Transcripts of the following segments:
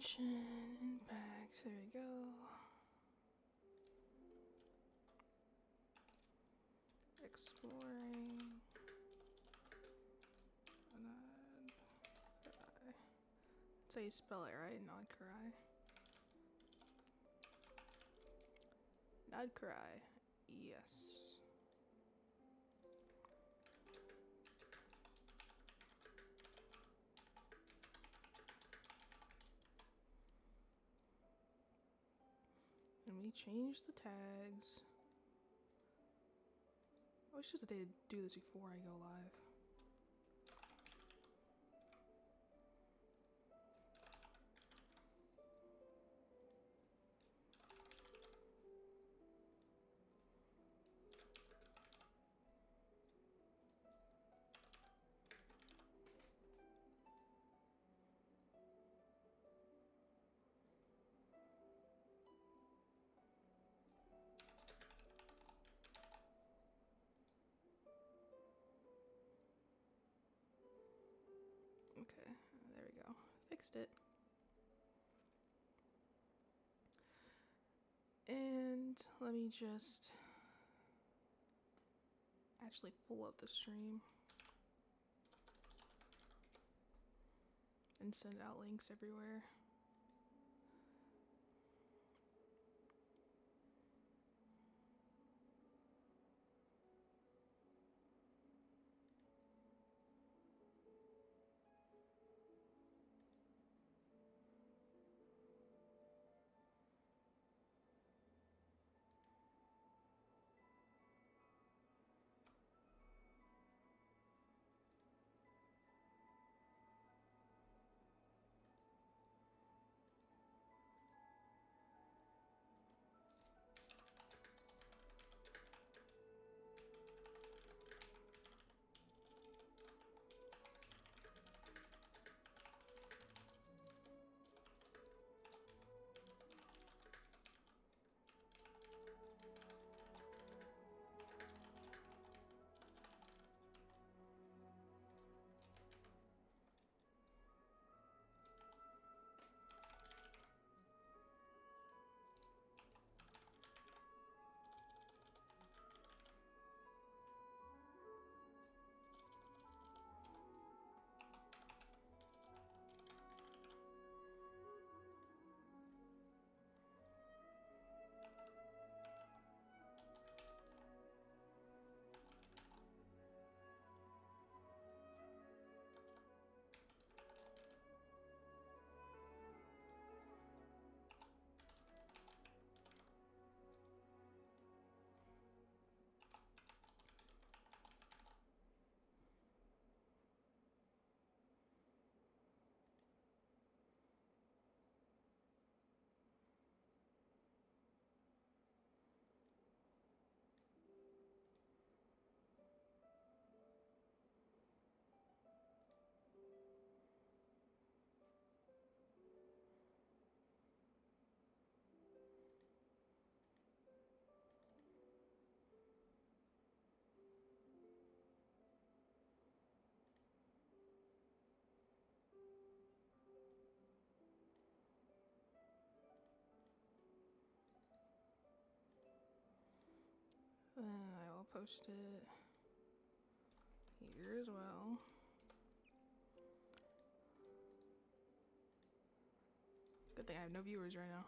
Genshin Impact, there we go. Exploring. Nod-Krai. That's how you spell it, right? Nod-Krai. Nod-Krai. Yes. And we change the tags. I wish there's a day to do this before I go live. Okay, there we go. Fixed it. And let me just actually pull up the stream and send out links everywhere. Then I will post it here as well. Good thing I have no viewers right now.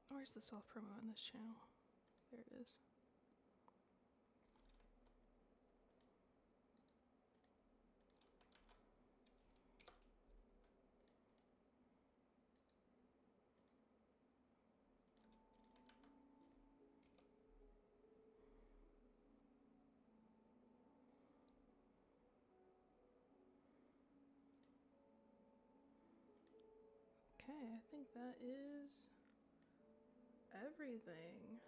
Where's the self-promo on this channel? There it is. I think that is everything.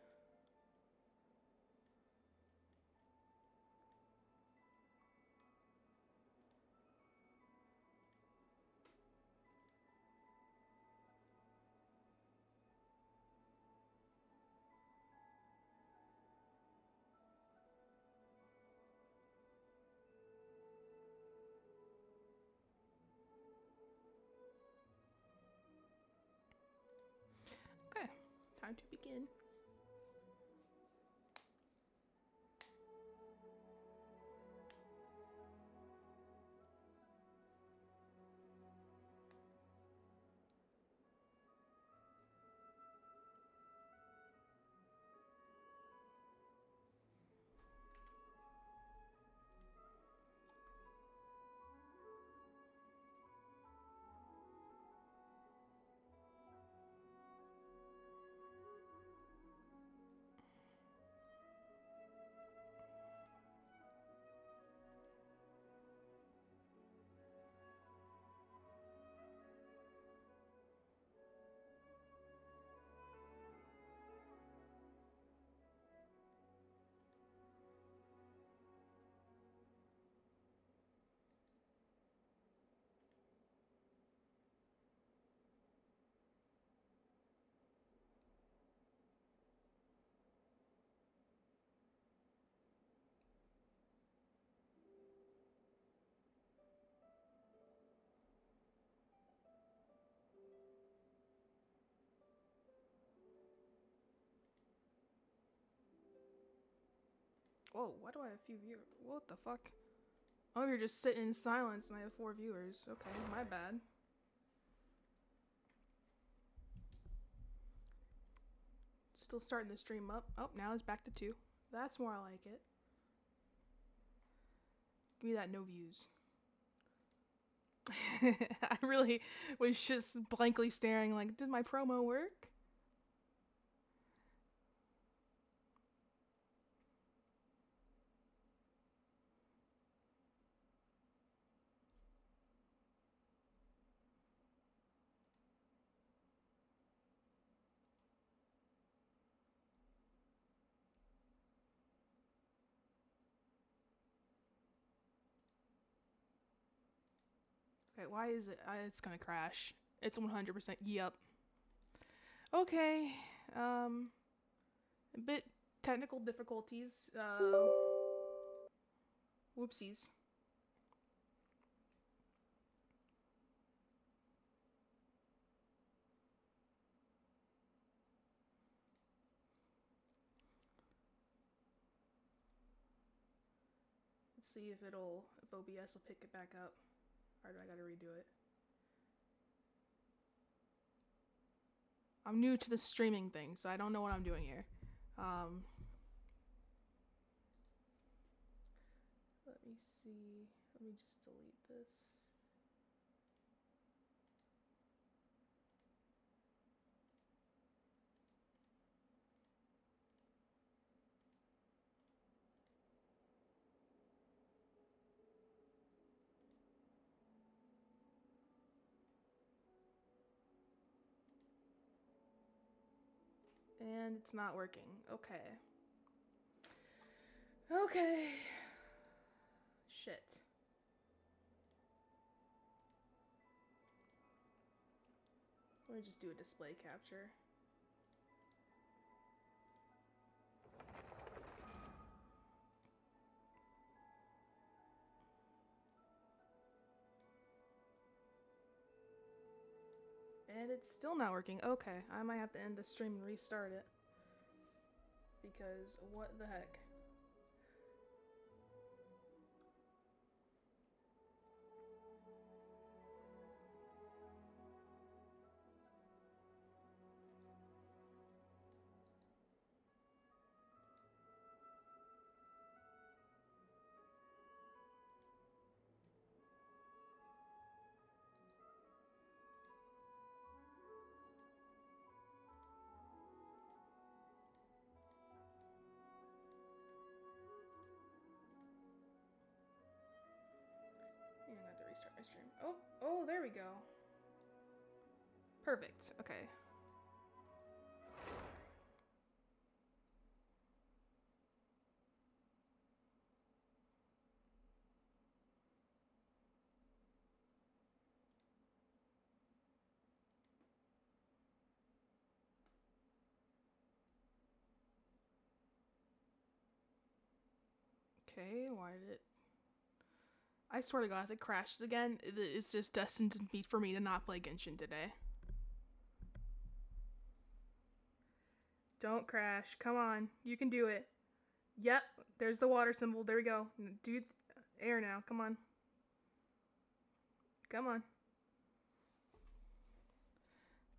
Okay, time to begin. Whoa, why do I have a few viewers? What the fuck? Oh, you're just sitting in silence and I have 4 viewers. Okay, my bad. Still starting the stream up. Oh, now it's back to 2. That's more like it. Give me that no views. I really was just blankly staring like, did my promo work? Okay, why is it? It's gonna crash. It's 100%. Yep. Okay. A bit technical difficulties. Whoopsies. Let's see if OBS will pick it back up. Or do I gotta redo it? I'm new to the streaming thing, so I don't know what I'm doing here. Let me see. Let me just delete this. And it's not working. Okay. Okay. Shit. Let me just do a display capture. And it's still not working. Okay, I might have to end the stream and restart it. Because what the heck? Yeah, I'm gonna have to restart my stream. Oh, there we go. Perfect. Okay. Okay, why did it... I swear to God, if it crashes again, it's just destined to be for me to not play Genshin today. Don't crash. Come on. You can do it. Yep. There's the water symbol. There we go. Do air now. Come on. Come on.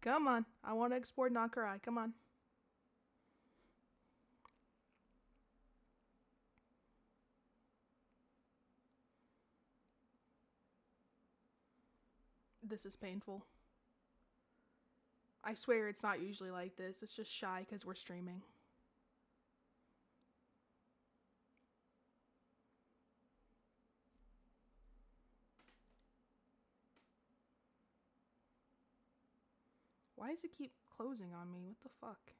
Come on. I want to export Nod-Krai. Come on. This is painful. I swear it's not usually like this. It's just shy because we're streaming. Why does it keep closing on me? What the fuck?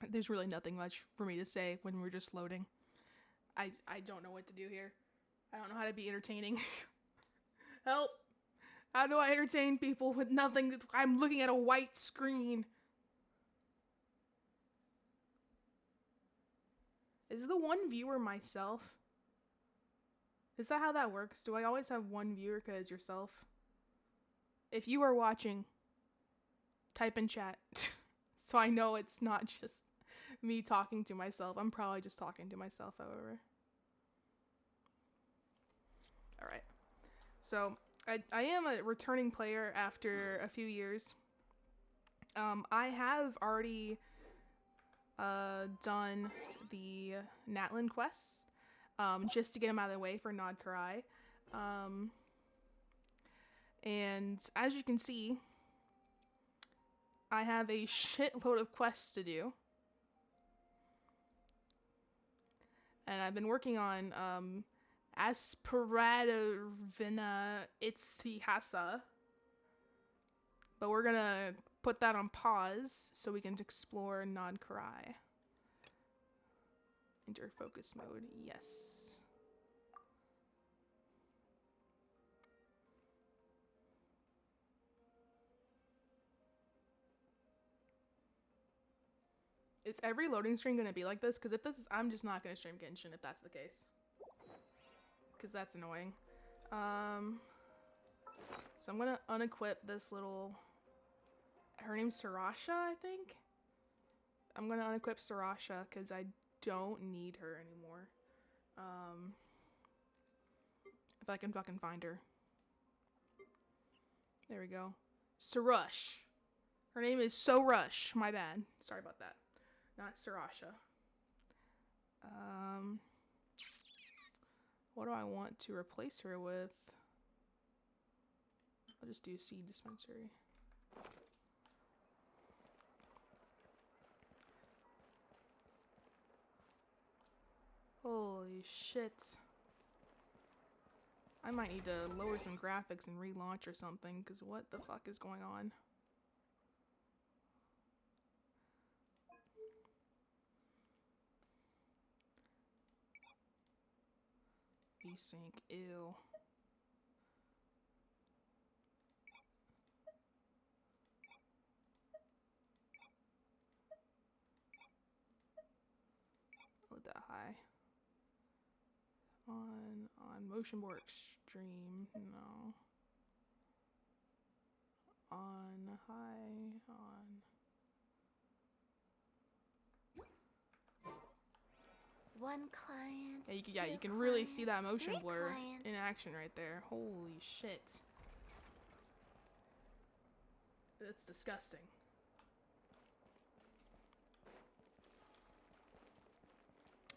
There's really nothing much for me to say when we're just loading. I don't know what to do here. I don't know how to be entertaining. Help! How do I entertain people with nothing? I'm looking at a white screen. Is the one viewer myself? Is that how that works? Do I always have one viewer because yourself? If you are watching, type in chat. So I know it's not just me talking to myself. I'm probably just talking to myself, however. Alright. So, I am a returning player after a few years. I have already done the Natlan quests, just to get them out of the way for Nod-Krai. And as you can see, I have a shitload of quests to do. And I've been working on Asperadavina Itsihasa. But we're gonna put that on pause so we can explore Nod-Krai. Enter focus mode, yes. Is every loading screen gonna be like this? Because if this is, I'm just not gonna stream Genshin if that's the case. Because that's annoying. So I'm gonna unequip this little... Her name's Sarasha, I think? I'm gonna unequip Sarasha because I don't need her anymore. If I can fucking find her. There we go. Sarush. Her name is Sorush. My bad. Sorry about that. Not Sarasha. What do I want to replace her with? I'll just do seed dispensary. Holy shit. I might need to lower some graphics and relaunch or something, because what the fuck is going on? Async, ew. Load that high. On motion blur extreme, no. On high, on. One client. Yeah, you can really see that motion blur in action right there. Holy shit. That's disgusting.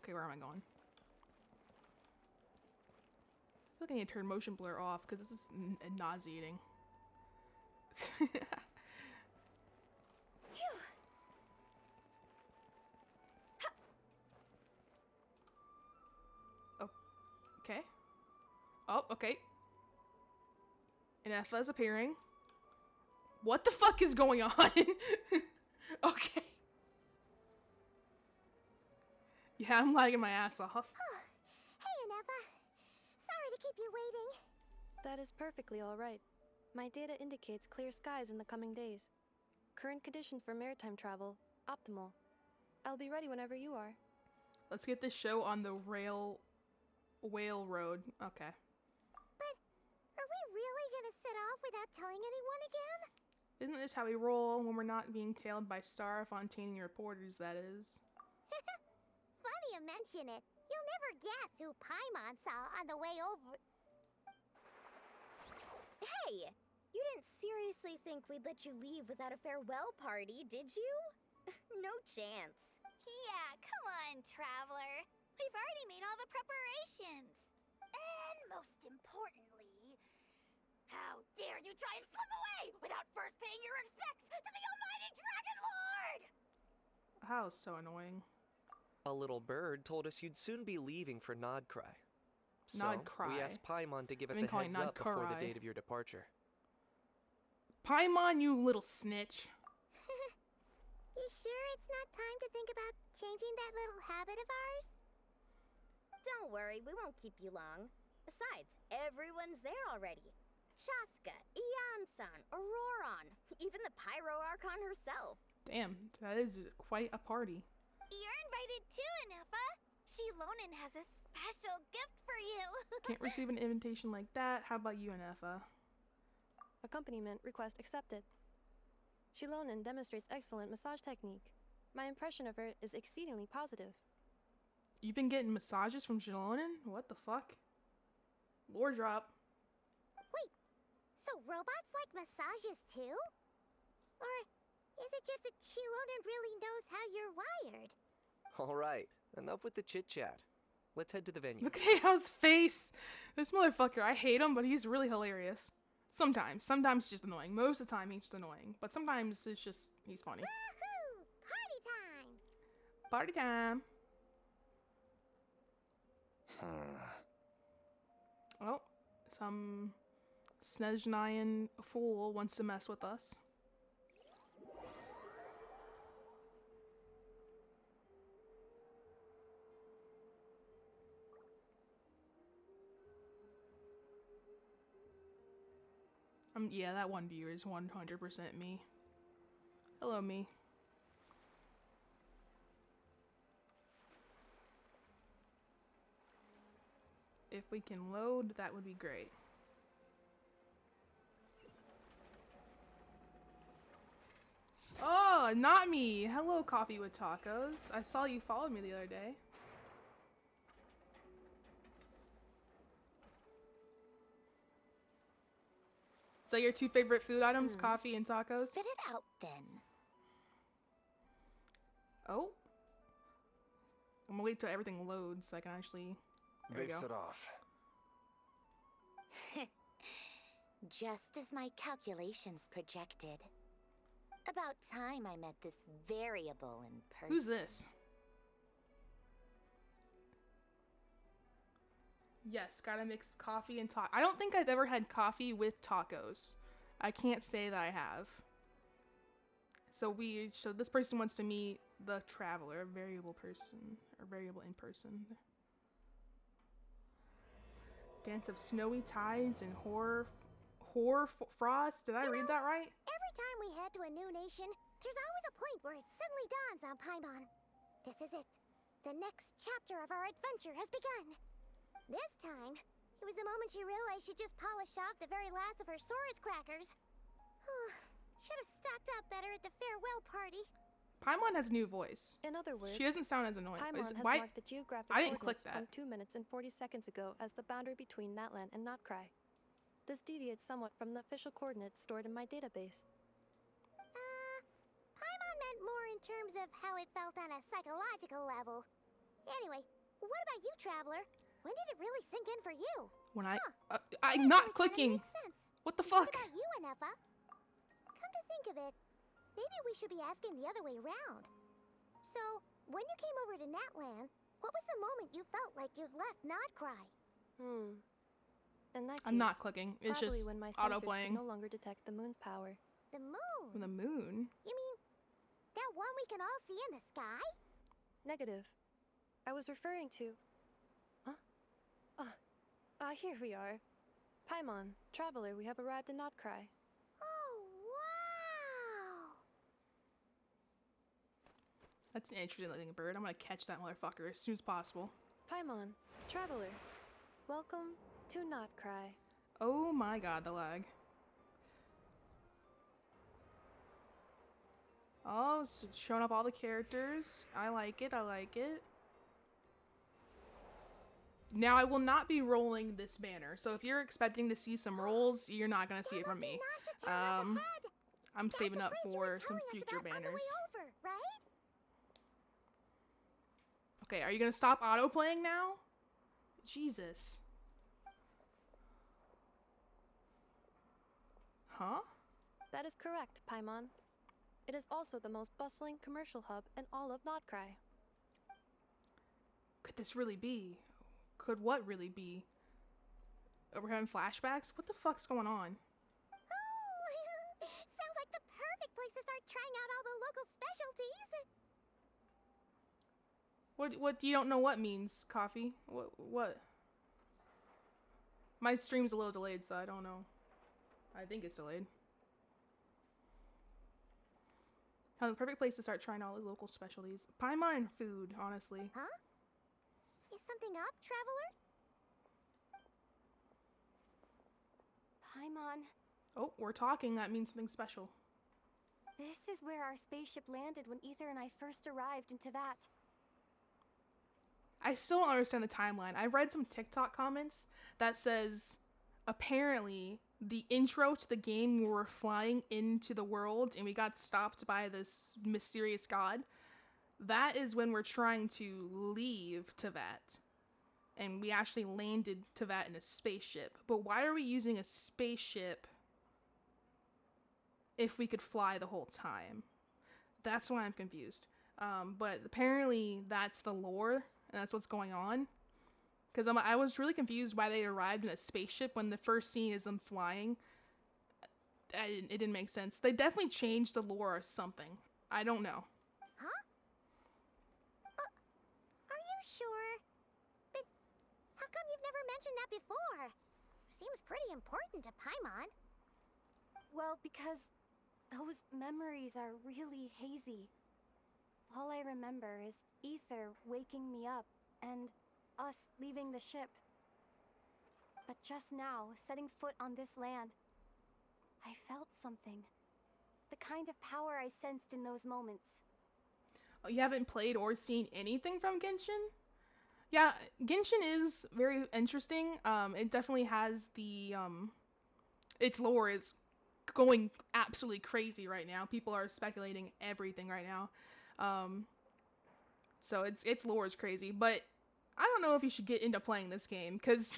Okay, where am I going? feel like I need to turn motion blur off because this is nauseating. Okay. Oh, okay. An Effa's appearing. What the fuck is going on? Okay. Yeah, I'm lagging my ass off. Hey, Anefa. Sorry to keep you waiting. That is perfectly all right. My data indicates clear skies in the coming days. Current conditions for maritime travel, optimal. I'll be ready whenever you are. Let's get this show on the whale road. Okay. But are we really gonna set off without telling anyone again? Isn't this how we roll when we're not being tailed by Star Fontaine reporters, that is? Funny you mention it. You'll never guess who Paimon saw on the way over. Hey! You didn't seriously think we'd let you leave without a farewell party, did you? No chance. Yeah, come on, Traveler. We've already made all the preparations. And most importantly, how dare you try and slip away without first paying your respects to the almighty Dragon Lord! That was so annoying. A little bird told us you'd soon be leaving for Nod-Krai. So, Nod-Krai. we asked Paimon to give us I've a been calling heads up before the Nod-Krai. date of your departure. Paimon, you little snitch. You sure it's not time to think about changing that little habit of ours? Don't worry, we won't keep you long. Besides, everyone's there already. Shaska, Ian-san, Auroron, even the Pyro Archon herself. Damn, that is quite a party. You're invited too, Anefa. Shilonen has a special gift for you. Can't receive an invitation like that. How about you and Effa? Accompaniment request accepted. Shilonen demonstrates excellent massage technique. My impression of her is exceedingly positive. You've been getting massages from Shilonen? What the fuck? Lore drop. Wait, so robots like massages too? Or is it just that Shilonen really knows how you're wired? All right, enough with the chit-chat. Let's head to the venue. Look at Ao's face. This motherfucker, I hate him, but he's really hilarious. Sometimes it's just annoying. Most of the time he's just annoying. But sometimes it's just, he's funny. Woohoo! Party time! Party time. Oh, some Snezhnayan fool wants to mess with us. Yeah, that one viewer is 100% me. Hello, me. If we can load, that would be great. Oh, not me. Hello, Coffee with Tacos. I saw you followed me the other day. So your two favorite food items, coffee and tacos? Spit it out then. Oh. I'm gonna wait till everything loads so I can actually... There we Base go. it off. Just as my calculations projected. About time I met this variable in person. Who's this? Yes, gotta mix coffee and I don't think I've ever had coffee with tacos. I can't say that I have. So this person wants to meet the traveler, a variable person, or variable in person. Dance of snowy tides and frost. Did I read that right? Every time we head to a new nation, there's always a point where it suddenly dawns on Paimon. This is it. The next chapter of our adventure has begun. This time, it was the moment she realized she just polished off the very last of her Saurus crackers. Should have stocked up better at the farewell party. Paimon has a new voice. In other words, She doesn't sound as annoying. Paimon has Why? marked the geographic I didn't click coordinates that. from 2 minutes and 40 seconds ago as the boundary between Natlan and Nod-Krai. This deviates somewhat from the official coordinates stored in my database. Paimon meant more in terms of how it felt on a psychological level. Anyway, what about you, Traveler? When did it really sink in for you? When Huh. I'm That not actually kinda clicking. makes sense. What the What fuck? about you, Anefa? Come to think of it, maybe we should be asking the other way around. So, when you came over to Natland, what was the moment you felt like you'd left Nod-Krai? In that case, I'm not clicking. It's probably just when my auto sensors playing. could no longer detect the moon's power. The moon? The moon? You mean that one we can all see in the sky? Negative. I was referring to... Huh? Here we are. Paimon, traveler, we have arrived in Nod-Krai. Oh, wow! That's an interesting looking bird. I'm gonna catch that motherfucker as soon as possible. Paimon, traveler, welcome to Nod-Krai. Oh my god, the lag. Oh, so showing off all the characters. I like it, I like it. Now, I will not be rolling this banner, so if you're expecting to see some rolls, you're not gonna see it from me. I'm saving up for some future banners. Over, right? Okay, are you gonna stop auto-playing now? Jesus. Huh? That is correct, Paimon. It is also the most bustling commercial hub in all of Nod-Krai. Could this really be? Could what really be? Are we having flashbacks? What the fuck's going on? Oh, sounds like the perfect place to start trying out all the local specialties. What you don't know what means, Coffee? What? My stream's a little delayed, so I don't know. I think it's delayed. The perfect place to start trying all the local specialties. Paimon and food, honestly. Huh? Is something up, traveler? Paimon, Oh, we're talking. That means something special. this is where our spaceship landed when Ether and I first arrived in Teyvat. I still don't understand the timeline. I've read some TikTok comments that says apparently the intro to the game, we were flying into the world and we got stopped by this mysterious god. That is when we're trying to leave Teyvat. And we actually landed Teyvat in a spaceship. But why are we using a spaceship if we could fly the whole time? That's why I'm confused. But apparently that's the lore, and that's what's going on. Because I was really confused why they arrived in a spaceship when the first scene is them flying. It didn't make sense. They definitely changed the lore or something. I don't know. Huh? Are you sure? But how come you've never mentioned that before? Seems pretty important to Paimon. Well, because those memories are really hazy. All I remember is Ether waking me up and us leaving the ship. But just now, setting foot on this land, I felt something. The kind of power I sensed in those moments. Oh, you haven't played or seen anything from Genshin? Yeah, Genshin is very interesting. It definitely has the its lore is going absolutely crazy right now. People are speculating everything right now. So its lore is crazy, but I don't know if you should get into playing this game because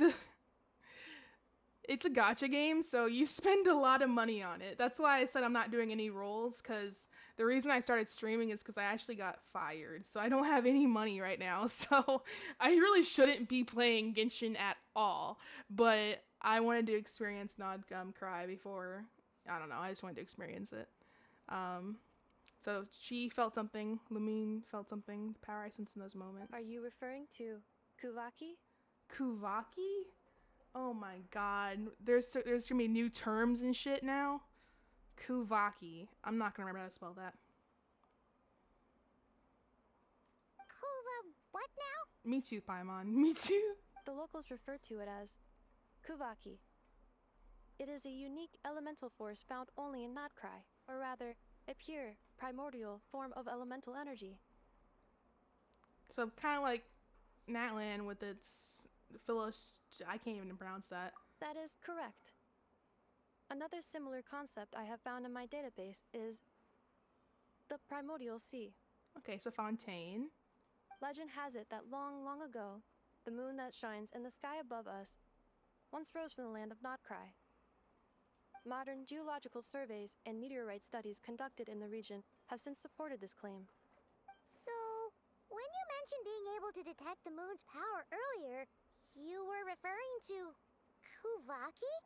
it's a gacha game, so you spend a lot of money on it. That's why I said I'm not doing any rolls, because the reason I started streaming is because I actually got fired, so I don't have any money right now. So I really shouldn't be playing Genshin at all, but I wanted to experience Nod-Krai before. I don't know, I just wanted to experience it. So she felt something, Lumine felt something, the power I sense in those moments. Are you referring to Kuvaki? Kuvaki? Oh my god. There's gonna be new terms and shit now. Kuvaki. I'm not gonna remember how to spell that. What now? Me too, Paimon. Me too. The locals refer to it as Kuvaki. It is a unique elemental force found only in Nod-Krai, or rather, a pure, primordial form of elemental energy. So kind of like Natlan with its I can't even pronounce that. That is correct. Another similar concept I have found in my database is the primordial sea. Okay, so Fontaine. Legend has it that long, long ago, the moon that shines in the sky above us, once rose from the land of Nod-Krai. Modern geological surveys and meteorite studies conducted in the region have since supported this claim. So, when you mentioned being able to detect the moon's power earlier, you were referring to Kuvaki?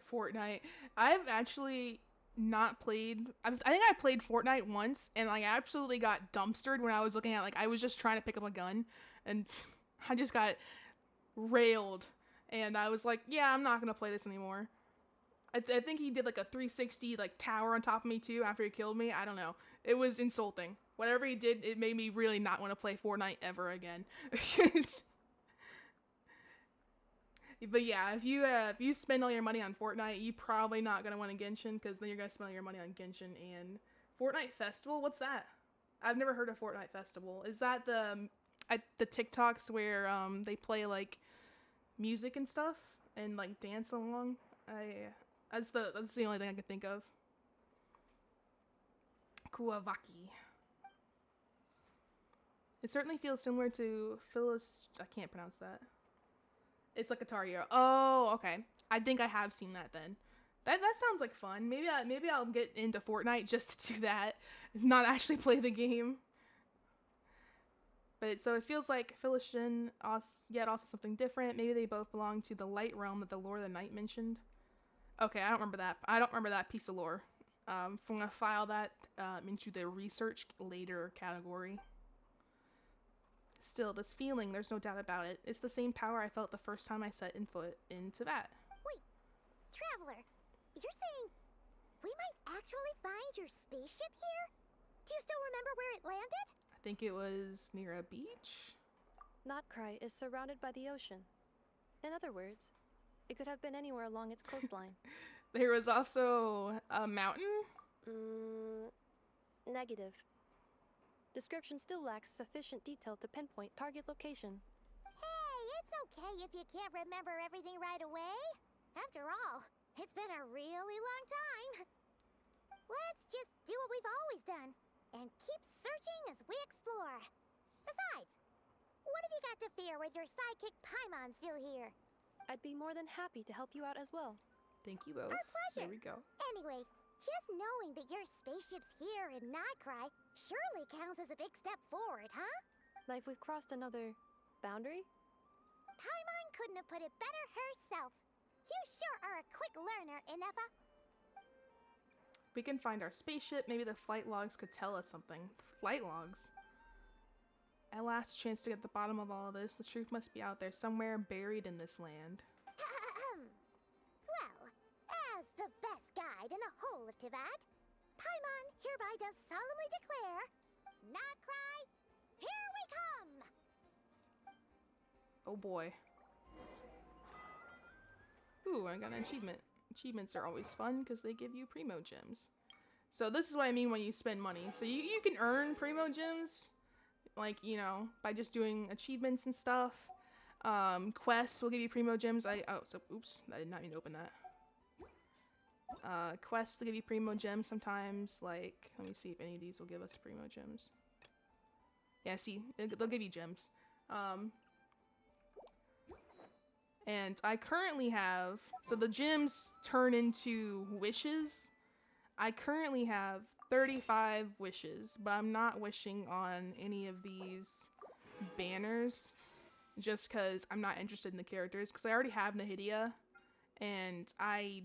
Fortnite. I've actually not played. I think I played Fortnite once, and like, I absolutely got dumpstered when I was looking at, like, I was just trying to pick up a gun, and I just got railed, and I was like, yeah, I'm not gonna play this anymore. I think he did like a 360 like tower on top of me too after he killed me. I don't know. It was insulting. Whatever he did, it made me really not want to play Fortnite ever again. But yeah, if you spend all your money on Fortnite, you probably not gonna want a Genshin, because then you're gonna spend all your money on Genshin and Fortnite Festival. What's that? I've never heard of Fortnite Festival. Is that the TikToks where they play like music and stuff and like dance along? That's the only thing I can think of. Kuwavaki. It certainly feels similar to Phyllis. I can't pronounce that. It's like a Tario. Oh, okay. I think I have seen that then. That sounds like fun. Maybe I'll get into Fortnite just to do that, not actually play the game. But so it feels like Phylliston, yet also something different. Maybe they both belong to the light realm that the Lord of the Night mentioned. Okay, I don't remember that. I don't remember that piece of lore. I'm gonna file that into the research later category. Still, this feeling, there's no doubt about it. It's the same power I felt the first time I set foot into that. Wait, Traveler, you're saying we might actually find your spaceship here? Do you still remember where it landed? I think it was near a beach. Nod-Krai is surrounded by the ocean. In other words, it could have been anywhere along its coastline. There was also a mountain? Negative. Description still lacks sufficient detail to pinpoint target location. Hey, it's okay if you can't remember everything right away. After all, it's been a really long time. Let's just do what we've always done and keep searching as we explore. Besides, what have you got to fear with your sidekick Paimon still here? I'd be more than happy to help you out as well. Thank you both. Our pleasure. There we go. Anyway, just knowing that your spaceship's here in Nod-Krai surely counts as a big step forward, huh? Like we've crossed another boundary? Paimon couldn't have put it better herself. You sure are a quick learner, Inepa. We can find our spaceship. Maybe the flight logs could tell us something. Flight logs? At last chance to get to the bottom of all of this. The truth must be out there somewhere buried in this land. Well, as the best guide in the whole of Tibet, Paimon hereby does solemnly declare, Nod-Krai, here we come! Oh boy. Ooh, I got an achievement. Achievements are always fun because they give you primo gems. So this is what I mean when you spend money. So you can earn primo gems, like, you know, by just doing achievements and stuff. Quests will give you primo gems. Oops, I did not mean to open that. Quests will give you primo gems sometimes. Like, let me see if any of these will give us primo gems. Yeah, see, they'll give you gems. And I currently have, so the gems turn into wishes. I currently have 35 wishes, but I'm not wishing on any of these banners just because I'm not interested in the characters, because I already have Nahidia and I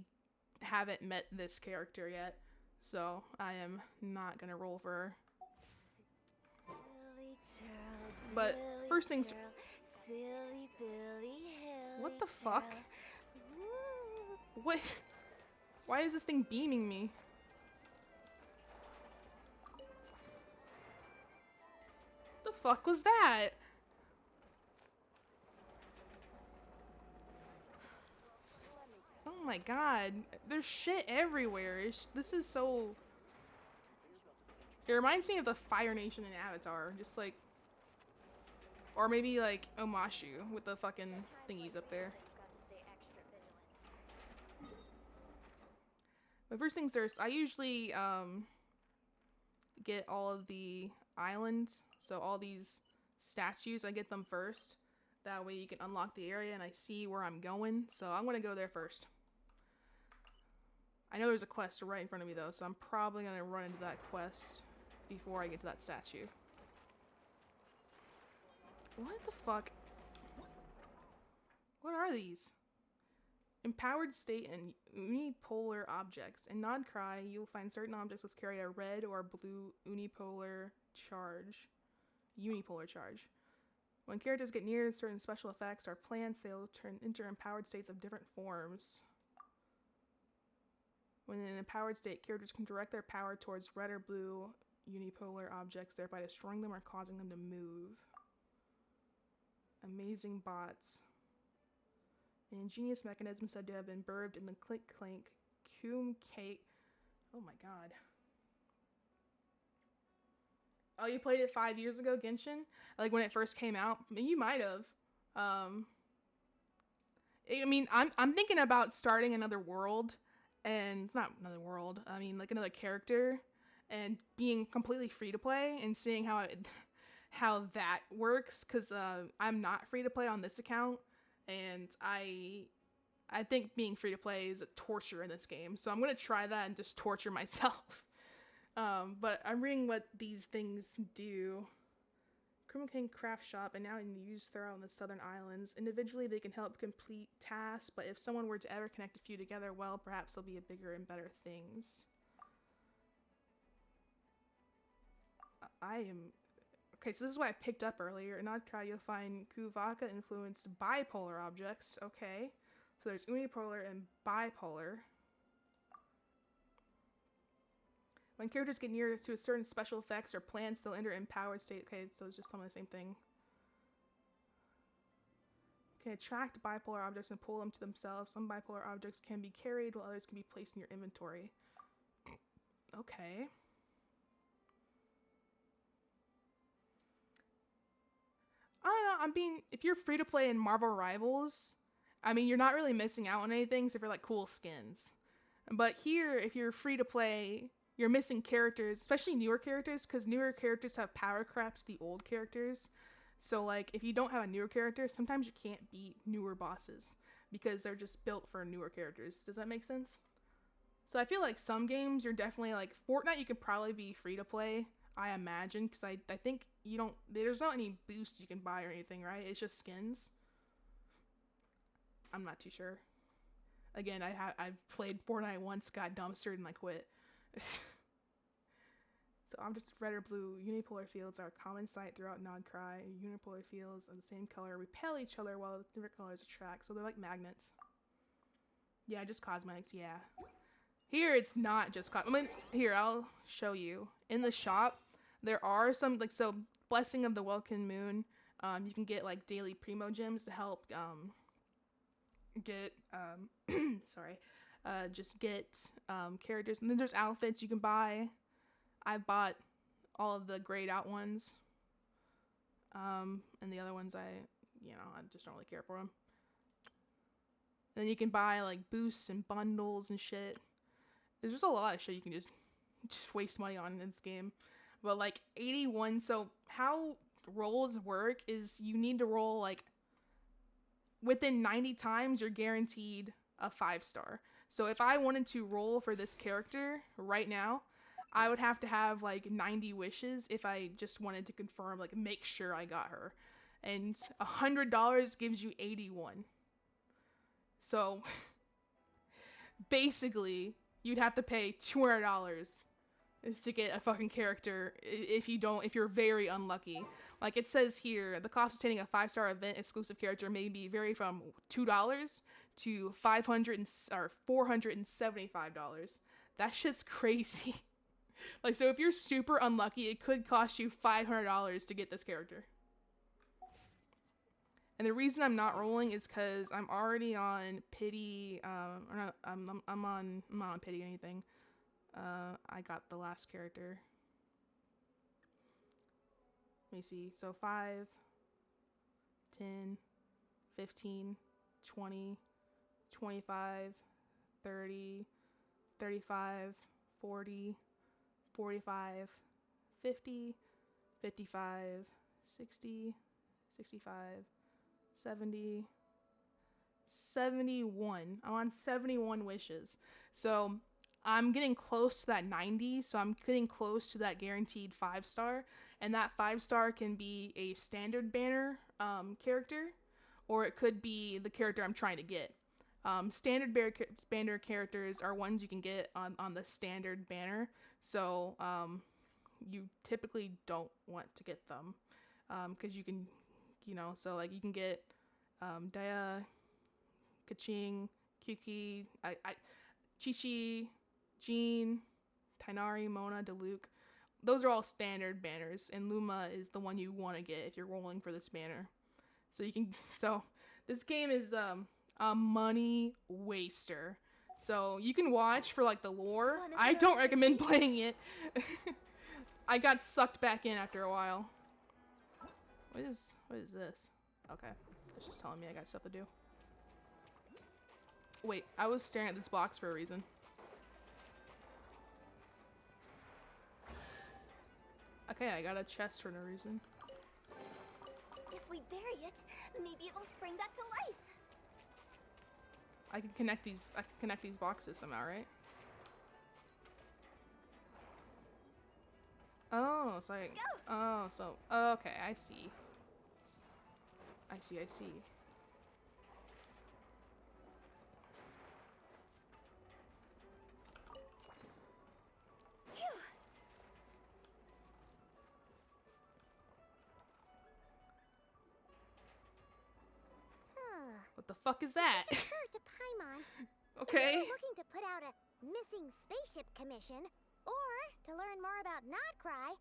haven't met this character yet, so I am not gonna roll for her. But first things, what the fuck? What? Why is this thing beaming me? The fuck was that? Oh my god, there's shit everywhere. This is so... It reminds me of the Fire Nation in Avatar, just like... Or maybe like Omashu with the fucking thingies up there. But first things first, I usually get all of the islands, so all these statues, I get them first. That way you can unlock the area and I see where I'm going. So I'm going to go there first. I know there's a quest right in front of me though, so I'm probably going to run into that quest before I get to that statue. What the fuck? What are these? Empowered state and unipolar objects. In Nod-Krai, you will find certain objects that carry a red or blue unipolar charge. When characters get near certain special effects or plants, they will enter empowered states of different forms. When in an empowered state, characters can direct their power towards red or blue unipolar objects, thereby destroying them or causing them to move. Amazing bots. An ingenious mechanism said to have been birthed in the Click Clank Coom Cake. Oh my god. Oh, you played it 5 years ago, Genshin? Like when it first came out? I mean, you might have. I mean, I'm thinking about starting another world, and it's not another world. I mean, like another character, and being completely free to play and seeing how that works. Cause I'm not free to play on this account, and I think being free to play is a torture in this game. So I'm gonna try that and just torture myself. But I'm reading what these things do. Criminal King Craft Shop, and now in use throughout the Southern Islands. Individually, they can help complete tasks, but if someone were to ever connect a few together, well, perhaps there'll be a bigger and better things. Okay, so this is what I picked up earlier. In Nod-Krai, you'll find Kuvaka-influenced bipolar objects. Okay, so there's unipolar and bipolar. When characters get near to a certain special effects or plants, they'll enter empowered state. Okay, so it's just telling me the same thing. Can attract bipolar objects and pull them to themselves. Some bipolar objects can be carried, while others can be placed in your inventory. Okay. I don't know. I mean, if you're free to play in Marvel Rivals, I mean, you're not really missing out on anything except for like cool skins. But here, if you're free to play, you're missing characters, especially newer characters, because newer characters have power crept the old characters. So, like, if you don't have a newer character, sometimes you can't beat newer bosses because they're just built for newer characters. Does that make sense? So I feel like some games you're definitely, like, Fortnite you could probably be free to play, I imagine, because I think there's not any boost you can buy or anything, right? It's just skins. I'm not too sure. Again, I've played Fortnite once, got dumpstered, and I quit. So objects of red or blue unipolar fields are a common sight throughout Nod-Krai. Unipolar fields of the same color repel each other while different colors attract. So they're like magnets. Yeah, just cosmetics, yeah. Here it's not just cosmetics. Here, I'll show you. In the shop, there are some, like, so Blessing of the Welkin Moon, you can get like daily primo gems to help get just get characters, and then there's outfits you can buy. I bought all of the grayed out ones, and the other ones I just don't really care for them. And then you can buy like boosts and bundles and shit. There's just a lot of shit you can just waste money on in this game. But like 81, so how rolls work is you need to roll like within 90 times you're guaranteed a 5-star. So if I wanted to roll for this character right now, I would have to have like 90 wishes if I just wanted to confirm, like make sure I got her. And $100 gives you 81. So basically you'd have to pay $200 to get a fucking character if you're very unlucky. Like it says here, the cost of obtaining a 5-star event exclusive character may vary from $2 to $475. That shit's crazy. Like, so if you're super unlucky, it could cost you $500 to get this character. And the reason I'm not rolling is because I'm already on pity. I'm not on pity anything. I got the last character. Let me see. So 5, 10, 15, 20, 25, 30, 35, 40, 45, 50, 55, 60, 65, 70, 71. I'm on 71 wishes. So I'm getting close to that 90. So I'm getting close to that guaranteed 5-star. And that 5-star can be a standard banner character, or it could be the character I'm trying to get. Standard banner characters are ones you can get on the standard banner. So you typically don't want to get them. Because you can, so like you can get Daya, Kaching, Kyuki, Chi-Chi, Jean, Tainari, Mona, Diluc. Those are all standard banners, and Luma is the one you want to get if you're rolling for this banner. So this game is a money waster. So you can watch for like the lore. I don't recommend playing it. I got sucked back in after a while. What is this? Okay, it's just telling me I got stuff to do. Wait, I was staring at this box for a reason. Okay, I got a chest for no reason. If we bury it, maybe it'll spring back to life. I can connect these boxes somehow, right? Oh, so okay, I see. Phew. What the fuck is that? To Paimon. Okay. If you're looking to put out a missing spaceship commission, or to learn more about Nod-Krai,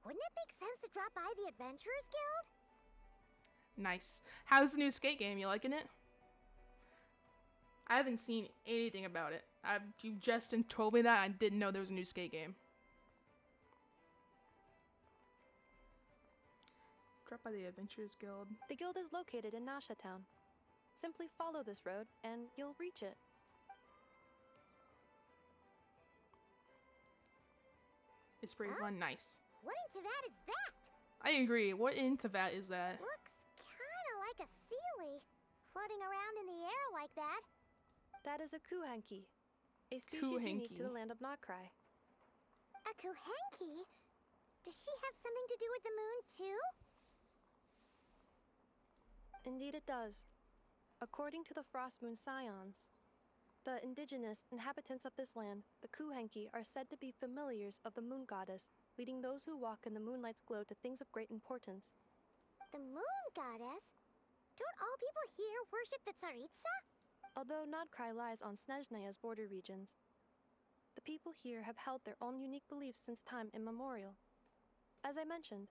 wouldn't it make sense to drop by the Adventurers Guild? Nice. How's the new skate game? You liking it? I haven't seen anything about it. You just told me that. I didn't know there was a new skate game. Drop by the Adventurers Guild. The guild is located in Nasha Town. Simply follow this road and you'll reach it. It's pretty fun. Nice. What in Tevat is that? I agree. What in Tevat is that? Looks kinda like a Sealy, floating around in the air like that. That is a Kuhenki, a species unique to the land of Nod-Krai. A Kuhenki? Does she have something to do with the moon, too? Indeed it does. According to the Frost Moon Scions, the indigenous inhabitants of this land, the Kuhenki, are said to be familiars of the moon goddess, leading those who walk in the moonlight's glow to things of great importance. The moon goddess? Don't all people here worship the Tsaritsa? Although Nod-Krai lies on Snezhnaya's border regions, the people here have held their own unique beliefs since time immemorial. As I mentioned,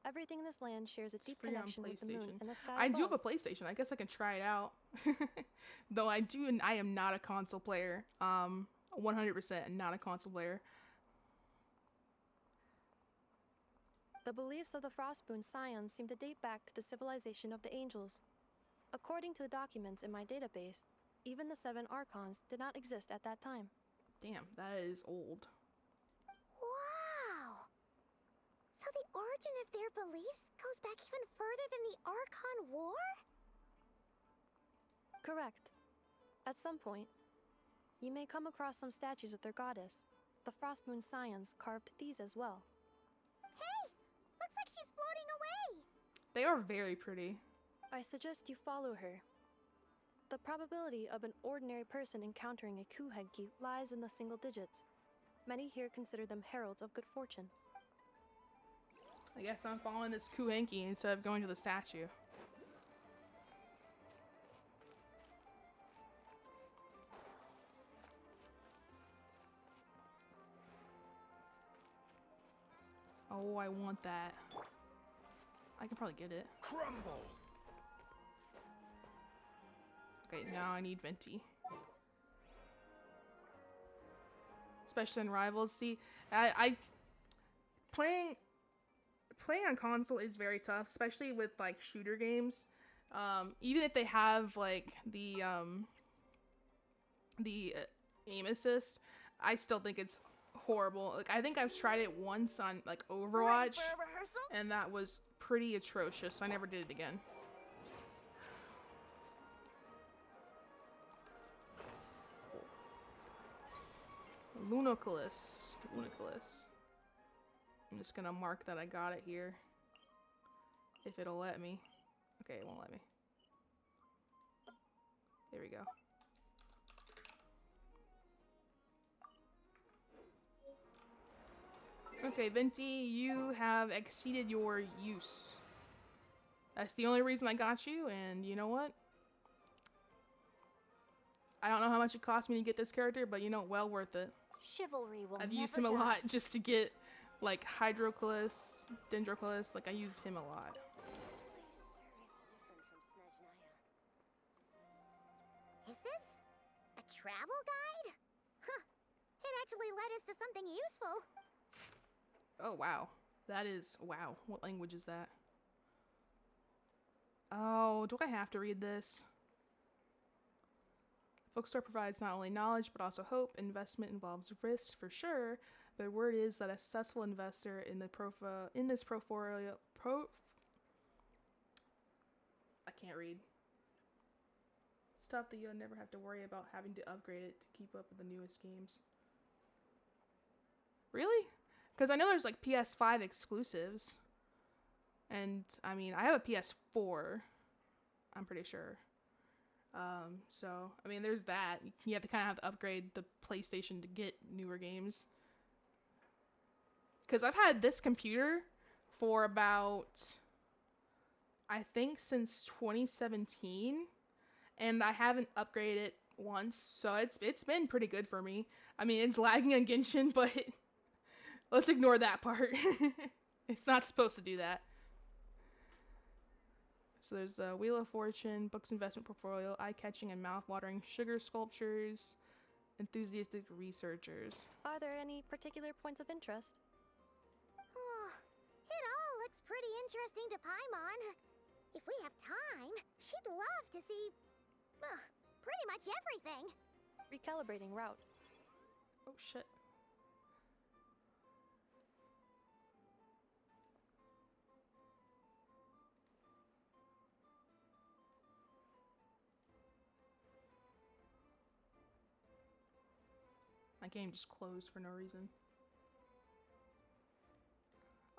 everything in this land shares a deep connection with the moon and the sky above. I do have a PlayStation. I guess I can try it out. Though I am not a console player. 100% not a console player. The beliefs of the Frostmoon Scions seem to date back to the civilization of the angels. According to the documents in my database, even the 7 Archons did not exist at that time. Damn, that is old. Wow! So the origin of their beliefs goes back even further than the Archon War? Correct. At some point, you may come across some statues of their goddess. The Frostmoon Scions carved these as well. Hey! Looks like she's floating away! They are very pretty. I suggest you follow her. The probability of an ordinary person encountering a Kuhenki lies in the single digits. Many here consider them heralds of good fortune. I guess I'm following this Kuhenki instead of going to the statue. Oh, I want that. I can probably get it. Crumble. Okay, now I need Venti. Especially in Rivals. See, playing on console is very tough, especially with like shooter games. Even if they have like the aim assist, I still think it's horrible. Like I think I've tried it once on like Overwatch, and that was pretty atrocious, so I never did it again. Lunaculus. I'm just gonna mark that I got it here. If it'll let me. Okay, it won't let me. There we go. Okay, Venti, you have exceeded your use. That's the only reason I got you, and you know what? I don't know how much it cost me to get this character, but you know, well worth it. Chivalry will I've never used him a die. lot just to get, like, Hydroculus, Dendroculus, like, I used him a lot. Is this a travel guide? Huh. It actually led us to something useful. Oh, wow. That is, wow. What language is that? Oh, do I have to read this? Bookstore provides not only knowledge, but also hope. Investment involves risk, for sure. But the word is that a successful investor in this portfolio... I can't read. Stuff that you'll never have to worry about having to upgrade it to keep up with the newest games. Really? Because I know there's like PS5 exclusives. And I mean, I have a PS4. I'm pretty sure. So I mean, there's that. You have to kind of have to upgrade the PlayStation to get newer games. Because I've had this computer for about, I think, since 2017. And I haven't upgraded it once, so it's been pretty good for me. I mean, it's lagging on Genshin, but let's ignore that part. It's not supposed to do that. So there's a Wheel of Fortune, books, investment portfolio, eye-catching and mouth-watering sugar sculptures, enthusiastic researchers. Are there any particular points of interest? Oh, it all looks pretty interesting to Paimon. If we have time, she'd love to see, pretty much everything. Recalibrating route. Oh shit. My game just closed for no reason.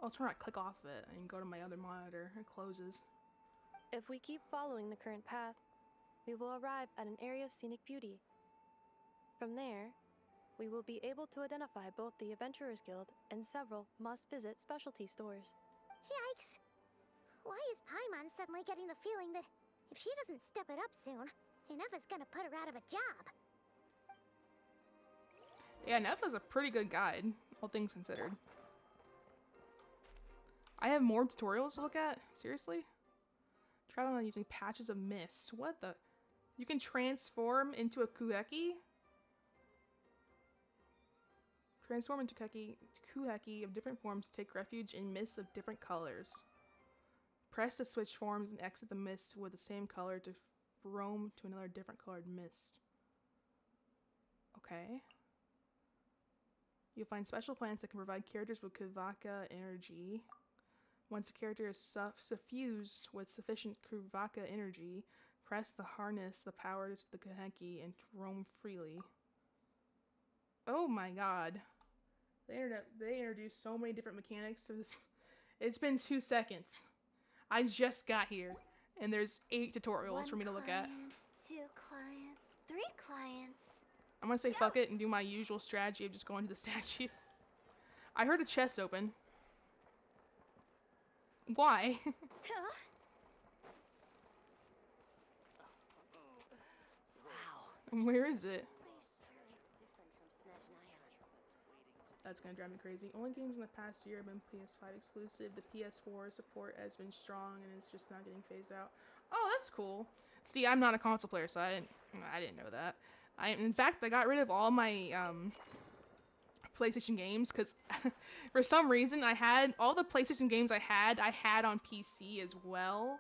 I'll try not to click off of it and go to my other monitor. It closes. If we keep following the current path, we will arrive at an area of scenic beauty. From there, we will be able to identify both the Adventurers Guild and several must-visit specialty stores. Yikes. Why is Paimon suddenly getting the feeling that if she doesn't step it up soon, Inefa's gonna put her out of a job? Yeah, Nefa's a pretty good guide, all things considered. I have more tutorials to look at? Seriously? Traveling on using patches of mist. What the? You can transform into a Kuheki? Transform into Kuheki of different forms. Take refuge in mists of different colors. Press to switch forms and exit the mist with the same color to roam to another different colored mist. Okay. You'll find special plants that can provide characters with Kuvaka energy. Once a character is suffused with sufficient Kuvaka energy, press the harness the power to the Kuheki and roam freely. Oh my god. They introduced so many different mechanics to this. It's been 2 seconds. I just got here, and there's 8 tutorials for me to look at. 1 client, 2 clients, 3 clients. I'm gonna say fuck it and do my usual strategy of just going to the statue. I heard a chest open. Why? Huh? Where is it? That's gonna drive me crazy. Only games in the past year have been PS5 exclusive. The PS4 support has been strong and it's just not getting phased out. Oh, that's cool. See, I'm not a console player, so I didn't know that. In fact, I got rid of all my PlayStation games because for some reason I had all the PlayStation games I had on PC as well.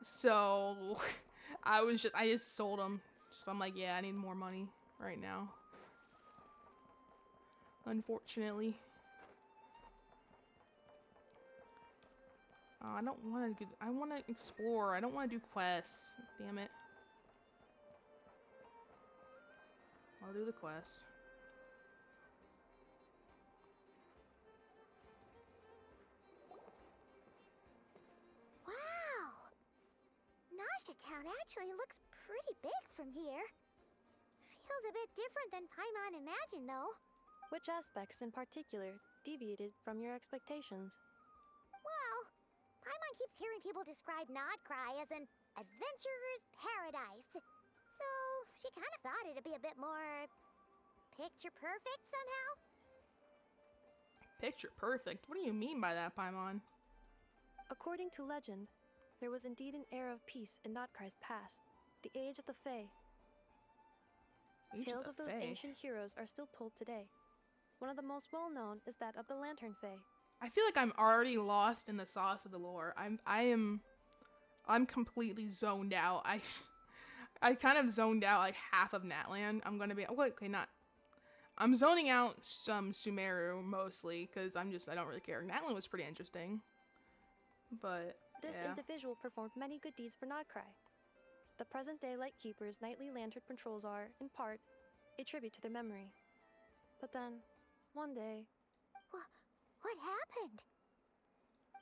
So I just sold them. So I'm like, yeah, I need more money right now. Unfortunately. I don't want to. I want to explore. I don't want to do quests. Damn it. I'll do the quest. Wow! Nasha Town actually looks pretty big from here. Feels a bit different than Paimon imagined, though. Which aspects in particular deviated from your expectations? Well, Paimon keeps hearing people describe Nod-Krai as an adventurer's paradise. So, she kind of thought it'd be a bit more picture perfect somehow. Picture perfect? What do you mean by that, Paimon? According to legend, there was indeed an era of peace in Nod-Krai's past, the Age of the Fae. Tales of those ancient heroes are still told today. One of the most well-known is that of the Lantern Fae. I feel like I'm already lost in the sauce of the lore. I'm completely zoned out. I kind of zoned out like half of Natland. I'm gonna be okay, not. I'm zoning out some Sumeru mostly because I don't really care. Natland was pretty interesting, but This yeah. individual performed many good deeds for Nod-Krai. The present-day Lightkeeper's nightly lantern patrols are, in part, a tribute to their memory. But then, one day, What happened?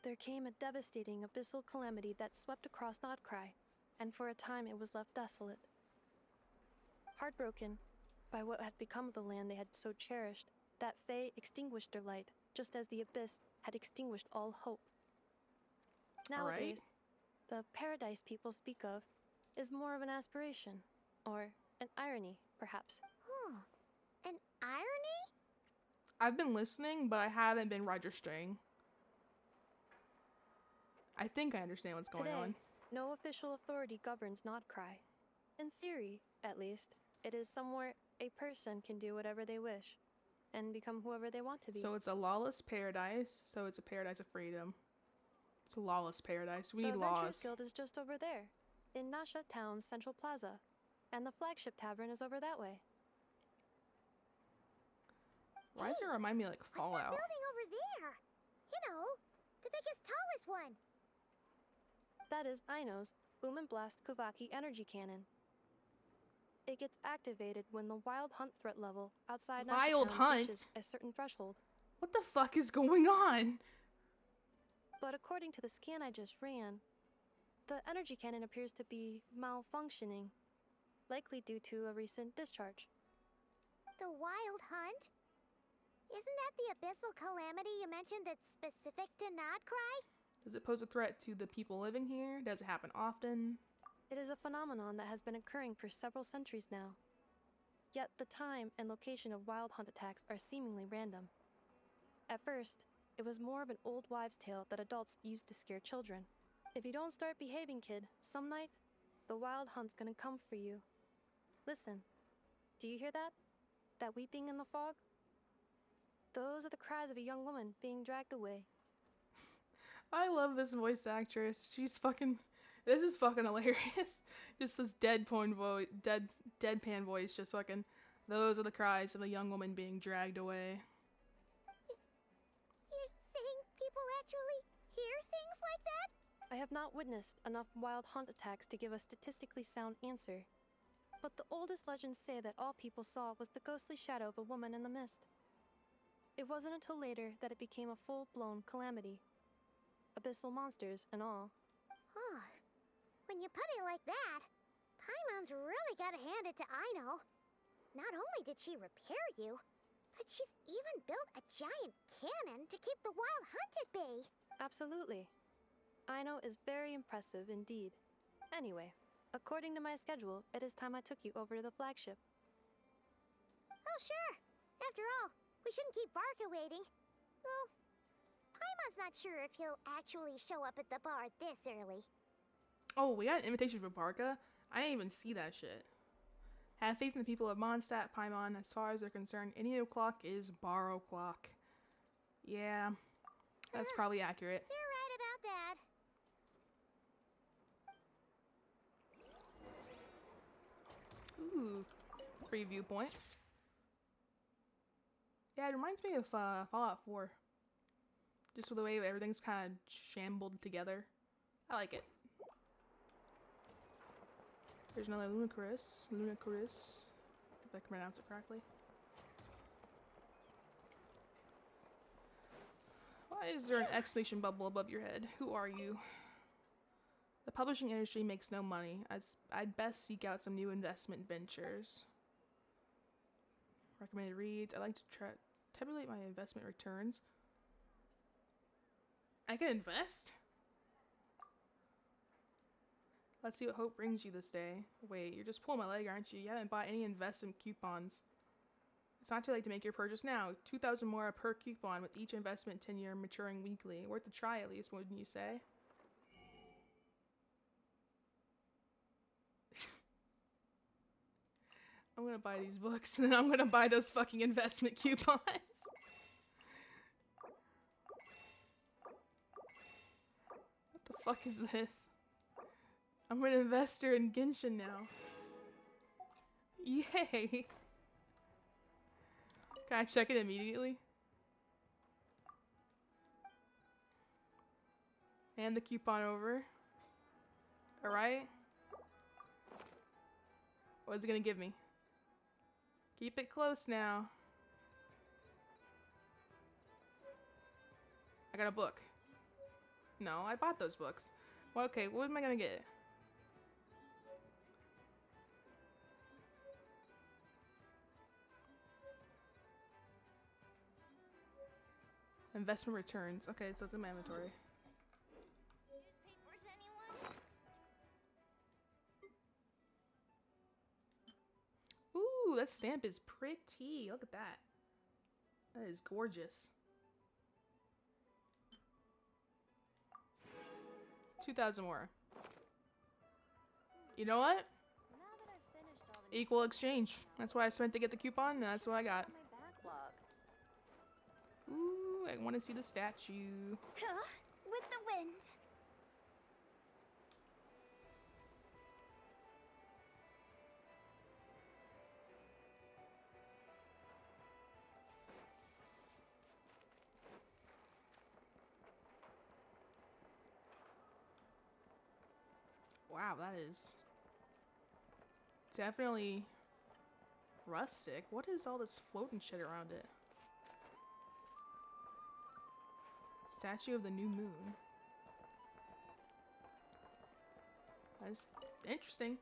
there came a devastating abyssal calamity that swept across Nod-Krai, and for a time it was left desolate. Heartbroken by what had become of the land they had so cherished, that Fae extinguished their light, just as the abyss had extinguished all hope. Nowadays, the paradise people speak of is more of an aspiration, or an irony, perhaps. An irony? I've been listening, but I haven't been registering. I think I understand what's going Today, on. no official authority governs Nod-Krai. In theory, at least, it is somewhere a person can do whatever they wish, and become whoever they want to be. So it's a lawless paradise. So it's a paradise of freedom. It's a lawless paradise. We The need Adventurers laws. Guild is just over there, in Nasha Town's central plaza, and the flagship tavern is over that way. Why does it remind me of, like What's that Fallout? building over there? You know, the biggest, tallest one. That is Aino's Blast Kuvaki energy cannon. It gets activated when the wild hunt threat level outside Nasha Wild Town hunt? reaches a certain threshold. What the fuck is going on? But according to the scan I just ran, the energy cannon appears to be malfunctioning, likely due to a recent discharge. The wild hunt? Isn't that the abyssal calamity you mentioned that's specific to Nod-Krai? Does it pose a threat to the people living here? Does it happen often? It is a phenomenon that has been occurring for several centuries now. Yet the time and location of wild hunt attacks are seemingly random. At first, it was more of an old wives' tale that adults used to scare children. If you don't start behaving, kid, some night, the wild hunt's gonna come for you. Listen, do you hear that? That weeping in the fog? Those are the cries of a young woman being dragged away. I love this voice actress. She's fucking. This is fucking hilarious. Just this deadpan voice. Just fucking. Those are the cries of a young woman being dragged away. You're saying people actually hear things like that? I have not witnessed enough wild hunt attacks to give a statistically sound answer. But the oldest legends say that all people saw was the ghostly shadow of a woman in the mist. It wasn't until later that it became a full-blown calamity. Abyssal monsters and all. Huh. When you put it like that, Paimon's really gotta hand it to Aino. Not only did she repair you, but she's even built a giant cannon to keep the wild hunt at bay. Absolutely. Aino is very impressive indeed. Anyway, according to my schedule, it is time I took you over to the flagship. Oh, sure. After all, we shouldn't keep Varka waiting. Well, Paimon's not sure if he'll actually show up at the bar this early. Oh, we got an invitation for Barca? I didn't even see that shit. Have faith in the people of Mondstadt, Paimon. As far as they're concerned, any o'clock is bar o'clock. Yeah, that's probably accurate. You're right about that. Ooh, free viewpoint. Yeah, it reminds me of Fallout 4. Just with the way everything's kind of shambled together. I like it. There's another Lunacaris. If I can pronounce it correctly. Why is there an exclamation bubble above your head? Who are you? The publishing industry makes no money. I'd best seek out some new investment ventures. Recommended reads. I like to tabulate my investment returns. I can invest? Let's see what hope brings you this day. Wait, you're just pulling my leg, aren't you? You haven't bought any investment coupons. It's not too late to make your purchase now. 2,000 more per coupon with each investment tenure maturing weekly. Worth a try at least, wouldn't you say? I'm gonna buy these books and then I'm gonna buy those fucking investment coupons. What the fuck is this? I'm an investor in Genshin now. Yay! Can I check it immediately? Hand the coupon over. Alright. What's it gonna give me? Keep it close now. I got a book. No, I bought those books. Well, okay, what am I gonna get? Investment returns. Okay, so it's in my inventory. Newspapers, anyone? Ooh, that stamp is pretty. Look at that. That is gorgeous. 2,000 more. You know what? Now that I've finished all the Equal exchange. That's what I spent to get the coupon, and that's what I got. my backlog. Ooh, I want to see the statue. Huh? With the wind. Wow, that is definitely rustic. What is all this floating shit around it? Statue of the New Moon. That's interesting.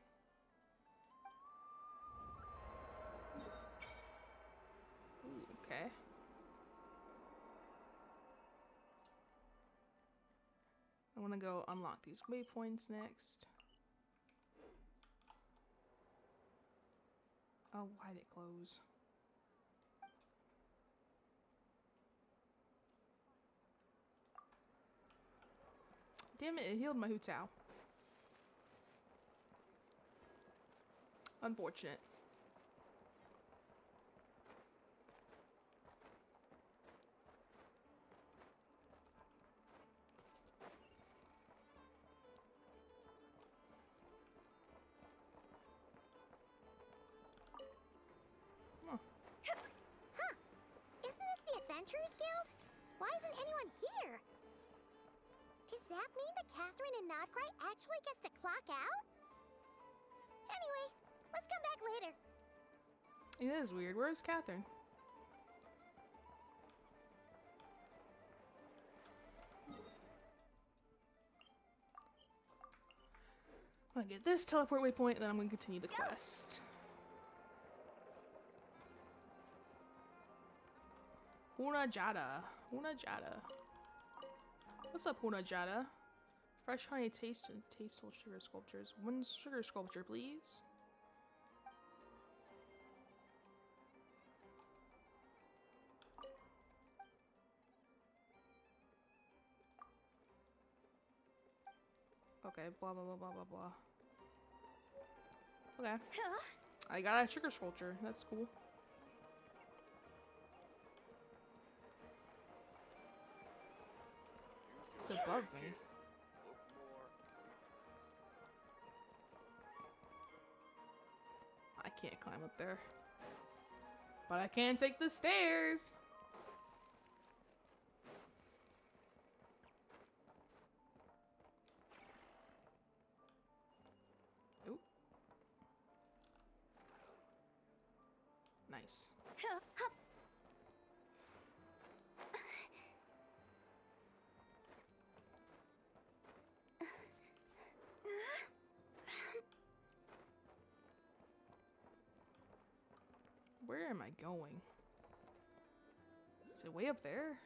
Ooh, okay. I want to go unlock these waypoints next. Oh, why'd it close? Damn it, it healed my Hu-Tao. Unfortunate. Huh? Isn't this the Adventurers Guild? Why isn't anyone here? Does that mean that Catherine and Nod-Krai actually gets to clock out? Anyway, let's come back later. It is weird. Where's Catherine? I'm gonna get this teleport waypoint, and then I'm gonna continue the quest. Hunajada. What's up, Hunajada? Fresh honey taste and tasteful sugar sculptures. One sugar sculpture, please. Okay, blah blah blah blah blah blah. Okay. Huh? I got a sugar sculpture. That's cool. It's above me. I can't climb up there. But I can take the stairs. Nice. Where am I going? Is it way up there?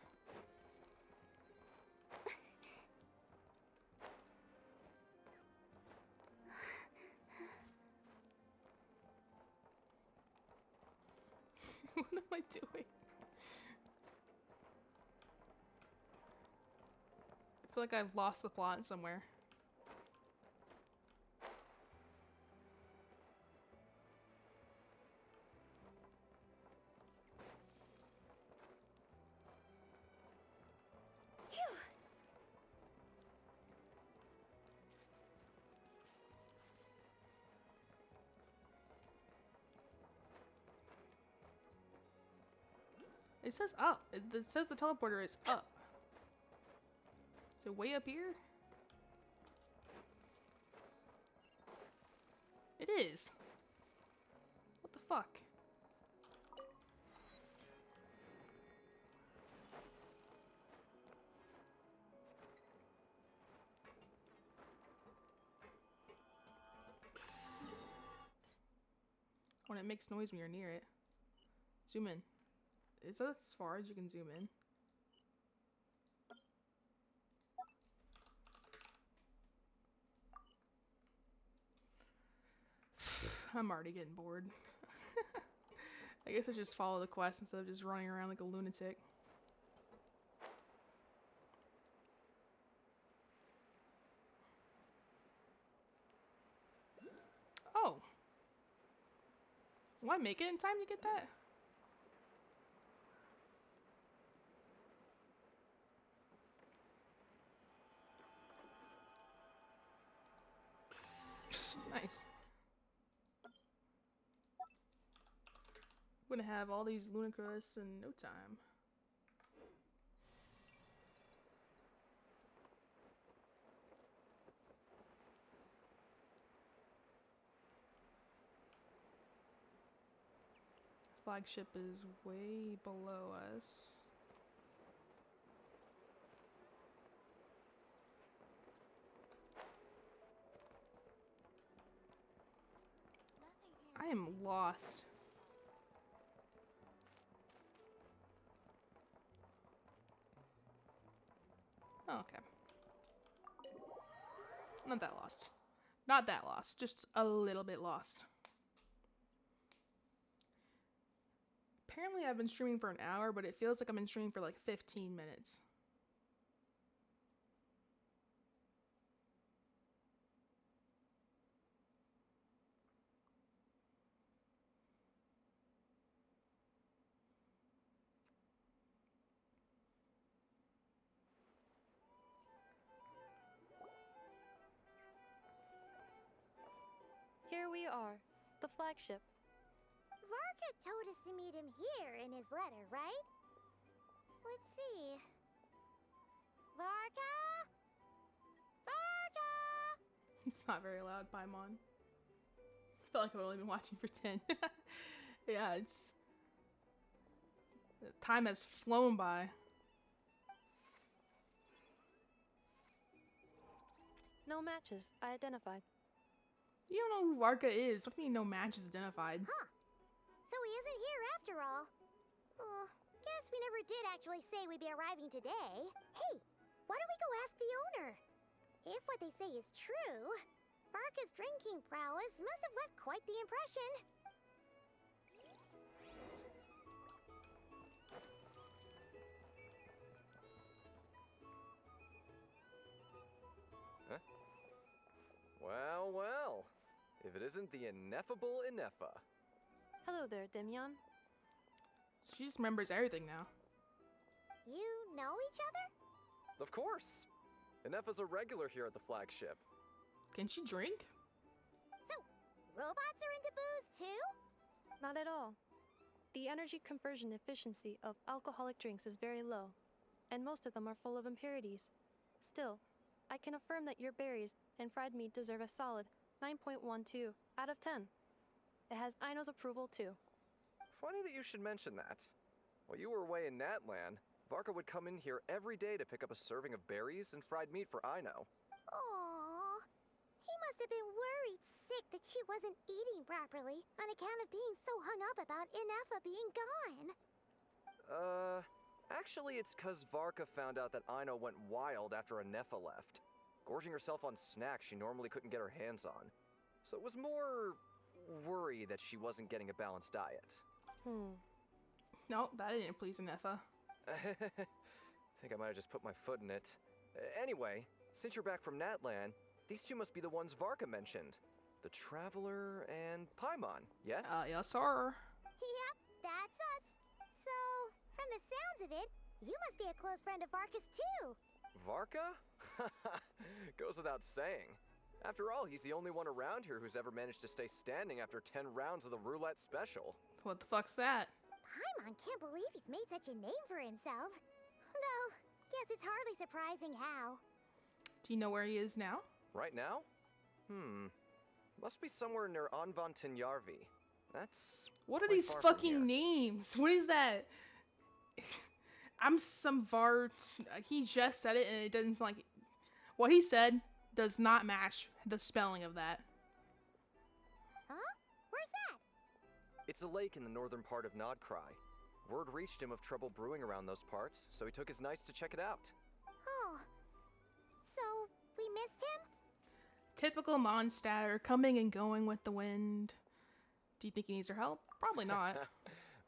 What am I doing? I feel like I've lost the plot somewhere. It says up. It says the teleporter is up. Is it way up here? It is. What the fuck? When it makes noise when you're near it. Zoom in. Is that as far as you can zoom in? I'm already getting bored. I guess I just follow the quest instead of just running around like a lunatic. Oh. Will I make it in time to get that? Nice. I'm gonna have all these Ludicrous in no time. Flagship is way below us. I am lost. Oh, okay. Not that lost. Not that lost. Just a little bit lost. Apparently I've been streaming for an hour, but it feels like I've been streaming for like 15 minutes. Here we are, the flagship. Varka told us to meet him here in his letter, right? Let's see. Varka? Varka! It's not very loud, Paimon. I feel like I've only been watching for 10. Yeah, it's... Time has flown by. No matches, I identified. You don't know who Varka is. What do you mean no match is identified? Huh. So he isn't here after all. Oh, guess we never did actually say we'd be arriving today. Hey, why don't we go ask the owner? If what they say is true, Varka's drinking prowess must have left quite the impression. Huh? Well, well. If it isn't the ineffable Ineffa. Hello there, Demyon. So she just remembers everything now. You know each other? Of course. Ineffa's a regular here at the flagship. Can she drink? So, robots are into booze too? Not at all. The energy conversion efficiency of alcoholic drinks is very low, and most of them are full of impurities. Still, I can affirm that your berries and fried meat deserve a solid 9.12 out of 10. It has Aino's approval too. Funny that you should mention that. While you were away in Natland, Varka would come in here every day to pick up a serving of berries and fried meat for Aino. Aww. He must have been worried sick that she wasn't eating properly on account of being so hung up about Ineffa being gone. Actually it's 'cause Varka found out that Aino went wild after Ineffa left, gorging herself on snacks she normally couldn't get her hands on. So it was more worry that she wasn't getting a balanced diet. No, that didn't please Neffa. Think I might have just put my foot in it. Anyway, since you're back from Natland, these two must be the ones Varka mentioned. The Traveler and Paimon, yes? Yes, sir. Yep, that's us. So, from the sounds of it, you must be a close friend of Varka's too. Varka? Goes without saying. After all, he's the only one around here who's ever managed to stay standing after 10 rounds of the roulette special. What the fuck's that? Paimon can't believe he's made such a name for himself. Though, guess it's hardly surprising how. Do you know where he is now? Right now? Must be somewhere near Anvantinyarvi. That's What are quite these far from fucking here. names? What is that? I'm some Vart. He just said it and it doesn't sound like... What he said does not match the spelling of that. Huh? Where's that? It's a lake in the northern part of Nod-Krai. Word reached him of trouble brewing around those parts, so he took his knights to check it out. Oh. So, we missed him? Typical Mondstatter, coming and going with the wind. Do you think he needs our help? Probably not.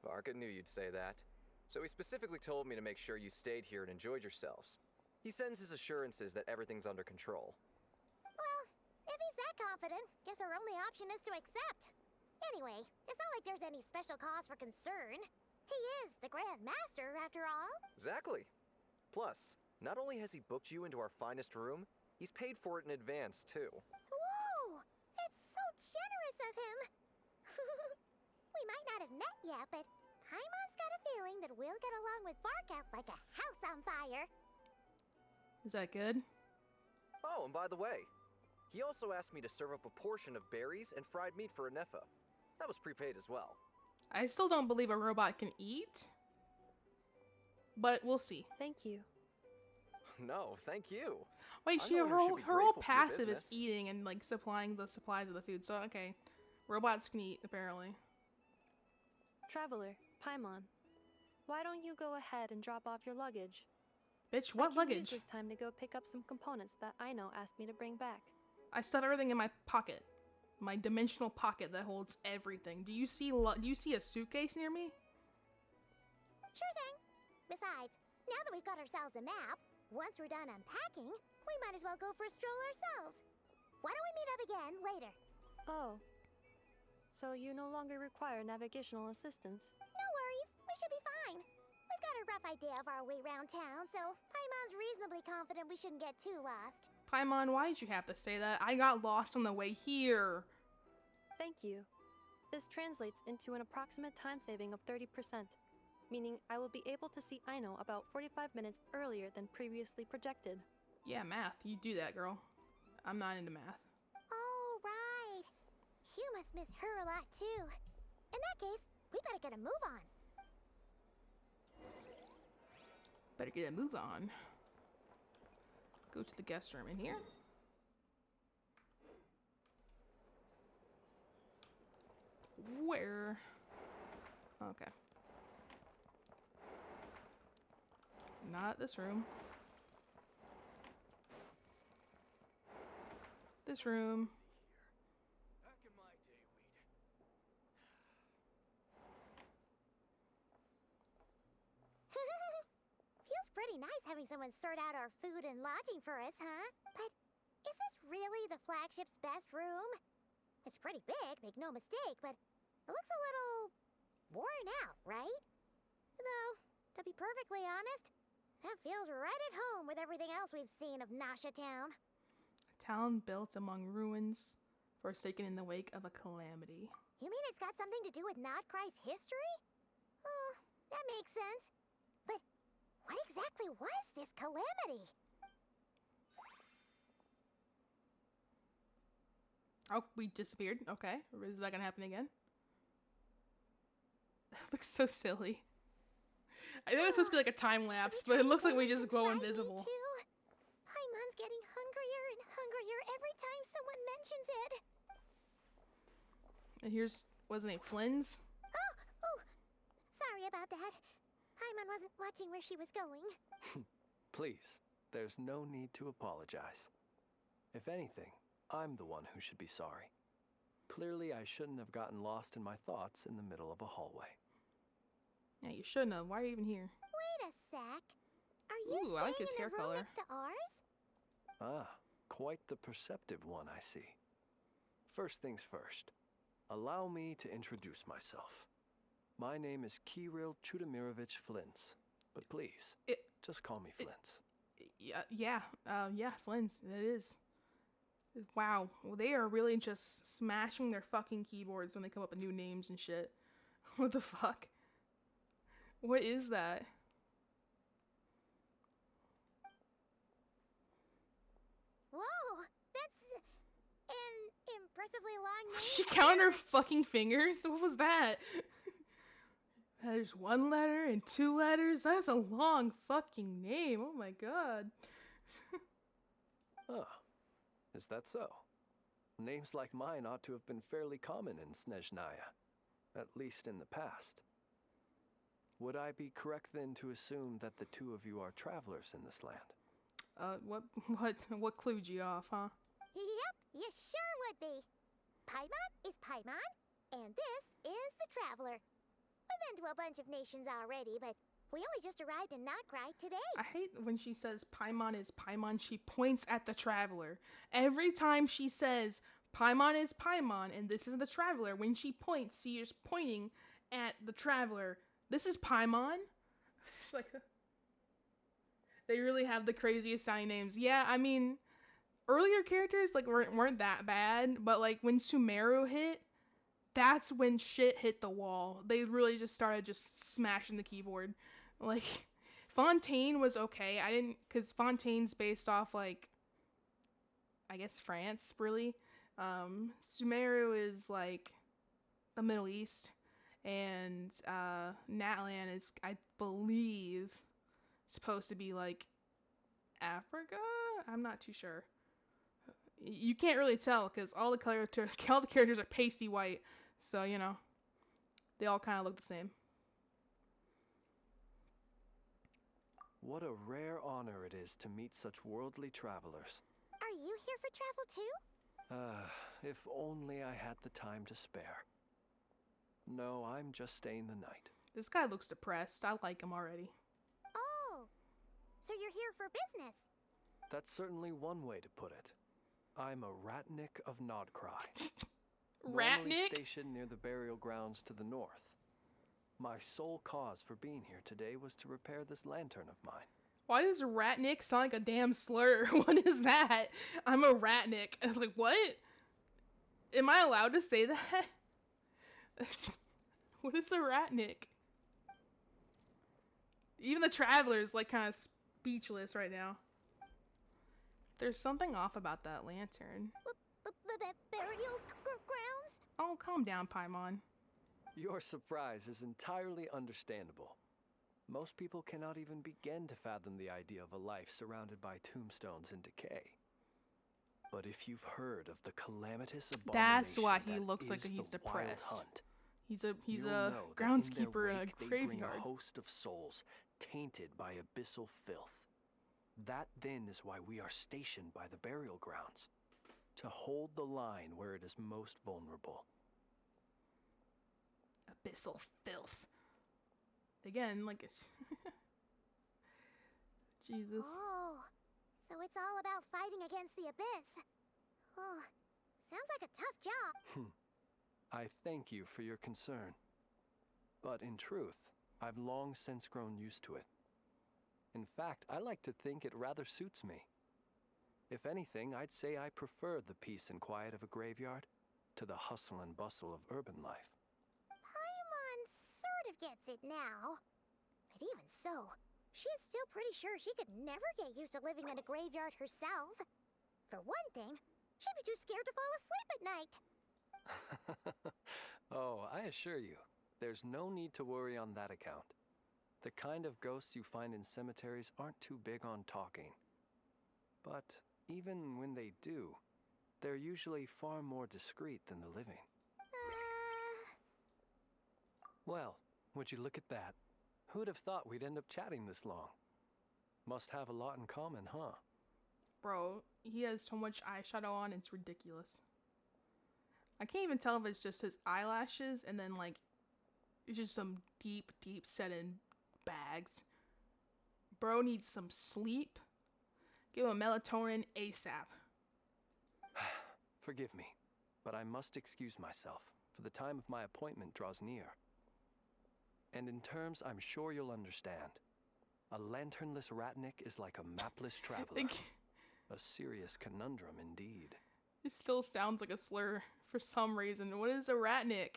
Varka knew you'd say that. So he specifically told me to make sure you stayed here and enjoyed yourselves. He sends his assurances that everything's under control. Well, if he's that confident, guess our only option is to accept. Anyway, it's not like there's any special cause for concern. He is the Grand Master, after all. Exactly. Plus, not only has he booked you into our finest room, he's paid for it in advance, too. Whoa! It's so generous of him! We might not have met yet, but Paimon's got a feeling that we'll get along with Varka like a house on fire. Is that good? Oh, and by the way, he also asked me to serve up a portion of berries and fried meat for Ineffa. That was prepaid as well. I still don't believe a robot can eat. But we'll see. Thank you. No, thank you. Wait, I she know her you should whole, be her whole grateful for your passive is business. eating and like supplying the supplies of the food. So okay, robots can eat apparently. Traveler, Paimon, why don't you go ahead and drop off your luggage? Bitch, I what can luggage? use this time to go pick up some components that Aino asked me to bring back. I stuff everything in my pocket, my dimensional pocket that holds everything. Do you see a suitcase near me? Sure thing. Besides, now that we've got ourselves a map, once we're done unpacking, we might as well go for a stroll ourselves. Why don't we meet up again later? Oh. So you no longer require navigational assistance? No worries, we should be fine. We've got a rough idea of our way around town, so Paimon's reasonably confident we shouldn't get too lost. Paimon, why did you have to say that? I got lost on the way here. Thank you. This translates into an approximate time saving of 30%, meaning I will be able to see Aino about 45 minutes earlier than previously projected. Yeah, math. You do that, girl. I'm not into math. Oh, right. You must miss her a lot, too. In that case, we better get a move on. Better get a move on. Go to the guest room in here. Where? Okay. Not this room. This room. Back in my day, Feels pretty nice having someone sort out our food and lodging for us, huh? But is this really the flagship's best room? It's pretty big, make no mistake, but it looks a little worn out, right? Though, to be perfectly honest, that feels right at home with everything else we've seen of Nasha Town. A town built among ruins, forsaken in the wake of a calamity. You mean it's got something to do with Nod-Krai's history? Oh, that makes sense. But what exactly was this calamity? Oh, we disappeared. Okay. Is that gonna happen again? Looks so silly. I think it's supposed to be like a time lapse, but it looks like we just go invisible. Paimon's getting hungrier and hungrier every time someone mentions it. And here's, what's his name, Flynn's? Oh, sorry about that. Paimon wasn't watching where she was going. Please, there's no need to apologize. If anything, I'm the one who should be sorry. Clearly, I shouldn't have gotten lost in my thoughts in the middle of a hallway. Yeah, you shouldn't have. Why are you even here? Wait a sec. Are you Ooh, I like his staying hair in the room color. next to ours? Ah, quite the perceptive one, I see. First things first, allow me to introduce myself. My name is Kirill Chudamirovich Flintz, but please, just call me Flintz. Yeah, Flynn's. It is. Wow, well, they are really just smashing their fucking keyboards when they come up with new names and shit. What the fuck? What is that? Whoa, that's an impressively long name. She counted her fucking fingers? What was that? There's 1 letter and 2 letters? That's a long fucking name. Oh my god. Ah, is that so? Names like mine ought to have been fairly common in Snezhnaya, at least in the past. Would I be correct then to assume that the two of you are travelers in this land? What clued you off, huh? Yep, you sure would be. Paimon is Paimon, and this is the Traveler. We've been to a bunch of nations already, but we only just arrived in Nod-Krai today. I hate when she says Paimon is Paimon, she points at the Traveler. Every time she says Paimon is Paimon and this is the Traveler, when she points, she is pointing at the Traveler. This is Paimon? Like, they really have the craziest sounding names. Yeah, I mean, earlier characters like weren't that bad, but like when Sumeru hit, that's when shit hit the wall. They really just started just smashing the keyboard. Like, Fontaine was okay. Because Fontaine's based off, like, I guess France, really. Sumeru is, like, the Middle East. And, Natlan is, I believe, supposed to be, like, Africa? I'm not too sure. You can't really tell, because all the characters are pasty white. So, you know, they all kind of look the same. What a rare honor it is to meet such worldly travelers. Are you here for travel too? If only I had the time to spare. No, I'm just staying the night. This guy looks depressed. I like him already. Oh, so you're here for business. That's certainly one way to put it. I'm a Ratnik of Nod-Krai. Normally Ratnik? stationed near the burial grounds to the north. My sole cause for being here today was to repair this lantern of mine. Why does Ratnik sound like a damn slur? What is that? I'm a Ratnik. I was like, what? Am I allowed to say that? What is a Ratnik? Even the Traveler's like kind of speechless right now. There's something off about that lantern. Burial grounds? Oh, calm down, Paimon. Your surprise is entirely understandable. Most people cannot even begin to fathom the idea of a life surrounded by tombstones and decay. But if you've heard of the calamitous abomination That's why he that looks like is he's the Wild depressed. Hunt, He's you'll a know that groundskeeper in in their a wake they bring graveyard. a host of souls tainted by abyssal filth. That then is why we are stationed by the burial grounds, to hold the line where it is most vulnerable. Abyssal filth. Again, like it's Jesus. Oh, so it's all about fighting against the abyss. Oh, sounds like a tough job. I thank you for your concern. But in truth, I've long since grown used to it. In fact, I like to think it rather suits me. If anything, I'd say I prefer the peace and quiet of a graveyard to the hustle and bustle of urban life. Paimon sort of gets it now. But even so, she is still pretty sure she could never get used to living in a graveyard herself. For one thing, she'd be too scared to fall asleep at night. Oh, I assure you, There's no need to worry on that account. The kind of ghosts you find in cemeteries aren't too big on talking. But even when they do, they're usually far more discreet than the living. Well, would you look at that? Who'd have thought we'd end up chatting this long? Must have a lot in common, huh? Bro, he has so much eyeshadow on, it's ridiculous. I can't even tell if it's just his eyelashes and then like it's just some deep set in bags. Bro needs some sleep. Give him melatonin ASAP. Forgive me, but I must excuse myself, for the time of my appointment draws near. And in terms I'm sure you'll understand, a lanternless ratnik is like a mapless traveler. A serious conundrum indeed. It still sounds like a slur for some reason. What is a ratnik?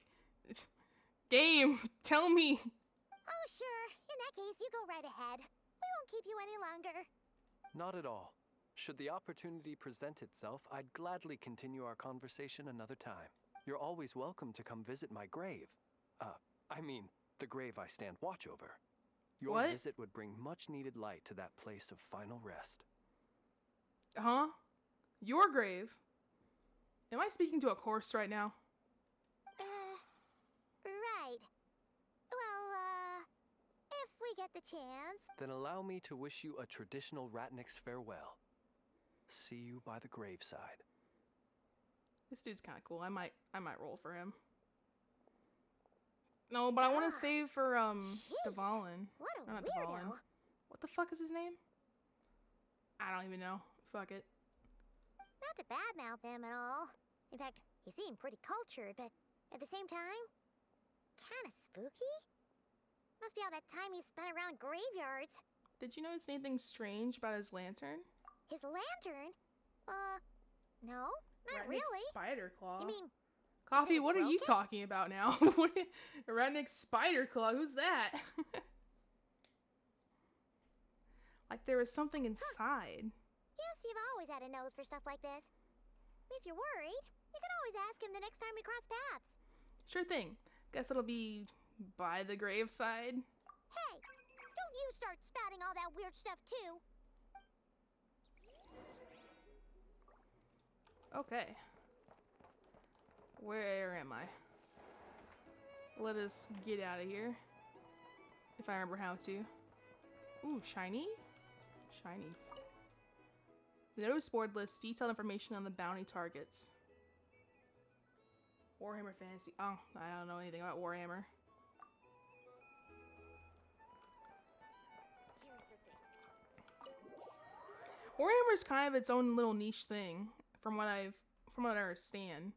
Game, tell me. Oh, sure. In that case, you go right ahead. We won't keep you any longer. Not at all. Should the opportunity present itself, I'd gladly continue our conversation another time. You're always welcome to come visit my grave. I mean, the grave I stand watch over. Your What? visit would bring much needed light to that place of final rest. Huh? Your grave? Am I speaking to a corpse right now? Right. Well, if we get the chance. Then allow me to wish you a traditional ratnik's farewell. See you by the graveside. This dude's kind of cool. I might roll for him. No, but I want to save for Jeez, Dvalin. What a Not weirdo. Dvalin. What the fuck is his name? I don't even know. Fuck it. Not to badmouth him at all. In fact, he seemed pretty cultured, but at the same time, kind of spooky. Must be all that time he spent around graveyards. Did you notice anything strange about his lantern? His lantern? No, not Ratnik's really. Spider claw. You mean Coffee, it's what are you broken? talking about now? Ratnik's Spider claw, who's that? Like there was something inside. Yes, you've always had a nose for stuff like this. If you're worried, you can always ask him the next time we cross paths. Sure thing. Guess it'll be by the graveside. Hey, don't you start spouting all that weird stuff too. Okay. Where am I? Let us get out of here. If I remember how to. Ooh, shiny? Shiny. The notice board lists detailed information on the bounty targets. Warhammer Fantasy. Oh, I don't know anything about Warhammer. Warhammer's kind of its own little niche thing, from what I understand.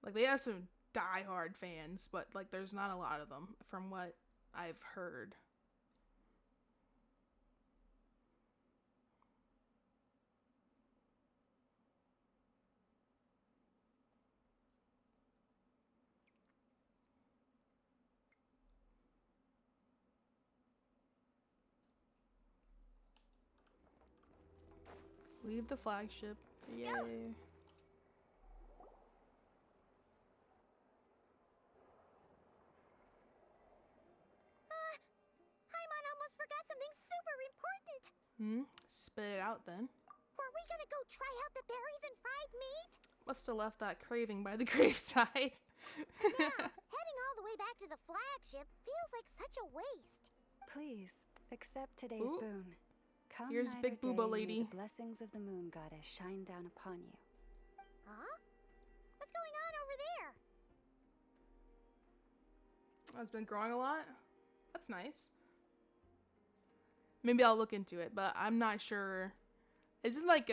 Like they have some die-hard fans, but like there's not a lot of them, from what I've heard. Leave the flagship. Yay. Paimon almost forgot something super important. Spit it out then. Were we gonna go try out the berries and fried meat? Must have left that craving by the graveside. Yeah, heading all the way back to the flagship feels like such a waste. Please, accept today's Ooh. boon. Come Here's night Big or Booba day, may Lady. the blessings of the moon goddess shine down upon you. Huh? What's going on over there? Oh, it's been growing a lot. That's nice. Maybe I'll look into it, but I'm not sure. Is it like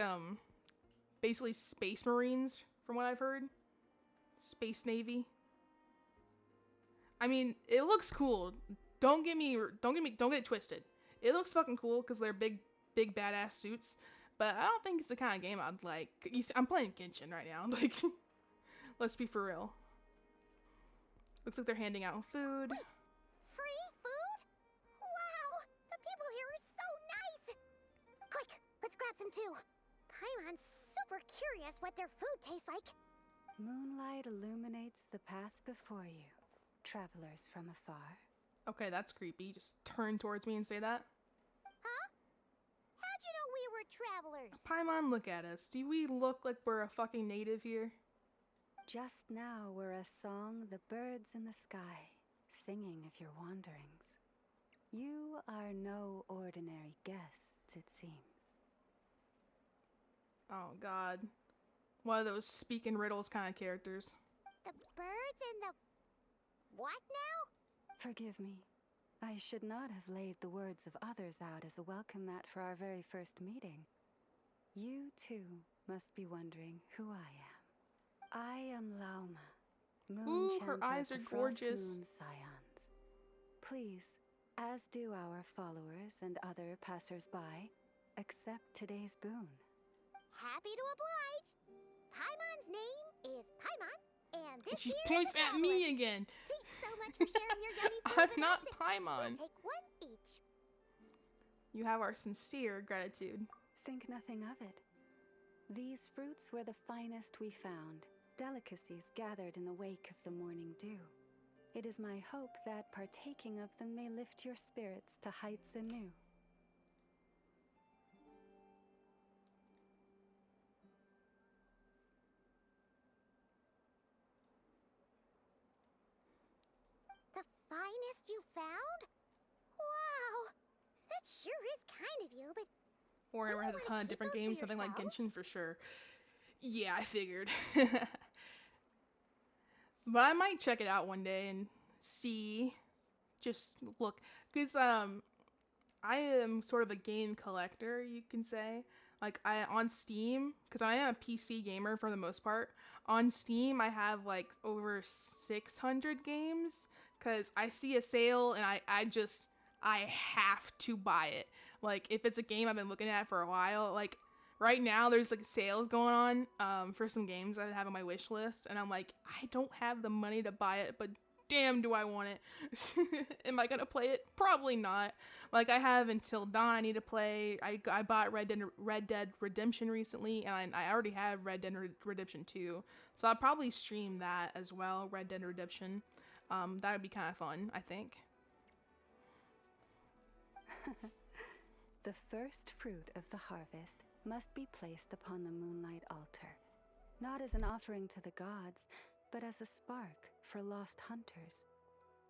basically Space Marines from what I've heard? Space Navy? I mean, it looks cool. Don't get it twisted. It looks fucking cool because they're big badass suits, but I don't think it's the kind of game I'd like. You see, I'm playing Genshin right now. Like, let's be for real. Looks like they're handing out food. Free food? Wow, the people here are so nice. Quick, let's grab some too. Paimon's super curious what their food tastes like. Moonlight illuminates the path before you. travelers from afar. Okay, that's creepy. Just turn towards me and say that. Huh? How'd you know we were travelers? Paimon, look at us. Do we look like we're a fucking native here? Just now were a song the birds in the sky, singing of your wanderings. You are no ordinary guests, it seems. Oh god. One of those speak in riddles kind of characters. The birds and the... what now? Forgive me. I should not have laid the words of others out as a welcome mat for our very first meeting. You, too, must be wondering who I am. I am Lauma, moon Ooh, her chanter eyes of are the Frost gorgeous. Moon Scions. Please, as do our followers and other passers-by, accept today's boon. Happy to oblige. Paimon's name is Paimon, and this She here is points the at traveler. me again. Thanks so much for sharing your yummy food I'm with not us. Paimon. We'll take one each. You have our sincere gratitude. Think nothing of it. These fruits were the finest we found, delicacies gathered in the wake of the morning dew. It is my hope that partaking of them may lift your spirits to heights anew. The finest you found? Wow, that sure is kind of you, but Warhammer has a wanna ton of keep different those for games, something like yourselves? Genshin for sure. Yeah, I figured. But I might check it out one day and see. Just look. Because I am sort of a game collector, you can say. Like, on Steam, because I am a PC gamer for the most part. On Steam, I have like over 600 games. Because I see a sale and I have to buy it. Like, if it's a game I've been looking at for a while, like, right now there's like sales going on for some games I have on my wish list, and I'm like, I don't have the money to buy it, but damn, do I want it. Am I gonna play it? Probably not. Like, I have Until Dawn I need to play. I bought Red Dead Redemption recently, and I already have Red Dead Redemption 2, so I'll probably stream that as well, Red Dead Redemption. That would be kind of fun, I think. The first fruit of the harvest must be placed upon the moonlight altar, not as an offering to the gods, but as a spark for lost hunters.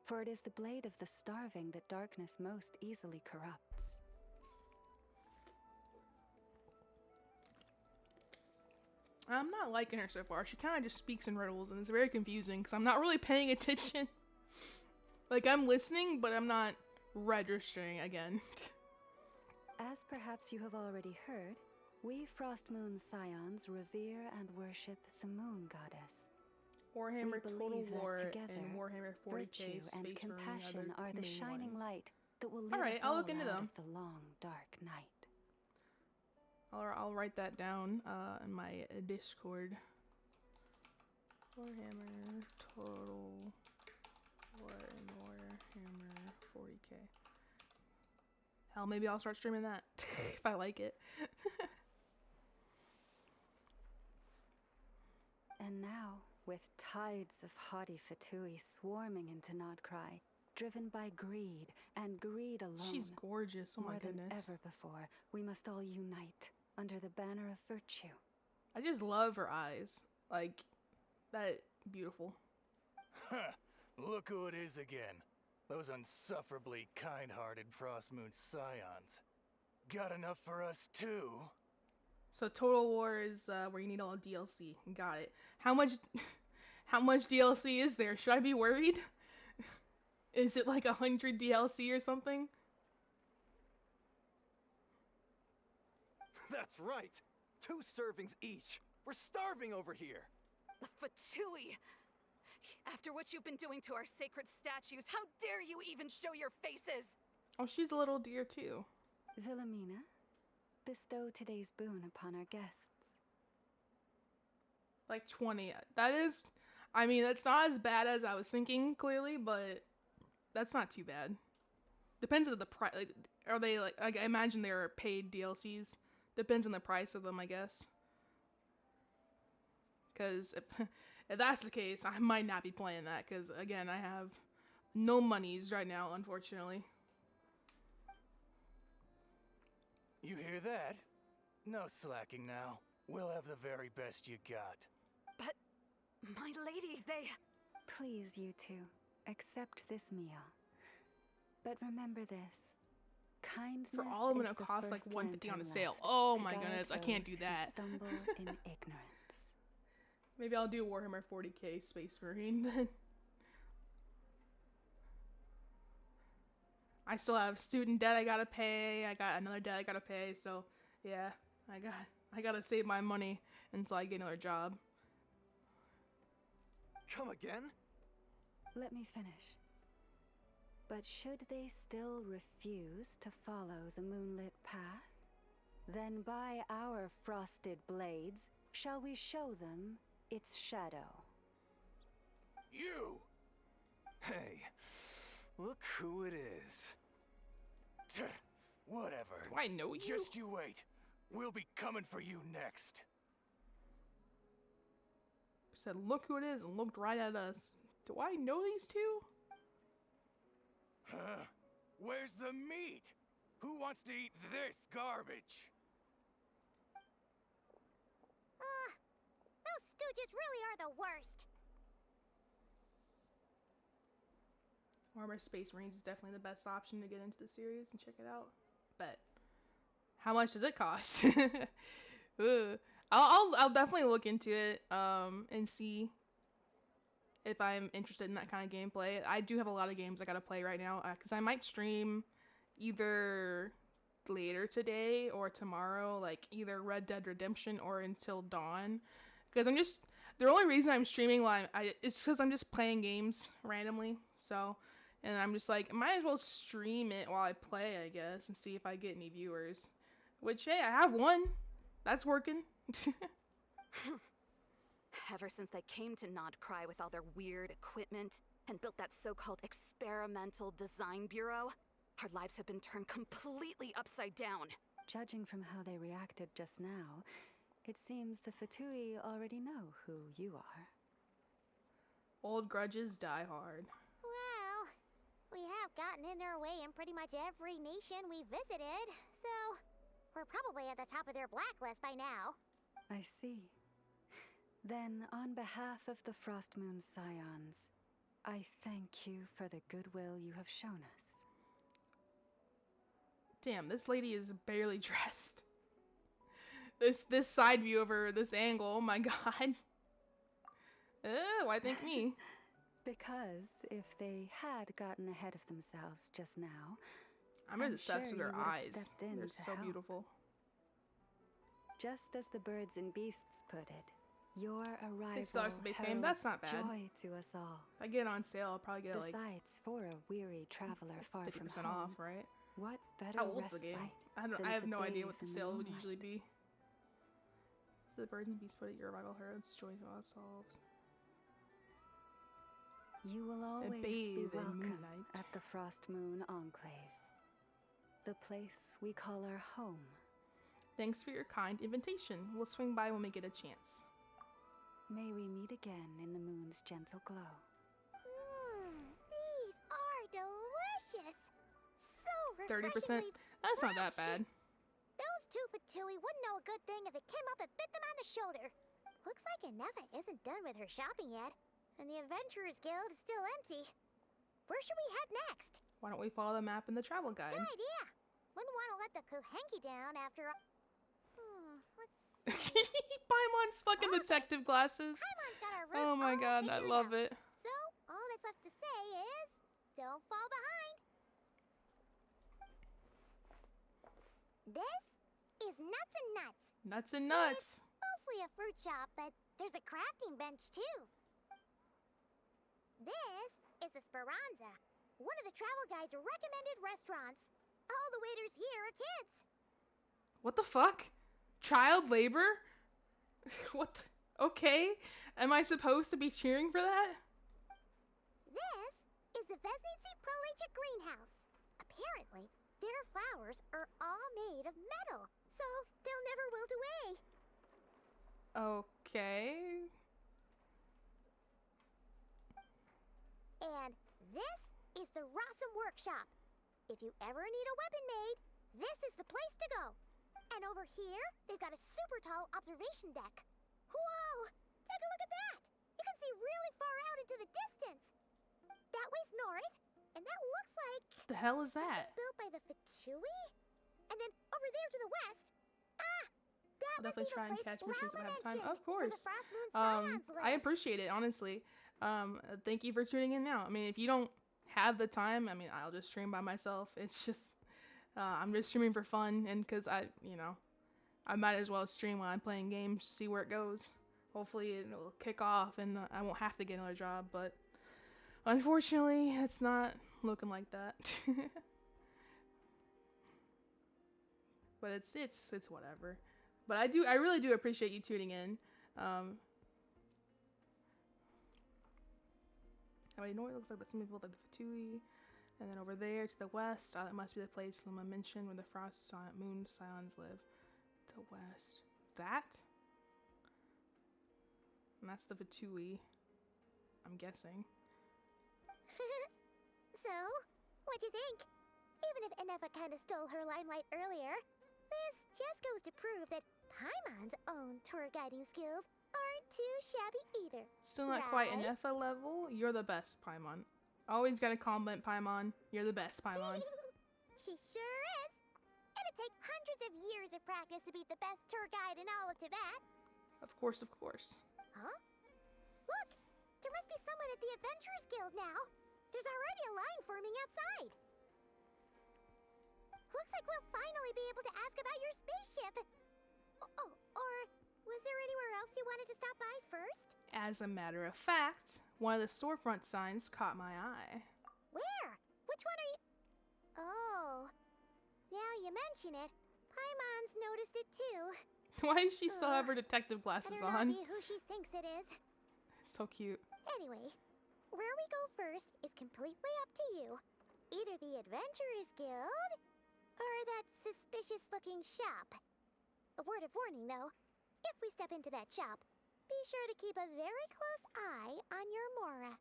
For it is the blade of the starving that darkness most easily corrupts. I'm not liking her so far. She kind of just speaks in riddles, and it's very confusing because I'm not really paying attention. Like, I'm listening, but I'm not registering again. As perhaps you have already heard, we Frost Moon Scions revere and worship the moon goddess. Warhammer We Total believe that War together, and Warhammer 40k virtue Space and Marine compassion are are the main shining ones. light that will lead Alright, us I'll all look into out them. of the long, dark night. I'll write that down in my Discord. Warhammer Total War and Warhammer 40k. Hell, maybe I'll start streaming that if I like it. And now, with tides of haughty Fatui swarming into Nod-Krai, driven by greed, and greed alone, She's gorgeous. Oh my more than goodness. ever before, we must all unite under the banner of virtue. I just love her eyes. Like, that beautiful. Huh. Look who it is again. Those unsufferably kind-hearted Frost Moon Scions. Got enough for us too? So Total War is where you need all DLC. Got it. How much DLC is there? Should I be worried? Is it like 100 DLC or something? That's right! 2 servings each! We're starving over here! The Fatui! After what you've been doing to our sacred statues, how dare you even show your faces? Oh, she's a little deer too. Wilhelmina, bestow today's boon upon our guests. Like 20. That is, I mean, that's not as bad as I was thinking, clearly, but that's not too bad. Depends on the price. Like, are they like I imagine they're paid DLCs. Depends on the price of them, I guess. Because if that's the case, I might not be playing that. Because again, I have no monies right now, unfortunately. You hear that? No slacking now. We'll have the very best you got. But, my lady, they... Please, you two, accept this meal. But remember this. Kindness For all of them, is it'll the cost like first $150 on a lantern sale. left Oh to my guide goodness, I can't do those who that. stumble in ignorance. Maybe I'll do Warhammer 40k Space Marine then. I still have student debt I gotta pay. I got another debt I gotta pay. So yeah, I gotta save my money until I get another job. Come again? Let me finish. But should they still refuse to follow the moonlit path, then by our frosted blades shall we show them its shadow. You! Hey, look who it is. Whatever. Do I know you? Just you wait. We'll be coming for you next. Said, look who it is, and looked right at us. Do I know these two? Huh? Where's the meat? Who wants to eat this garbage? Those stooges really are the worst. Warhammer Space Marines is definitely the best option to get into the series and check it out. But how much does it cost? Ugh. I'll definitely look into it and see if I'm interested in that kind of gameplay. I do have a lot of games I gotta play right now because I might stream either later today or tomorrow, like either Red Dead Redemption or Until Dawn. Because the only reason I'm streaming while is because I'm just playing games randomly. So, and I'm just like, might as well stream it while I play, I guess, and see if I get any viewers. Which, hey, I have one. That's working. Ever since they came to Nod-Krai with all their weird equipment and built that so-called experimental design bureau, our lives have been turned completely upside down. Judging from how they reacted just now, it seems the Fatui already know who you are. Old grudges die hard. Well, we have gotten in their way in pretty much every nation we visited, so we're probably at the top of their blacklist by now. I see. Then, on behalf of the Frostmoon Scions, I thank you for the goodwill you have shown us. Damn, this lady is barely dressed. This side view of her, this angle, oh my god. Why thank me? Because if they had gotten ahead of themselves just now, I'm obsessed with sure her you would have eyes. stepped in They're to so help. beautiful. Just as the birds and beasts put it, your arrival $6 the base game, that's not bad. joy to us all. If I get it on sale, I'll probably get it like Besides, for a weary traveler far from 50% home, off, right? what better How old's the respite game? than I have to no idea bathe what the in sale would moonlight? usually be. So the birds and beasts put it, your arrival heralds joy to us all. You will always bathe be in welcome moonlight. at the Frostmoon Enclave, the place we call our home. Thanks for your kind invitation. We'll swing by when we get a chance. May we meet again in the moon's gentle glow. These are delicious. So 30%? refreshingly That's not that fresh. bad. Those two Fatui wouldn't know a good thing if it came up and bit them on the shoulder. Looks like Anefa isn't done with her shopping yet, and the Adventurers Guild is still empty. Where should we head next? Why don't we follow the map in the travel guide? Good idea. Wouldn't want to let the Kuhenki down after all. Let's Paimon's fucking detective glasses. Paimon's got our route Oh my all god, I figured love out. it. So, all that's left to say is, don't fall behind. This is Nuts and Nuts. Nuts and nuts. Mostly a fruit shop, but there's a crafting bench too. This is the Speranza, one of the travel guide's recommended restaurants. All the waiters here are kids. What the fuck? Child labor? What the... Okay. Am I supposed to be cheering for that? This is the Vesnitsi Prolecha greenhouse. Apparently, their flowers are all made of metal, so they'll never wilt away. Okay. And this is the Rossum Workshop. If you ever need a weapon made, this is the place to go. And over here, they've got a super tall observation deck. Whoa! Take a look at that! You can see really far out into the distance. That way's north, and that looks like The hell is that? built by the Fatui? And then over there to the west. Ah! That I'll must be definitely the try and place catch more streams if I have time. Rama Of mentioned, where course. the Frost Moon Scions I live. appreciate it, honestly. Thank you for tuning in now. I mean, if you don't have the time, I mean, I'll just stream by myself. It's just, I'm just streaming for fun, and because I might as well stream while I'm playing games, see where it goes. Hopefully it'll kick off and I won't have to get another job, but unfortunately, it's not looking like that. But it's whatever. But I really do appreciate you tuning in. I know it looks like some people like the Fatui, and then over there to the west, that must be the place Luma mentioned where the Moon Scions live. To the west, is that? And that's the Fatui, I'm guessing. So, what'd you think? Even if Enefa kind of stole her limelight earlier, this just goes to prove that Paimon's own tour guiding skills aren't too shabby either. Still not quite an Right? Effa level. You're the best, Paimon. Always gotta compliment Paimon. You're the best, Paimon. She sure is. It'd take hundreds of years of practice to beat the best tour guide in all of Tibet. Of course, of course. Huh? Look! There must be someone at the Adventurers Guild now. There's already a line forming outside. Looks like we'll finally be able to ask about your spaceship. Oh, or was there anywhere else you wanted to stop by first? As a matter of fact, one of the storefront signs caught my eye. Where? Which one are you? Oh. Now you mention it, Paimon's noticed it too. Why does she still have her detective glasses Better not on? be who she thinks it is. So cute. Anyway, where we go first is completely up to you. Either the Adventurers Guild, or that suspicious-looking shop. A word of warning, though. If we step into that shop, be sure to keep a very close eye on your Mora.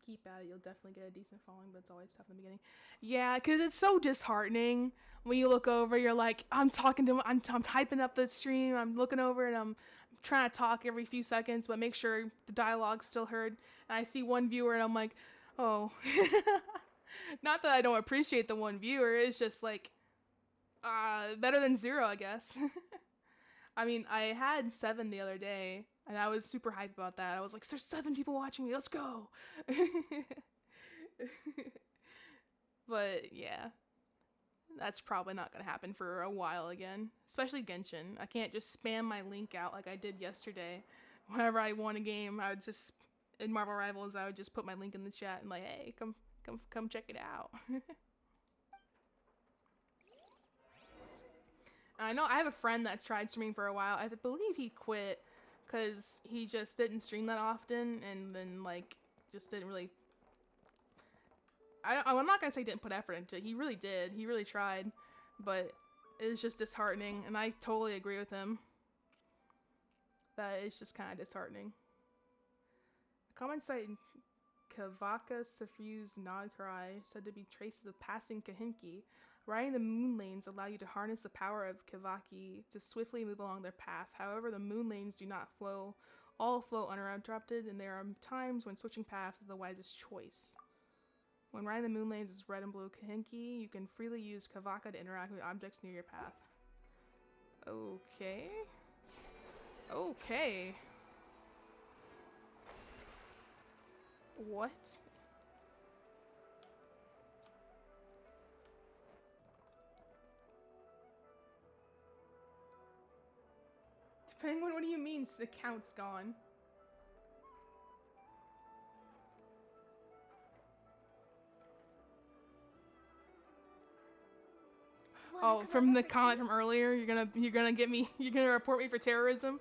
Keep at it, you'll definitely get a decent following, but it's always tough in the beginning. Yeah, because it's so disheartening when you look over. You're like, I'm typing up the stream. I'm looking over and I'm trying to talk every few seconds, but make sure the dialogue's still heard. And I see one viewer and I'm like, oh. Not that I don't appreciate the one viewer. It's just like, better than 0, I guess. I mean, I had 7 the other day, and I was super hyped about that. I was like, there's 7 people watching me, let's go! But, yeah. That's probably not gonna happen for a while again. Especially Genshin. I can't just spam my link out like I did yesterday. Whenever I won a game, I would just, in Marvel Rivals, I would just put my link in the chat and like, hey, come check it out. I know I have a friend that tried streaming for a while. I believe he quit because he just didn't stream that often, and then like just didn't really. I'm not gonna say he didn't put effort into it. He really did. He really tried, but it's just disheartening, and I totally agree with him. That it's just kind of disheartening. The comment site Kavaka suffused Nod-Krai said to be traces of passing Kahinki. Riding the moon lanes allow you to harness the power of Kavaki to swiftly move along their path. However, the moon lanes do not all flow uninterrupted, and there are times when switching paths is the wisest choice. When riding the moon lanes as red and blue Kahinki, you can freely use Kavaka to interact with objects near your path. Okay. Okay. What? Penguin, what do you mean the count's gone? Oh, from the comment from earlier, you're gonna get me, you're gonna report me for terrorism?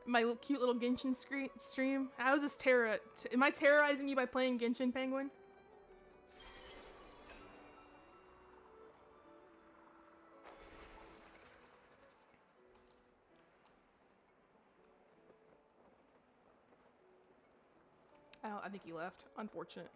My cute little Genshin stream? How is this am I terrorizing you by playing Genshin, Penguin? I think he left. Unfortunate.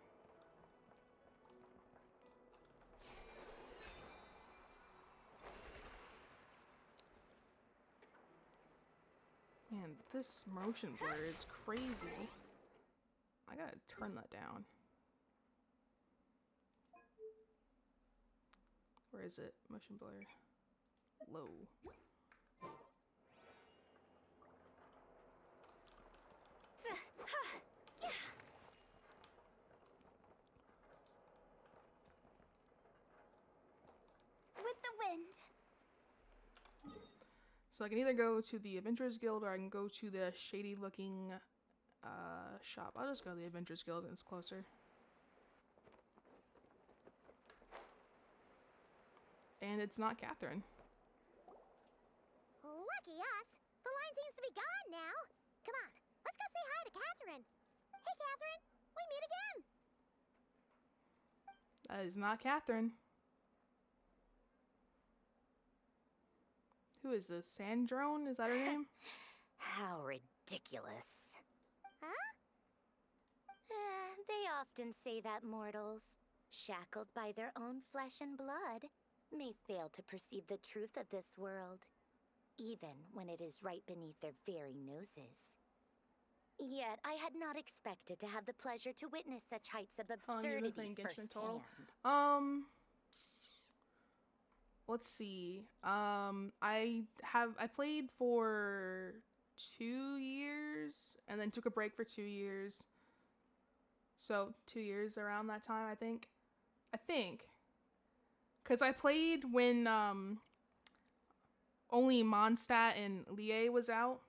Man, this motion blur is crazy. I gotta turn that down. Where is it? Motion blur. Low. With the wind. So I can either go to the Adventurers Guild or I can go to the shady looking shop. I'll just go to the Adventurers Guild and it's closer. And it's not Catherine. Lucky us. The line seems to be gone now. Come on, let's go say hi to Catherine. Hey, Catherine, we meet again. That is not Catherine. Who is this? Sandrone? Is that her name? How ridiculous. Huh? They often say that mortals, shackled by their own flesh and blood, may fail to perceive the truth of this world, even when it is right beneath their very noses. Yet I had not expected to have the pleasure to witness such heights of How long have you been absurdity playing Genshin total? firsthand. Let's see. I played for 2 years and then took a break for 2 years. So 2 years around that time, I think. Cause I played when only Mondstadt and Lie was out.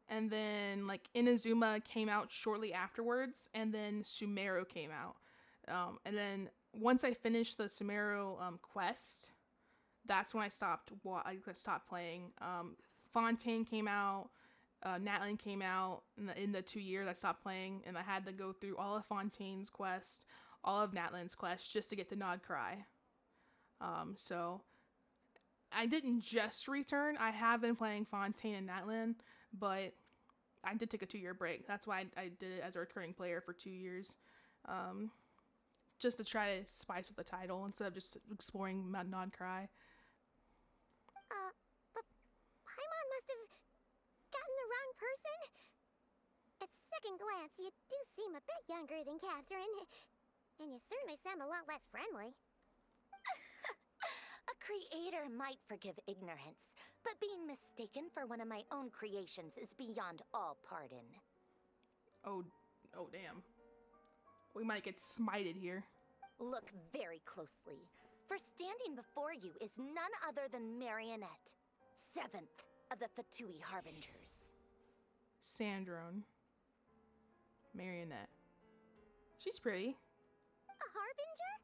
And then like Inazuma came out shortly afterwards, and then Sumeru came out. And then once I finished the Sumeru quest, that's when I stopped playing. Fontaine came out, Natlan came out in the 2 years I stopped playing, and I had to go through all of Fontaine's quest, all of Natlan's quest, just to get the Nod-Krai. So I didn't just return. I have been playing Fontaine and Natlan, but I did take a 2-year break. That's why I did it as a recurring player for 2 years. Just to try to spice up the title instead of just exploring Nod-Krai. But Paimon must have gotten the wrong person. At second glance, you do seem a bit younger than Catherine. And you certainly sound a lot less friendly. A creator might forgive ignorance, but being mistaken for one of my own creations is beyond all pardon. Oh damn. We might get smited here. Look very closely, for standing before you is none other than Marionette, 7th of the Fatui Harbingers. Sandrone. Marionette. She's pretty. A Harbinger?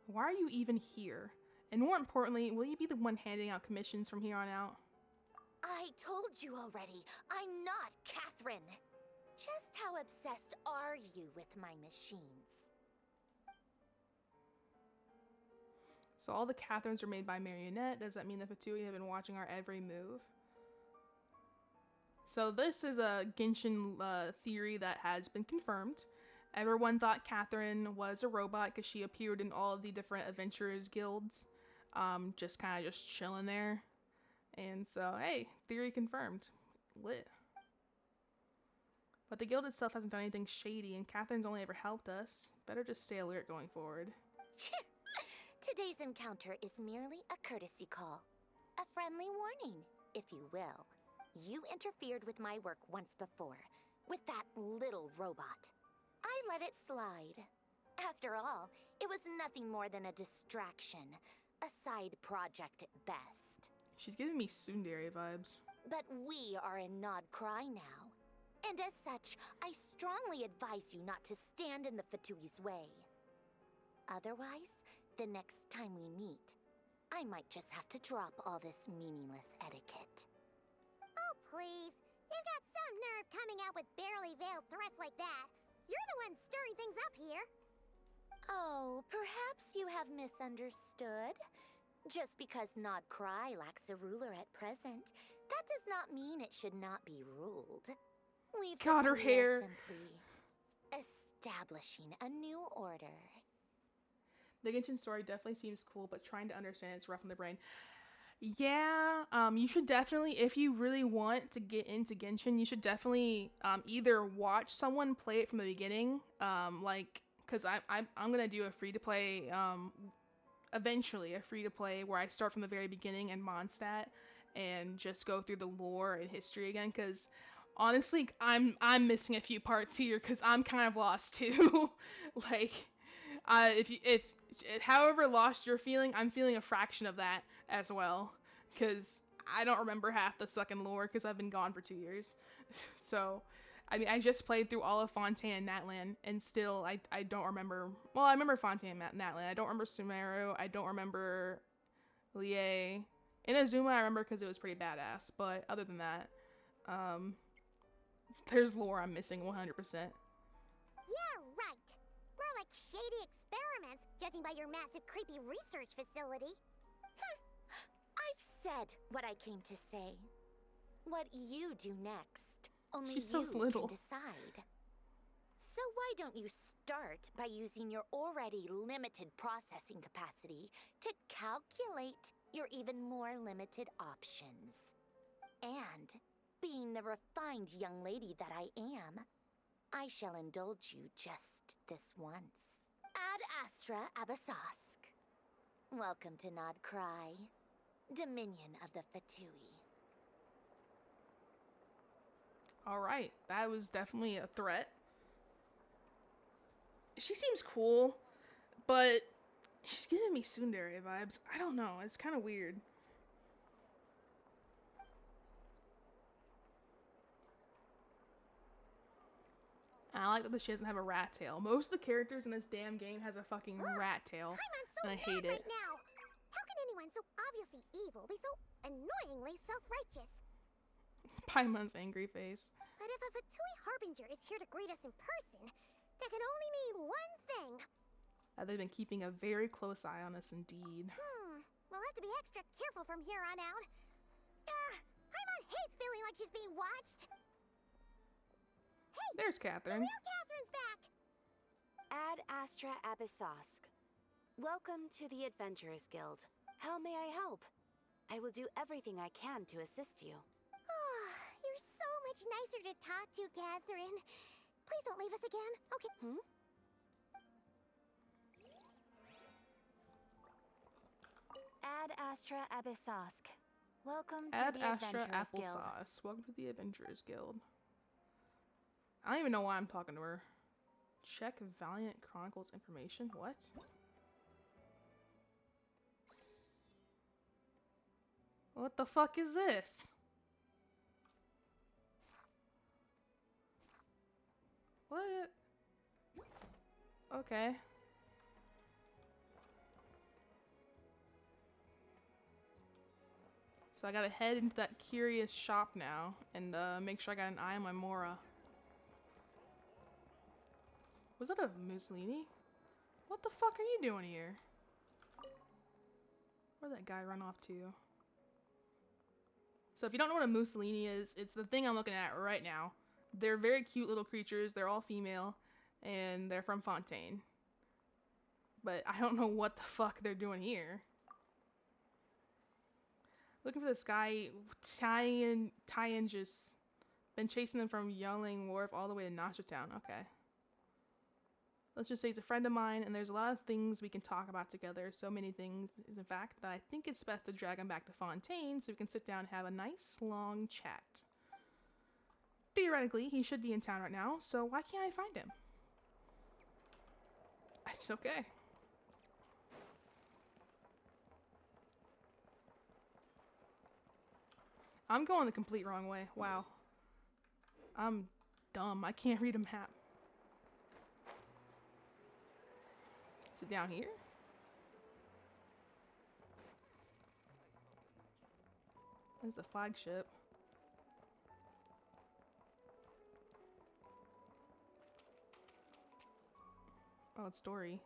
Why are you even here? And more importantly, will you be the one handing out commissions from here on out? I told you already, I'm not Catherine. Just how obsessed are you with my machines? So all the Catherines are made by Marionette. Does that mean the Fatui have been watching our every move? So this is a Genshin theory that has been confirmed. Everyone thought Catherine was a robot because she appeared in all of the different adventurers guilds, just kind of chilling there. And so, hey, theory confirmed. Lit. But the guild itself hasn't done anything shady, and Catherine's only ever helped us. Better just stay alert going forward. Today's encounter is merely a courtesy call. A friendly warning, if you will. You interfered with my work once before, with that little robot. I let it slide. After all, it was nothing more than a distraction, a side project at best. She's giving me tsundere vibes. But we are in Nod-Krai now. And as such, I strongly advise you not to stand in the Fatui's way. Otherwise, the next time we meet, I might just have to drop all this meaningless etiquette. Oh, please. You've got some nerve coming out with barely veiled threats like that. You're the one stirring things up here. Oh, perhaps you have misunderstood. Just because Nod-Krai lacks a ruler at present, that does not mean it should not be ruled. We God, her are hair. simply establishing a new order. The Genshin story definitely seems cool, but trying to understand it's rough on the brain. Yeah, you should definitely, if you really want to get into Genshin, you should definitely either watch someone play it from the beginning, like, because I'm gonna do a free to play, eventually a free to play where I start from the very beginning in Mondstadt and just go through the lore and history again. Because honestly, I'm missing a few parts here because I'm kind of lost too. Like, if however lost you're feeling, I'm feeling a fraction of that as well, because I don't remember half the sucking lore because I've been gone for 2 years. So, I mean, I just played through all of Fontaine and Natlan, and still I don't remember. Well, I remember Fontaine and Natlan. I don't remember Sumeru. I don't remember Lie. Inazuma I remember because it was pretty badass. But other than that, there's lore I'm missing 100%. Yeah, right. More like shady experiments, judging by your massive creepy research facility. I've said what I came to say. What you do next, only She's so you little. can decide. So why don't you start by using your already limited processing capacity to calculate your even more limited options? And, being the refined young lady that I am, I shall indulge you just this once. Ad Astra Abyssosque. Welcome to Nod-Krai, Dominion of the Fatui. Alright, that was definitely a threat. She seems cool, but she's giving me tsundere vibes. I don't know, it's kind of weird. I like that she doesn't have a rat tail. Most of the characters in this damn game has a fucking rat tail, Paimon's so and I hate mad it. right now. How can anyone so obviously evil be so annoyingly self-righteous? Paimon's angry face. But if a Fatui Harbinger is here to greet us in person, that can only mean one thing. They've been keeping a very close eye on us indeed. We'll have to be extra careful from here on out. Paimon hates feeling like she's being watched. Hey, There's the Catherine. real Catherine's back. Ad Astra Abyssosque. Welcome to the Adventurers Guild. How may I help? I will do everything I can to assist you. You're so much nicer to talk to, Catherine. Please don't leave us again. Okay. Ad Astra Abyssosque. Welcome to Ad the Astra Adventurers Guild. Applesauce. Welcome to the Adventurers Guild. I don't even know why I'm talking to her. Check Valiant Chronicles information. What? What the fuck is this? What? Okay. So I gotta head into that curious shop now and make sure I got an eye on my Mora. Was that a Mussolini? What the fuck are you doing here? Where'd that guy run off to? So if you don't know what a Mussolini is, it's the thing I'm looking at right now. They're very cute little creatures. They're all female, and they're from Fontaine. But I don't know what the fuck they're doing here. Looking for this guy, Tyan just been chasing them from Yelling Wharf all the way to Nasha Town. Okay. Let's just say he's a friend of mine, and there's a lot of things we can talk about together. So many things, in fact, that I think it's best to drag him back to Fontaine so we can sit down and have a nice long chat. Theoretically, he should be in town right now, so why can't I find him? It's okay. I'm going the complete wrong way. Wow. I'm dumb. I can't read a map. Is it down here? There's the flagship. Oh, it's Dory.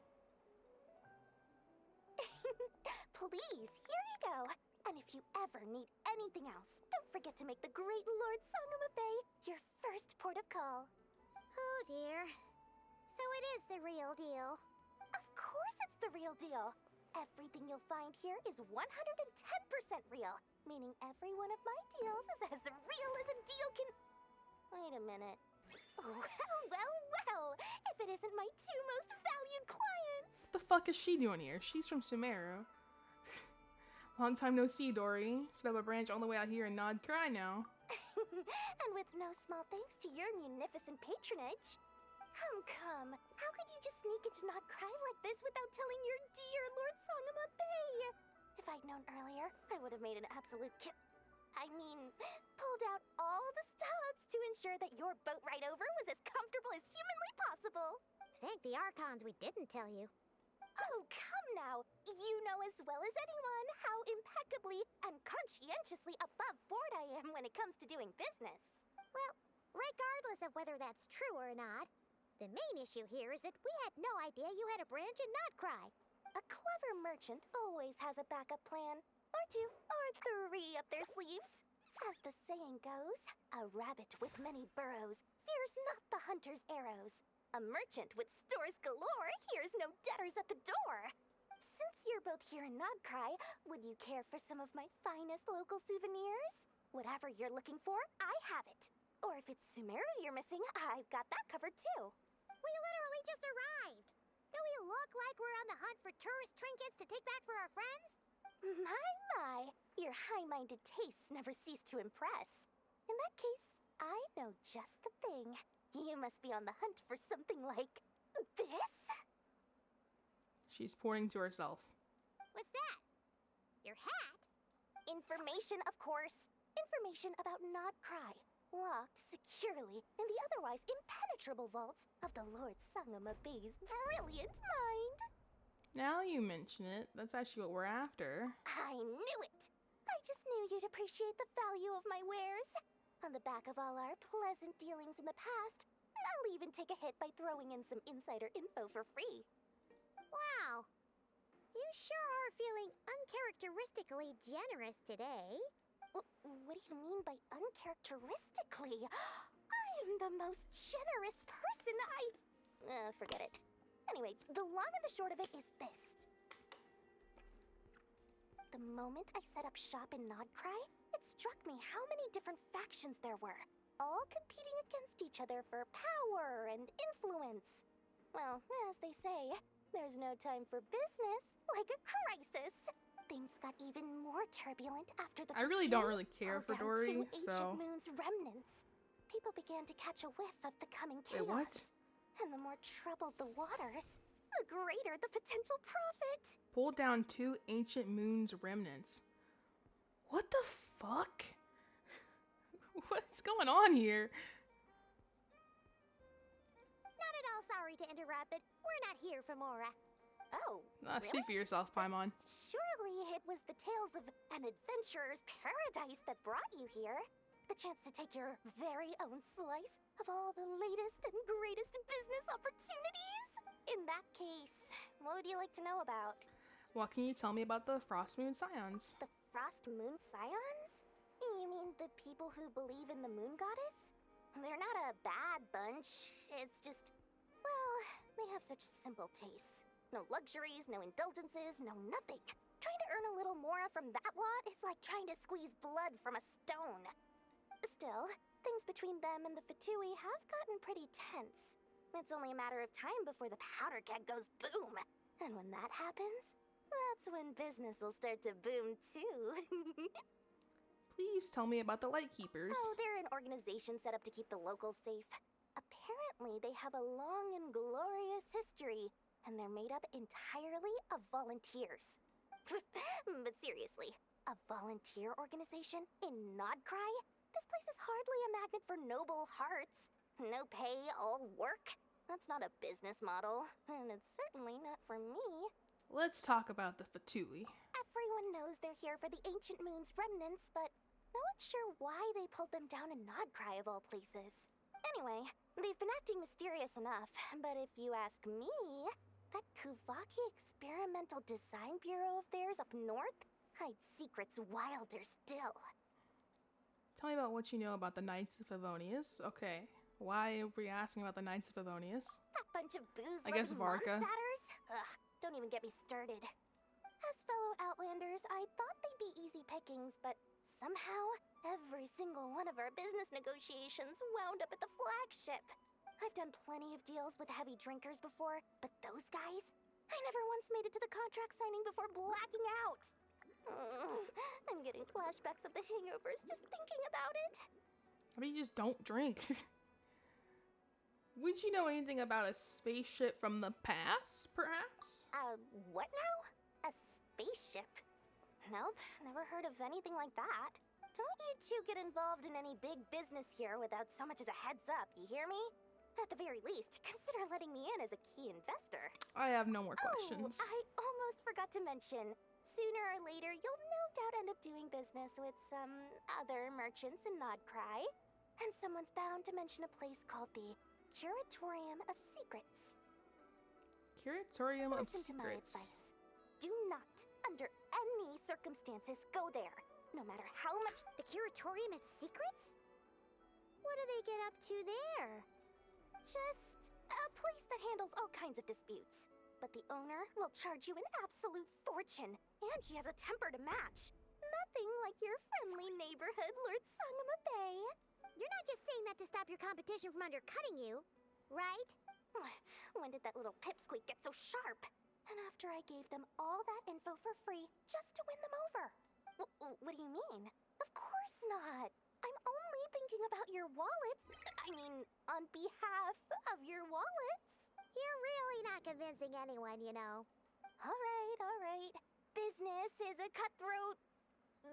Please, here you go. And if you ever need anything else, don't forget to make the great Lord Sangama Bay your first port of call. Oh dear. So it is the real deal. Of course it's the real deal. Everything you'll find here is 110% real, meaning every one of my deals is as real as a deal can... Wait a minute. Well, if it isn't my two most valued clients. What the fuck is she doing here? She's from Sumeru. Long time no see, Dory. Set up a branch all the way out here in Nod-Krai now. And with no small thanks to your munificent patronage. Come. How could you just sneak into Nod-Krai like this without telling your dear Lord Sangama Bay? If I'd known earlier, I would have made an absolute pulled out all the stops to ensure that your boat ride over was as comfortable as humanly possible. Thank the Archons we didn't tell you. Oh, come now. You know as well as anyone how impeccably and conscientiously above board I am when it comes to doing business. Well, regardless of whether that's true or not, the main issue here is that we had no idea you had a branch in Nod-Krai. A clever merchant always has a backup plan. Or two, or three up their sleeves. As the saying goes, a rabbit with many burrows fears not the hunter's arrows. A merchant with stores galore hears no debtors at the door. Since you're both here in Nod-Krai, would you care for some of my finest local souvenirs? Whatever you're looking for, I have it. Or if it's Sumeru you're missing, I've got that covered too. We literally just arrived. Do we look like we're on the hunt for tourist trinkets to take back for our friends? My, your high-minded tastes never cease to impress. In that case, I know just the thing. You must be on the hunt for something like this? She's pointing to herself. What's that? Your hat? Information, of course. Information about Nod-Krai, locked securely in the otherwise impenetrable vaults of the Lord Sangama Bay's brilliant mind. Now you mention it, that's actually what we're after. I knew it! I just knew you'd appreciate the value of my wares. On the back of all our pleasant dealings in the past, I'll even take a hit by throwing in some insider info for free. Wow. You sure are feeling uncharacteristically generous today. What do you mean by uncharacteristically? I am the most generous person forget it. Anyway, the long and the short of it is this. The moment I set up shop in Nod-Krai, it struck me how many different factions there were, all competing against each other for power and influence. Well, as they say, there's no time for business like a crisis. Things got even more turbulent after the I really don't really care fell for down Dory, two ancient so... moon's remnants. People began to catch a whiff of the coming chaos. Wait, what? And the more troubled the waters, the greater the potential profit. Pull down 2 ancient moon's remnants. What the fuck? What's going on here? Not at all sorry to interrupt, but we're not here for Mora. Oh, Speak for yourself, Paimon. Surely it was the tales of an adventurer's paradise that brought you here. The chance to take your very own slice of all the latest and greatest business opportunities. In that case, what would you like to know about? What can you tell me about the Frost Moon Scions? The Frost Moon Scions? You mean the people who believe in the Moon Goddess? They're not a bad bunch. It's just, well, they have such simple tastes. No luxuries, no indulgences, no nothing. Trying to earn a little more from that lot is like trying to squeeze blood from a stone. Still, things between them and the Fatui have gotten pretty tense. It's only a matter of time before the powder keg goes boom. And when that happens, that's when business will start to boom too. Please tell me about the Lightkeepers. Oh, they're an organization set up to keep the locals safe. Apparently, they have a long and glorious history, and they're made up entirely of volunteers. But seriously, a volunteer organization in Nod-Krai? This place is hardly a magnet for noble hearts. No pay, all work. That's not a business model, and it's certainly not for me. Let's talk about the Fatui. Everyone knows they're here for the ancient moon's remnants, but no one's sure why they pulled them down in Nod-Krai of all places. Anyway, they've been acting mysterious enough, but if you ask me, that Kuvaki Experimental Design Bureau of theirs up north, hide secrets wilder still. Tell me about what you know about the Knights of Favonius. Okay. Why are we asking about the Knights of Favonius? That bunch of I guess booze-loving Varka. monstatters? Ugh, don't even get me started. As fellow Outlanders, I thought they'd be easy pickings, but somehow, every single one of our business negotiations wound up at the flagship. I've done plenty of deals with heavy drinkers before, but those guys? I never once made it to the contract signing before blacking out. I'm getting flashbacks of the hangovers just thinking about it. How about you just don't drink? Would you know anything about a spaceship from the past, perhaps? What now? A spaceship? Nope, never heard of anything like that. Don't you two get involved in any big business here without so much as a heads up, you hear me? At the very least, consider letting me in as a key investor. I have no more questions. Oh, I almost forgot to mention. Sooner or later, you'll no doubt end up doing business with some other merchants in Nod-Krai. And someone's bound to mention a place called the Curatorium of Secrets. Curatorium of Listen to my Secrets. advice. Do not, under any circumstances, go there. No matter how much... The Curatorium of Secrets? What do they get up to there? Just a place that handles all kinds of disputes. But the owner will charge you an absolute fortune, and she has a temper to match. Nothing like your friendly neighborhood, Lord Sangama Bay. You're not just saying that to stop your competition from undercutting you, right? When did that little pipsqueak get so sharp? And after I gave them all that info for free just to win them over. What do you mean? Of course not. I'm only thinking about your wallets. I mean, on behalf of your wallets. You're really not convincing anyone, you know. All right. Business is a cutthroat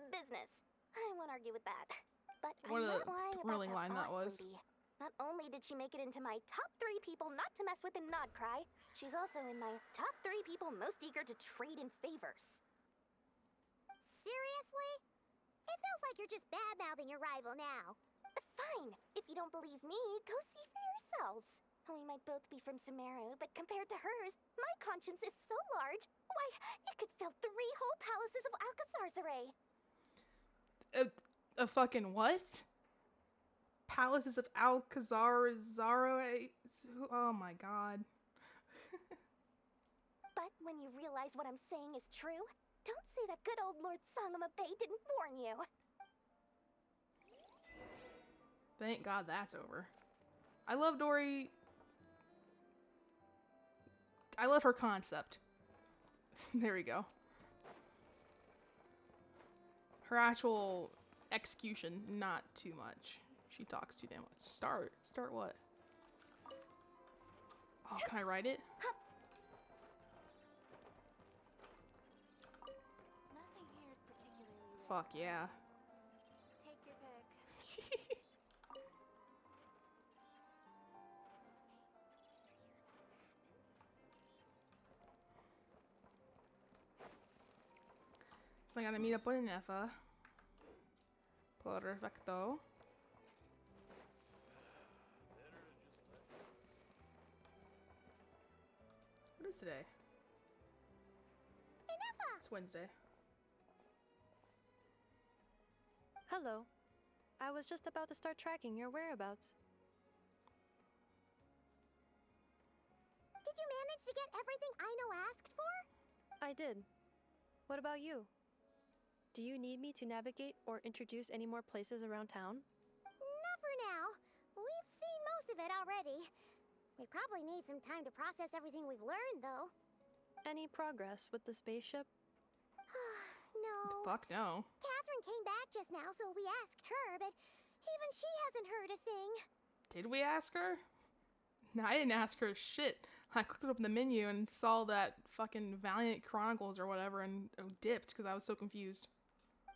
business. I won't argue with that. But What I'm a not lying about thrilling that line that boss was. lady. Not only did she make it into my top 3 people not to mess with in Nod-Krai, she's also in my top 3 people most eager to trade in favors. Seriously? It feels like you're just bad-mouthing your rival now. Fine. If you don't believe me, go see for yourselves. We might both be from Sumeru, but compared to hers, my conscience is so large, why, it could fill 3 whole palaces of Alcazar's. A fucking what? Palaces of Alcazar Zaro. Oh my god. But when you realize what I'm saying is true, don't say that good old Lord Sangama Bay didn't warn you. Thank God that's over. I love Dory. I love her concept. There we go. Her actual execution, not too much. She talks too damn much. Start what? Oh, can I write it? Nothing here is particularly Fuck yeah. Take your pick. So I gotta meet up with Nefa. Perfecto. What is today? It's Wednesday. Hello. I was just about to start tracking your whereabouts. Did you manage to get everything Aino asked for? I did. What about you? Do you need me to navigate or introduce any more places around town? Not for now. We've seen most of it already. We probably need some time to process everything we've learned, though. Any progress with the spaceship? No. Fuck no. Catherine came back just now, so we asked her, but even she hasn't heard a thing. Did we ask her? No, I didn't ask her shit. I clicked up the menu and saw that fucking Valiant Chronicles or whatever and dipped because I was so confused.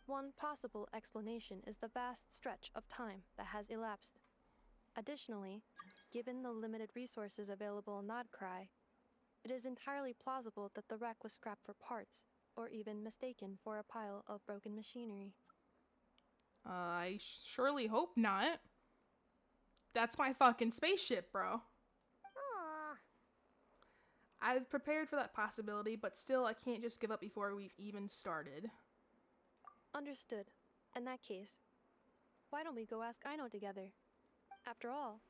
One possible explanation is the vast stretch of time that has elapsed. Additionally, given the limited resources available in Nod-Krai, it is entirely plausible that the wreck was scrapped for parts, or even mistaken for a pile of broken machinery. I surely hope not. That's my fucking spaceship, bro. Aw. I've prepared for that possibility, but still I can't just give up before we've even started. Understood. In that case, why don't we go ask Aino together? After all,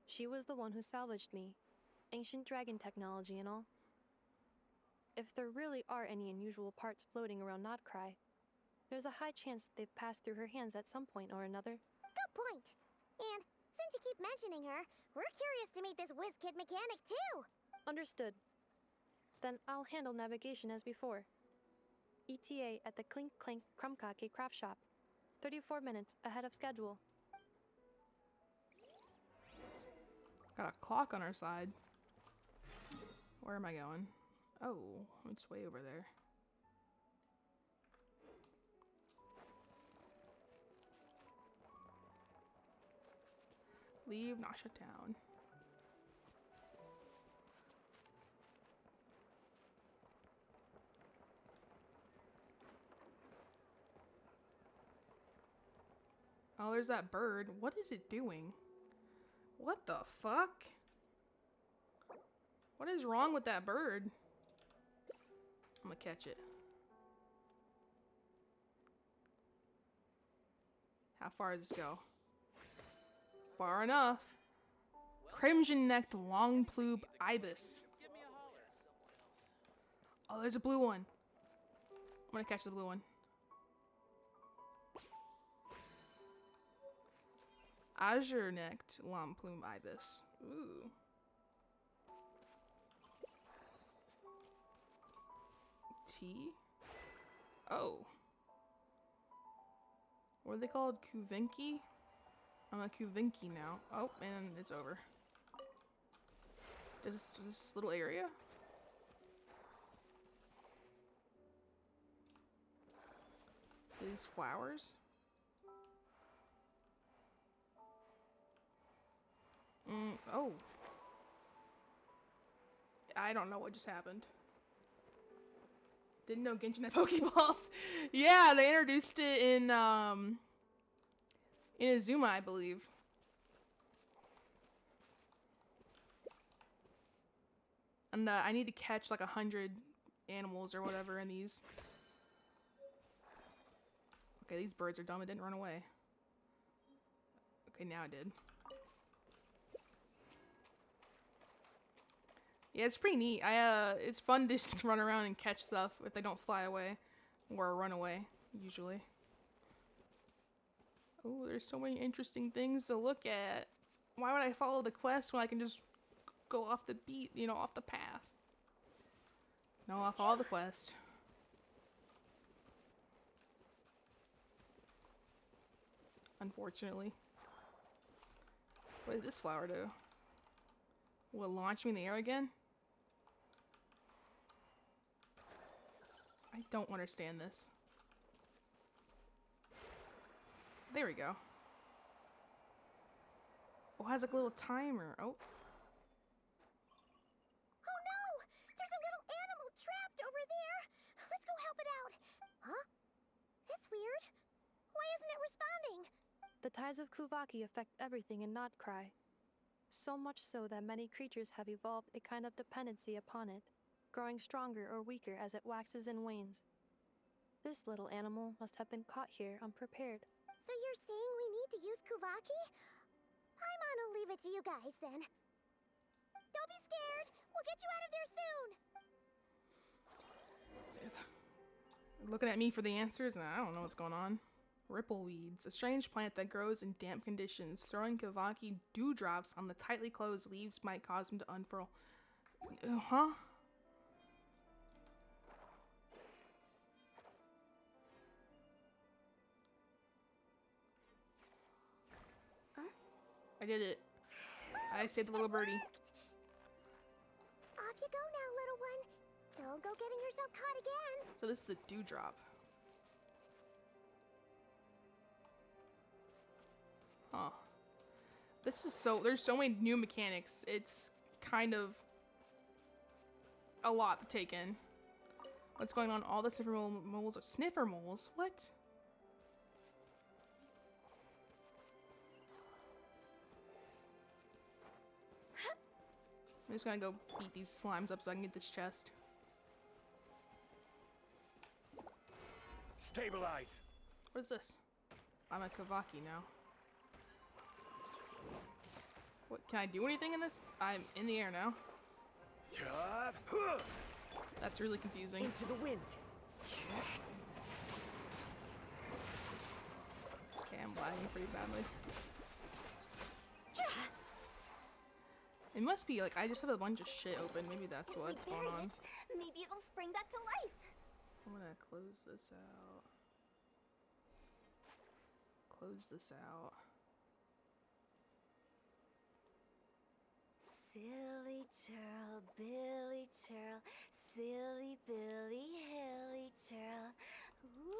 she was the one who salvaged me. Ancient dragon technology and all. If there really are any unusual parts floating around Nod-Krai, there's a high chance they've passed through her hands at some point or another. Good point. And since you keep mentioning her, we're curious to meet this whiz-kid mechanic too. Understood. Then I'll handle navigation as before. ETA at the Clink Clink Krumkake craft shop. 34 minutes ahead of schedule. Got a clock on our side. Where am I going? Oh, it's way over there. Leave Nasha Town. Oh, there's that bird. What is it doing? What the fuck? What is wrong with that bird? I'm gonna catch it. How far does this go? Far enough. Crimson-necked long-plume ibis. Oh, there's a blue one. I'm gonna catch the blue one. Azure-necked long-plume ibis. Ooh. T? Oh. What are they called? Kuvenki? I'm a Kuvenki now. Oh, and it's over. This little area? These flowers? Oh. I don't know what just happened. Didn't know Genshin had Pokeballs. Yeah, they introduced it in Azuma, I believe. And I need to catch like 100 animals or whatever in these. Okay, these birds are dumb. It didn't run away. Okay, now it did. Yeah, it's pretty neat. It's fun to just run around and catch stuff if they don't fly away or run away, usually. Oh, there's so many interesting things to look at. Why would I follow the quest when I can just go off the beat, you know, off the path? No, I'll follow the quest. Unfortunately. What did this flower do? Will it launch me in the air again? I don't understand this. There we go. Oh, it has like a little timer. Oh. Oh no! There's a little animal trapped over there! Let's go help it out! Huh? That's weird. Why isn't it responding? The tides of Kuvaki affect everything in Nod-Krai. So much so that many creatures have evolved a kind of dependency upon it, growing stronger or weaker as it waxes and wanes. This little animal must have been caught here unprepared. So you're saying we need to use Kuvaki? I'm gonna leave it to you guys then. Don't be scared! We'll get you out of there soon! Looking at me for the answers, and I don't know what's going on. Rippleweeds, a strange plant that grows in damp conditions. Throwing Kavaki dewdrops on the tightly closed leaves might cause them to unfurl. Huh? I did it. I saved the little birdie. Off you go now, little one. Don't go getting yourself caught again. So this is a dewdrop. Huh. This is there's so many new mechanics. It's kind of a lot to take in. What's going on? All the sniffer moles are sniffer moles? What? I'm just gonna go beat these slimes up so I can get this chest. Stabilize! What is this? I'm a Kavaki now. What, can I do anything in this? I'm in the air now. That's really confusing. Into the wind. Okay, I'm lagging pretty badly. It must be like I just have a bunch of shit open. Maybe that's what's going on. Maybe it'll spring back to life. I'm gonna close this out. Close this out. Silly churl, Billy churl, silly Billy, hilly churl. Woo!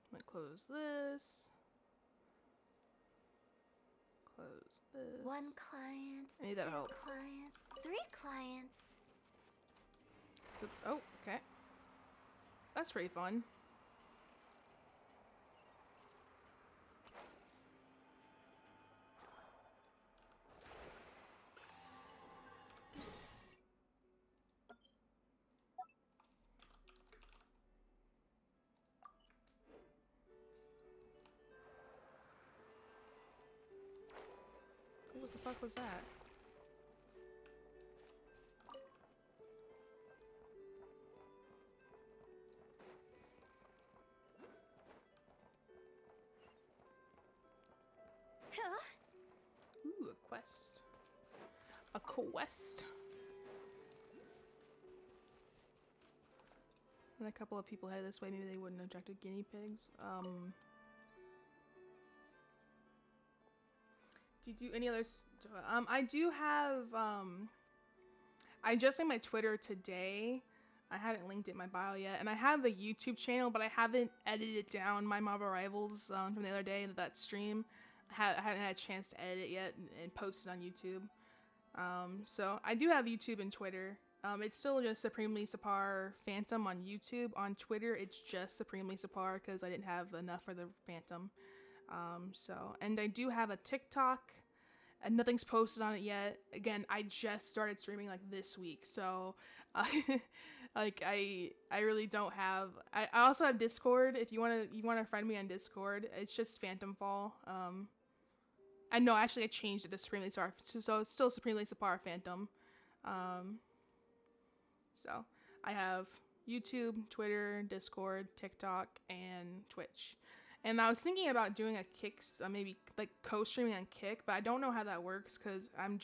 I'm gonna close this. Close this. 1 client, I need that 2 help. clients, 3 clients. So, oh, okay. That's pretty fun. What the fuck was that? Ooh, a quest. A quest. And a couple of people headed this way. Maybe they wouldn't object to guinea pigs. Do you do any others? I do have. I just made my Twitter today. I haven't linked it in my bio yet, and I have a YouTube channel, but I haven't edited it down. My Marvel Rivals from the other day, that stream. I haven't had a chance to edit it yet and post it on YouTube. So I do have YouTube and Twitter. It's still just Supremely Sapar Phantom on YouTube. On Twitter, it's just Supremely Sapar because I didn't have enough for the Phantom. And I do have a TikTok, and nothing's posted on it yet. Again, I just started streaming like this week, so like I really don't have. I also have Discord. If you wanna friend me on Discord, it's just Phantom Fall. And no, actually I changed it to Supremely Sapar, so it's still Supremely Sapar Phantom. So I have YouTube, Twitter, Discord, TikTok, and Twitch. And I was thinking about doing a Kick's, maybe like co-streaming on Kick, but I don't know how that works because I'm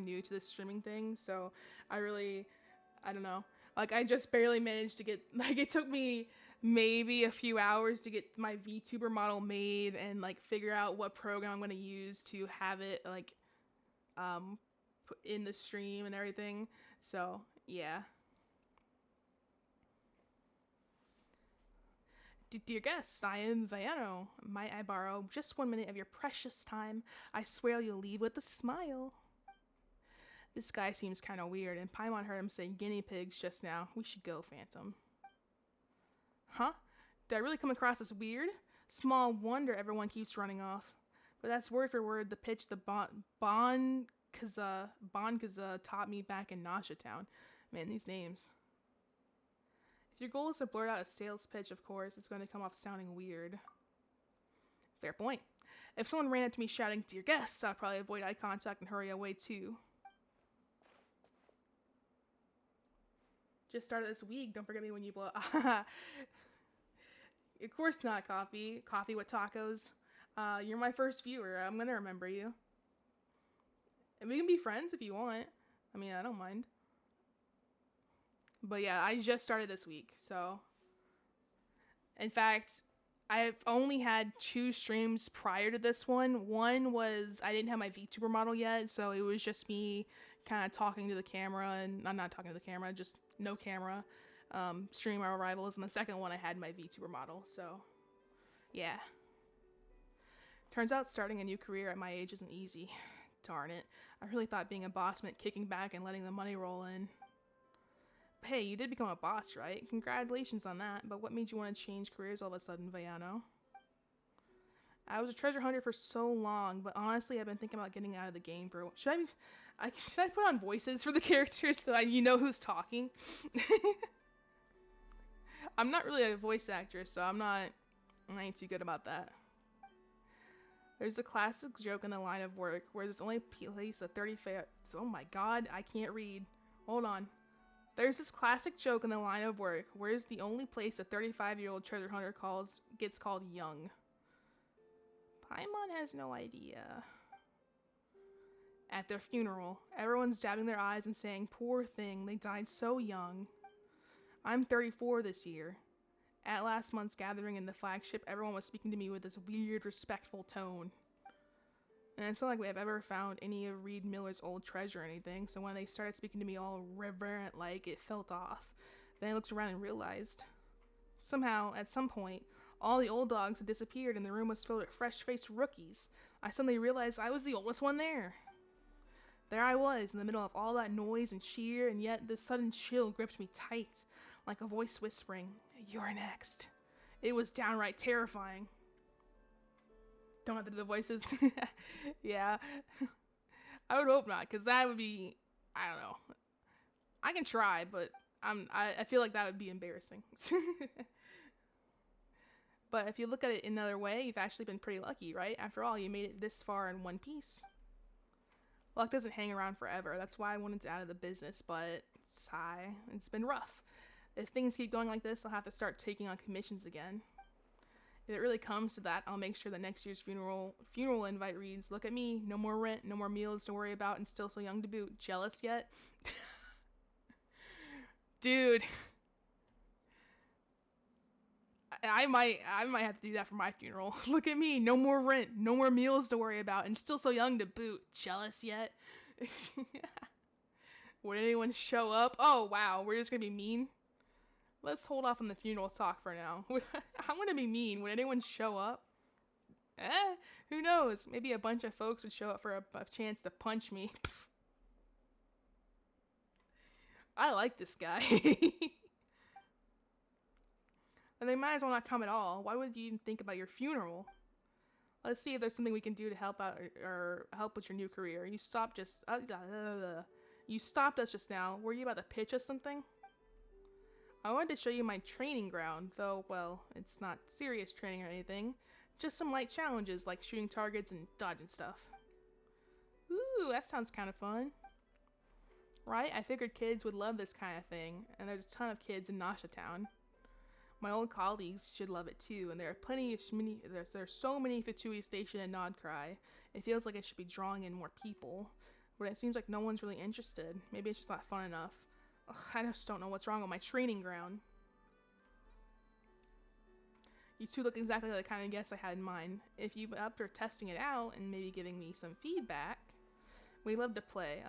new to this streaming thing. So I don't know. Like I just barely managed to get, like it took me maybe a few hours to get my VTuber model made and like figure out what program I'm going to use to have it like put in the stream and everything. So yeah. Dear guests, I am Viano. Might I borrow just 1 minute of your precious time? I swear you'll leave with a smile. This guy seems kind of weird, and Paimon heard him say guinea pigs just now. We should go, Phantom. Huh? Did I really come across as weird? Small wonder everyone keeps running off. But that's word for word the pitch the Bonkaza taught me back in Nasha Town. Man, these names. If your goal is to blurt out a sales pitch, of course, it's going to come off sounding weird. Fair point. If someone ran up to me shouting, "Dear guests," I'd probably avoid eye contact and hurry away too. Just started this week. Don't forget me when you blow. Of course not, Coffee. Coffee with tacos. You're my first viewer. I'm going to remember you. And we can be friends if you want. I mean, I don't mind. But yeah, I just started this week, so. In fact, I've only had 2 streams prior to this one. One was, I didn't have my VTuber model yet, so it was just me kind of talking to the camera, and I'm not talking to the camera, just no camera, stream our rivals. And the second one, I had my VTuber model, so yeah. Turns out starting a new career at my age isn't easy. Darn it. I really thought being a boss meant kicking back and letting the money roll in. Hey, you did become a boss, right? Congratulations on that, but what made you want to change careers all of a sudden, Vayano? I was a treasure hunter for so long, but honestly, I've been thinking about getting out of the game for a while. Should I put on voices for the characters so you know who's talking? I'm not really a voice actor, so I ain't too good about that. There's a classic joke in the line of work where there's only place a 35. Oh my god, I can't read. Hold on. There's this classic joke in the line of work where it's the only place a 35-year-old treasure hunter gets called young. Paimon has no idea. At their funeral, everyone's dabbing their eyes and saying, "Poor thing, they died so young." I'm 34 this year. At last month's gathering in the flagship, everyone was speaking to me with this weird, respectful tone. And it's not like we have ever found any of Reed Miller's old treasure or anything, so when they started speaking to me all reverent-like, it felt off. Then I looked around and realized. Somehow, at some point, all the old dogs had disappeared and the room was filled with fresh-faced rookies. I suddenly realized I was the oldest one there. There I was, in the middle of all that noise and cheer, and yet this sudden chill gripped me tight, like a voice whispering, "You're next." It was downright terrifying. Don't have to do the voices. Yeah. I would hope not, because that would be, I don't know. I can try, but I feel like that would be embarrassing. But if you look at it another way, you've actually been pretty lucky, right? After all, you made it this far in one piece. Luck doesn't hang around forever. That's why I wanted out of the business, but sigh, it's been rough. If things keep going like this, I'll have to start taking on commissions again. If it really comes to that, I'll make sure that next year's funeral invite reads, "Look at me, no more rent, no more meals to worry about, and still so young to boot. Jealous yet?" Dude. I might have to do that for my funeral. "Look at me, no more rent, no more meals to worry about, and still so young to boot. Jealous yet?" Would anyone show up? Oh wow, we're just gonna be mean? Let's hold off on the funeral talk for now. I'm gonna be mean. Would anyone show up? Who knows? Maybe a bunch of folks would show up for a chance to punch me. I like this guy. And they might as well not come at all. Why would you even think about your funeral? Let's see if there's something we can do to help out or help with your new career. You stopped us just now. Were you about to pitch us something? I wanted to show you my training ground, though, well, it's not serious training or anything. Just some light challenges like shooting targets and dodging stuff. Ooh, that sounds kind of fun. Right? I figured kids would love this kind of thing, and there's a ton of kids in Nasha Town. My old colleagues should love it too, and there are there's so many Fatui stationed in Nod-Krai. It feels like it should be drawing in more people, but it seems like no one's really interested. Maybe it's just not fun enough. Ugh, I just don't know what's wrong with my training ground. You two look exactly like the kind of guests I had in mind. If you up for testing it out and maybe giving me some feedback, we'd love to play.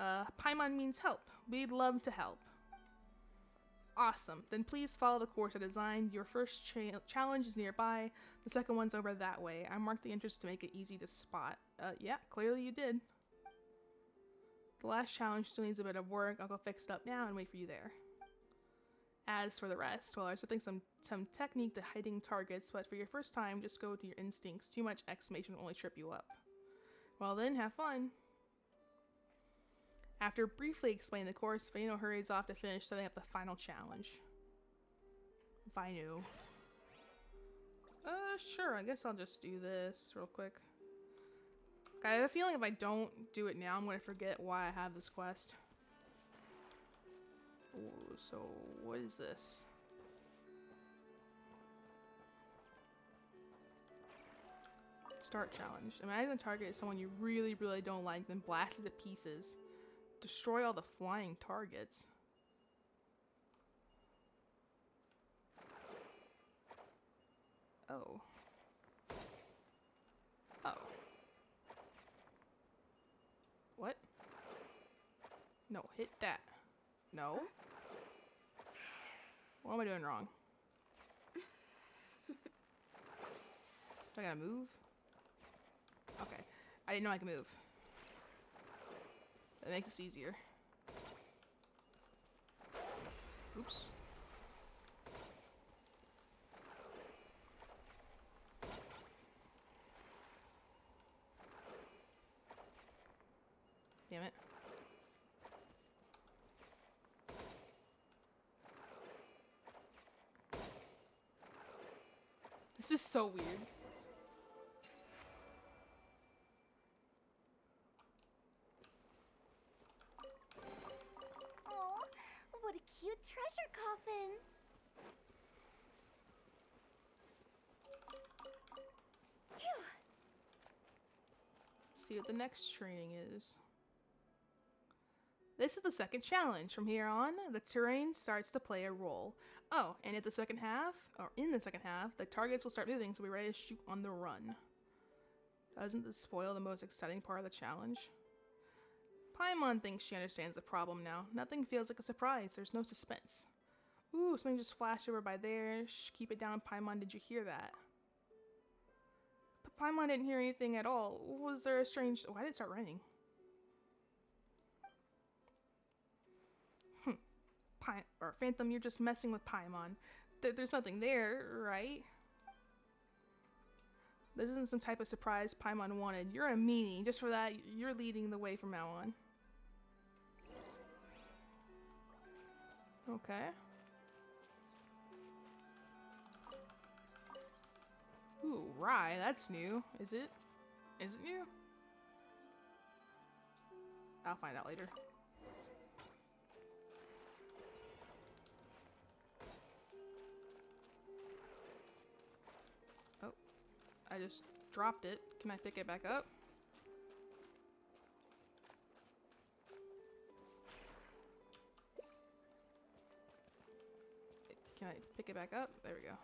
Paimon means help. We'd love to help. Awesome. Then please follow the course I designed. Your first challenge is nearby. The second one's over that way. I marked the entrance to make it easy to spot. Yeah, clearly you did. The last challenge still needs a bit of work. I'll go fix it up now and wait for you there. As for the rest, well, there's something some technique to hiding targets, but for your first time, just go with your instincts. Too much exclamation will only trip you up. Well then, have fun. After briefly explaining the course, Vino hurries off to finish setting up the final challenge. Vino. Sure, I guess I'll just do this real quick. I have a feeling if I don't do it now, I'm going to forget why I have this quest. Ooh, so, what is this? Start challenge. Imagine the target is someone you really, really don't like, then blast it to pieces. Destroy all the flying targets. Oh. Oh. What? No, hit that. No. What am I doing wrong? Do I gotta move? Okay. I didn't know I could move. That makes it easier. Oops. Damn it. This is so weird. Oh, what a cute treasure coffin. Phew. Let's see what the next training is. This is the second challenge. From here on, the terrain starts to play a role. Oh, and in the second half, the targets will start moving, so we're ready to shoot on the run. Doesn't this spoil the most exciting part of the challenge? Paimon thinks she understands the problem now. Nothing feels like a surprise. There's no suspense. Ooh, something just flashed over by there. Shh, keep it down, Paimon. Did you hear that? But Paimon didn't hear anything at all. Was there a strange... Why did it start raining? Phantom, you're just messing with Paimon. There's nothing there, right? This isn't some type of surprise Paimon wanted. You're a meanie. Just for that, you're leading the way from now on. Okay. Ooh, rye. That's new. Is it? Is it new? I'll find out later. I just dropped it. Can I pick it back up? Can I pick it back up? There we go.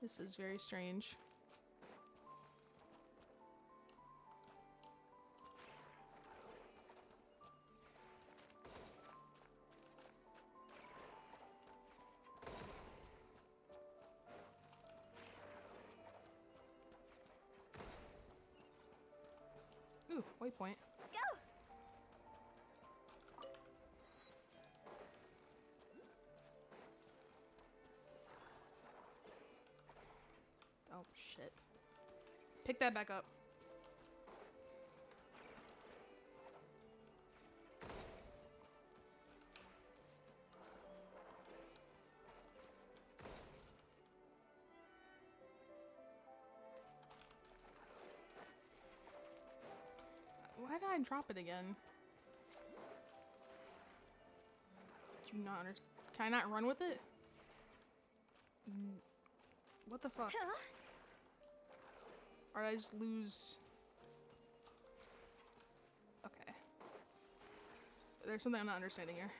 This is very strange. Ooh, waypoint. Go! Oh, shit. Pick that back up. Why did I drop it again? Do you not understand? Can I not run with it? What the fuck? Huh? Or did I just lose? Okay. There's something I'm not understanding here.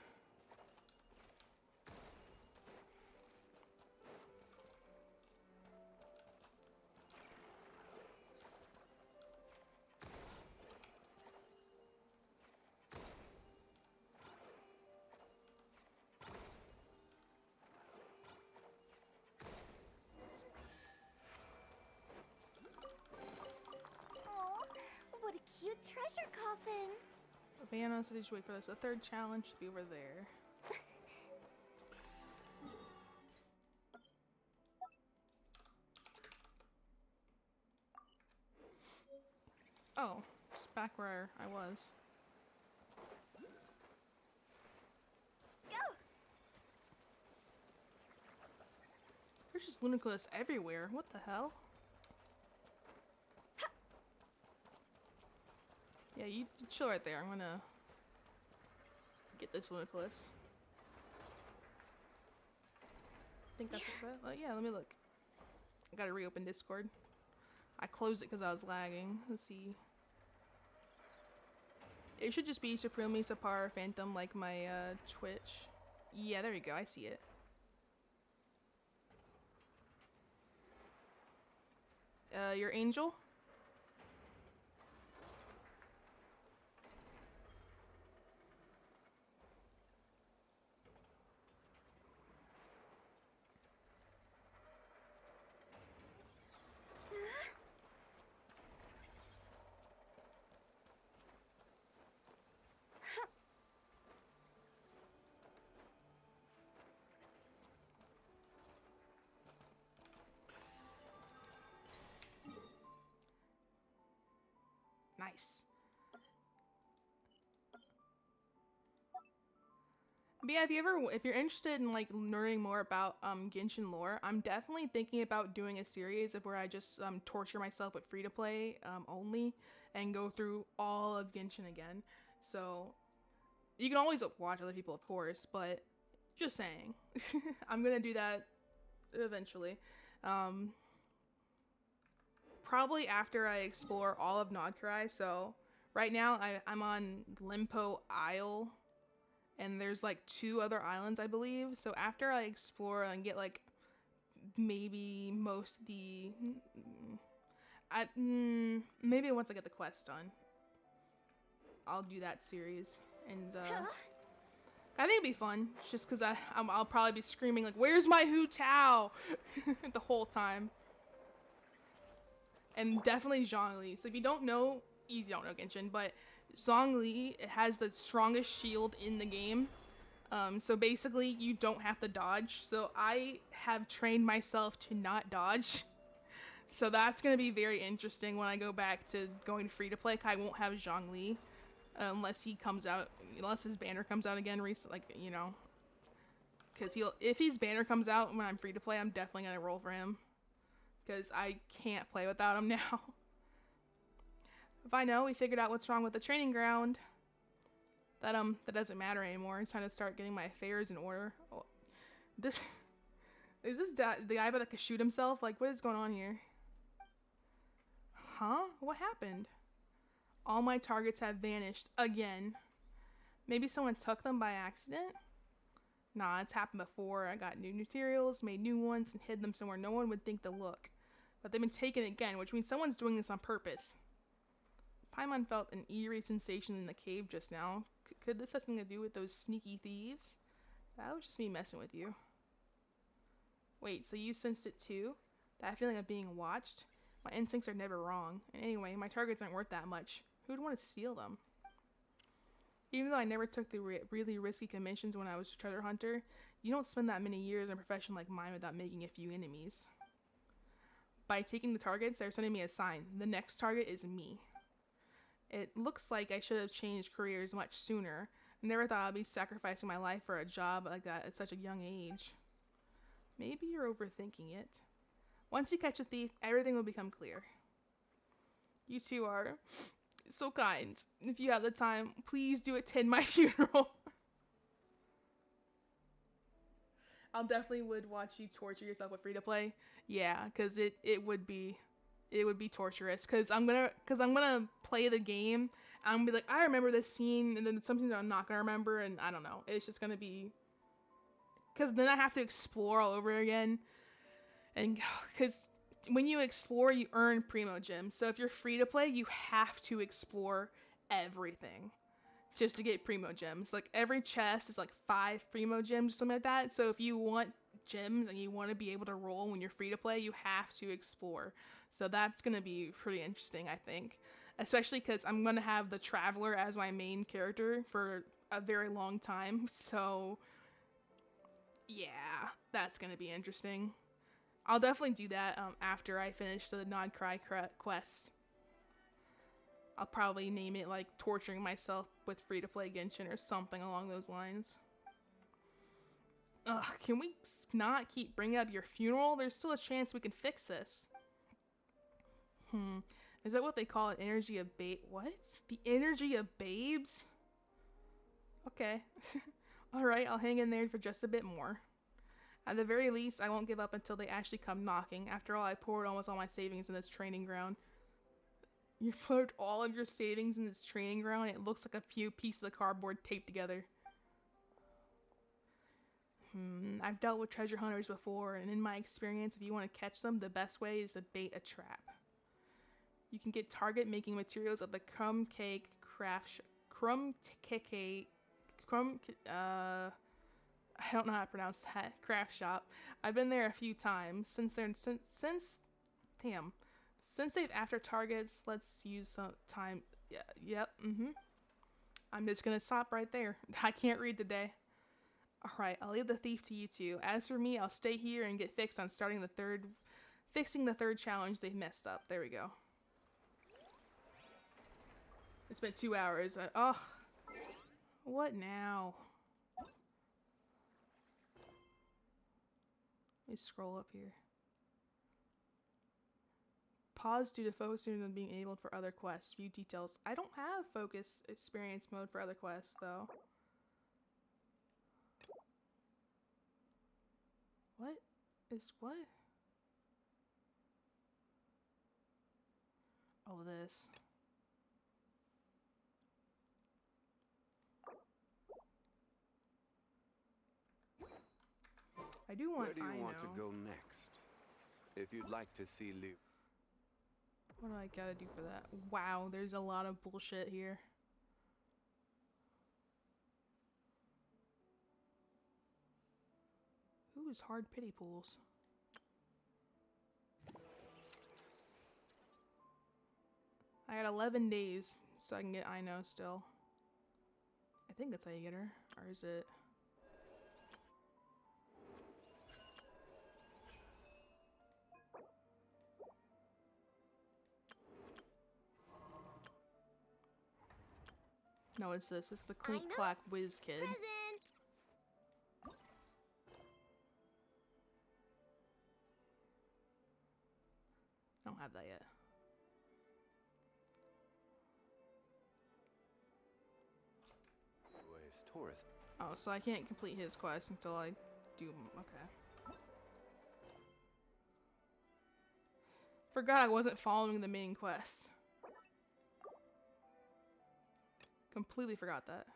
What a cute treasure coffin. Vanna said you should wait for this. The third challenge should be over there. Oh, it's back where I was. Go! There's just Luniclus everywhere. What the hell? Yeah, you chill right there. I'm gonna get this Luniclus. I think that's what yeah, let me look. I gotta reopen Discord. I closed it because I was lagging. Let's see. It should just be Supremely Sapar Phantom like my Twitch. Yeah, there you go. I see it. Your angel? Nice. But yeah, if you're interested in like learning more about Genshin lore, I'm definitely thinking about doing a series of where I just torture myself with free to play only and go through all of Genshin again. So you can always watch other people, of course, but just saying, I'm gonna do that eventually. Probably after I explore all of Nod-Krai. So right now I'm on Limpo Isle. And there's like 2 other islands, I believe. So after I explore and get like maybe most of the, maybe once I get the quest done, I'll do that series. And I think it'd be fun, just because I'll probably be screaming like, "Where's my Hu Tao?" the whole time. And definitely Zhongli. So if you don't know Genshin, but Zhongli has the strongest shield in the game. So basically you don't have to dodge. So I have trained myself to not dodge. So that's going to be very interesting when I go back to going free to play. I won't have Zhongli unless his banner comes out again recently, like, you know. Because if his banner comes out when I'm free to play, I'm definitely going to roll for him. Because I can't play without him now. If I know we figured out what's wrong with the training ground, that doesn't matter anymore. It's time to start getting my affairs in order. Oh, is this the guy that could shoot himself? Like, what is going on here? Huh? What happened? All my targets have vanished again. Maybe someone took them by accident? Nah, it's happened before. I got new materials, made new ones, and hid them somewhere no one would think to look. But they've been taken again, which means someone's doing this on purpose. Paimon felt an eerie sensation in the cave just now. Could this have something to do with those sneaky thieves? That was just me messing with you. Wait, so you sensed it too? That feeling of being watched? My instincts are never wrong. And anyway, my targets aren't worth that much. Who'd want to steal them? Even though I never took the really risky commissions when I was a treasure hunter, you don't spend that many years in a profession like mine without making a few enemies. By taking the targets, they're sending me a sign. The next target is me. It looks like I should have changed careers much sooner. I never thought I'd be sacrificing my life for a job like that at such a young age. Maybe you're overthinking it. Once you catch a thief, everything will become clear. You two are so kind. If you have the time, please do attend my funeral. I'll definitely would watch you torture yourself with free to play. Yeah, because it would be torturous. Because I'm gonna play the game. And I'm gonna be like, I remember this scene, and then some things I'm not gonna remember, and I don't know. It's just gonna be. Because then I have to explore all over again. And because when you explore, you earn Primo Gems. So if you're free to play, you have to explore everything just to get Primo Gems. Like every chest is like 5 Primo Gems, something like that. So if you want gems and you want to be able to roll when you're free to play, you have to explore. So that's going to be pretty interesting, I think. Especially because I'm going to have the Traveler as my main character for a very long time. So yeah, that's going to be interesting. I'll definitely do that after I finish the Nod-Krai quests. I'll probably name it like torturing myself with free-to-play Genshin or something along those lines. Ugh, can we not keep bringing up your funeral? There's still a chance we can fix this. Is that what they call it? Energy of what? The energy of babes? Okay. Alright, I'll hang in there for just a bit more. At the very least, I won't give up until they actually come knocking. After all, I poured almost all my savings in this training ground. You put all of your savings in this training ground, and it looks like a few pieces of cardboard taped together. I've dealt with treasure hunters before, and in my experience, if you want to catch them, the best way is to bait a trap. You can get target making materials at the Crumb Cake Craft I don't know how to pronounce that craft shop. I've been there a few times since they've after targets. Let's use some time. Yeah, yep. I'm just gonna stop right there. I can't read today. All right, I'll leave the thief to you two. As for me, I'll stay here and get fixed on fixing the third challenge they've messed up. There we go. spent 2 hours. Oh, what now? Let me scroll up here. Pause due to focusing on being enabled for other quests. View details. I don't have focus experience mode for other quests though. What is what? Oh, this. I do want. Where do you I want to know. go next? If you'd like to see Liu. What do I gotta do for that? Wow, there's a lot of bullshit here. Who is hard pity pools? I got 11 days, so I can get Ino still. I think that's how you get her. Or is it? No, it's this. It's the Clink Ino? Clack Whiz Kid. Present. I don't have that yet. Tourist. Oh, so I can't complete his quest until I do. Okay. Forgot I wasn't following the main quest. Completely forgot that.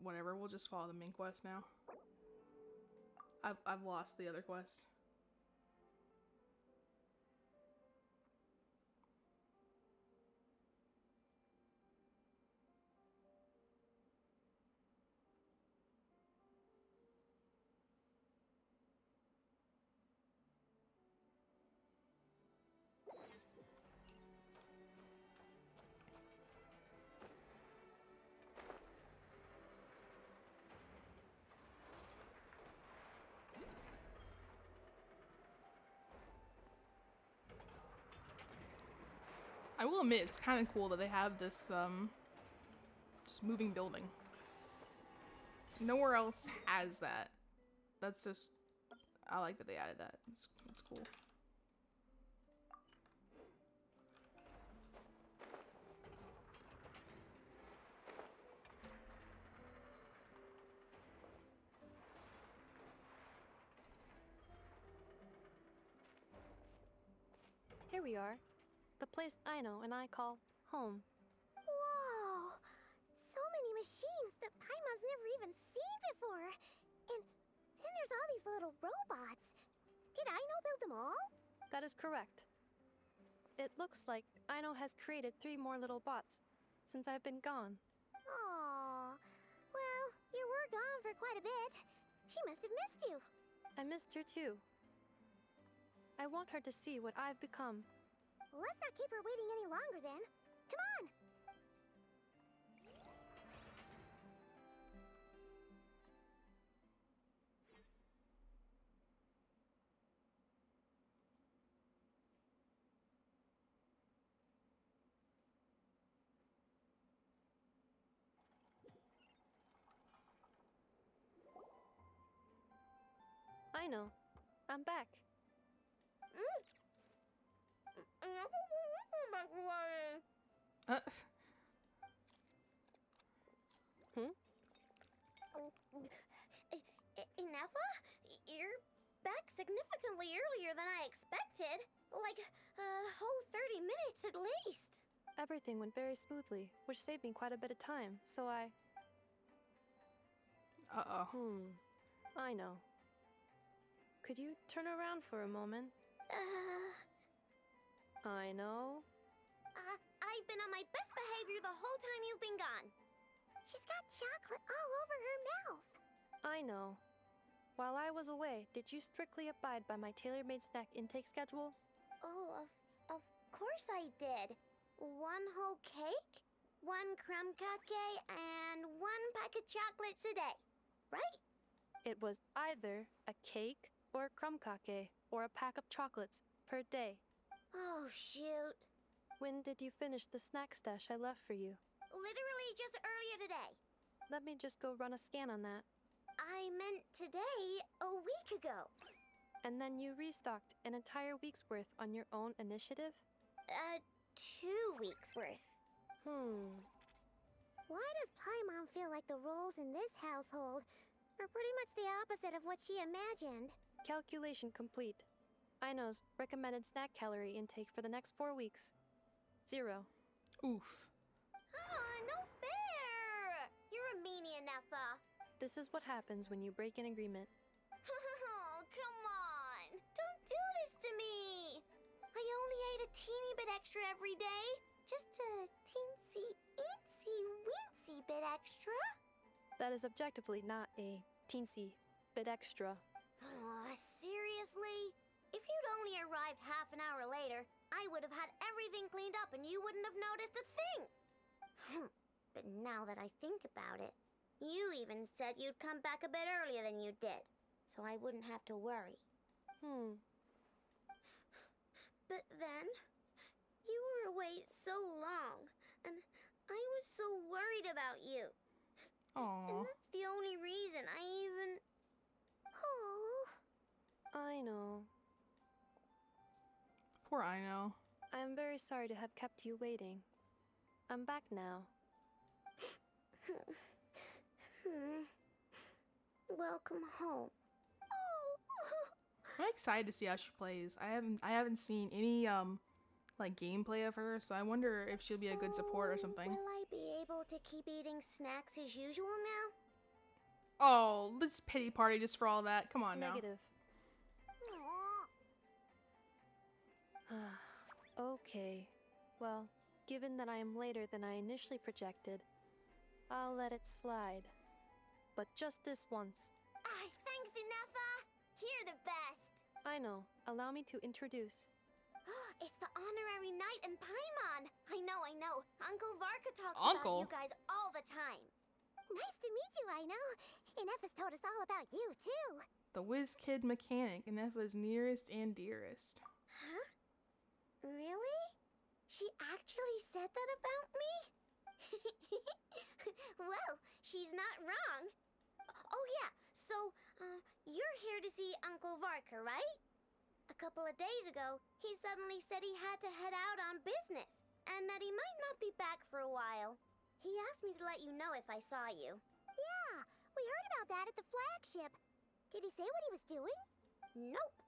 Whatever, we'll just follow the main quest now. I've lost the other quest. I will admit, it's kind of cool that they have this, just moving building. Nowhere else has that. That's just, I like that they added that. It's cool. Here we are. The place Ino and I call home. Whoa! So many machines that Paimon's never even seen before. And then there's all these little robots. Did Ino build them all? That is correct. It looks like Ino has created 3 more little bots since I've been gone. Aw. Well, you were gone for quite a bit. She must have missed you. I missed her too. I want her to see what I've become. Let's not keep her waiting any longer then. Come on! Ino, I'm back. Ineffa? You're back significantly earlier than I expected. Like, a whole 30 minutes at least. Everything went very smoothly, which saved me quite a bit of time, so I... Uh-oh. I know. Could you turn around for a moment? I know. I've been on my best behavior the whole time you've been gone. She's got chocolate all over her mouth. I know. While I was away, did you strictly abide by my tailor-made snack intake schedule? Oh, of course I did. One whole cake, one crumb cake, and one pack of chocolates a day. Right? It was either a cake or a crumb cake or a pack of chocolates per day. Oh, shoot. When did you finish the snack stash I left for you? Literally just earlier today. Let me just go run a scan on that. I meant today, a week ago. And then you restocked an entire week's worth on your own initiative? 2 weeks worth. Why does Paimon feel like the roles in this household are pretty much the opposite of what she imagined? Calculation complete. Aino's recommended snack calorie intake for the next 4 weeks. 0. Oof. Ah, no fair! You're a meanie, Nefa. This is what happens when you break an agreement. Oh, come on! Don't do this to me! I only ate a teeny bit extra every day. Just a teensy bit extra. That is objectively not a teensy bit extra. Seriously? If you'd only arrived half an hour later, I would have had everything cleaned up and you wouldn't have noticed a thing. But now that I think about it, you even said you'd come back a bit earlier than you did, so I wouldn't have to worry. But then, you were away so long, and I was so worried about you. And Aww. that's the only reason I even... Oh. I know. Poor Aino. I am very sorry to have kept you waiting. I'm back now. Welcome home. I'm excited to see how she plays. I haven't seen any like gameplay of her, so I wonder if she'll be a good support or something. Will I be able to keep eating snacks as usual now? Oh, this pity party just for all that. Come on now. Negative. Okay. Well, given that I am later than I initially projected, I'll let it slide. But just this once. Thanks, Nefa. You're the best. Aino, allow me to introduce. It's the honorary knight and Paimon. I know. Uncle Varka talks Uncle? about you guys all the time. Nice to meet you, Aino. Nefa's told us all about you, too. The whiz kid mechanic, Nefa's nearest and dearest. Huh? Really? She actually said that about me? Well, she's not wrong. Oh yeah, so, you're here to see Uncle Varka, right? A couple of days ago, he suddenly said he had to head out on business, and that he might not be back for a while. He asked me to let you know if I saw you. Yeah, we heard about that at the flagship. Did he say what he was doing? Nope.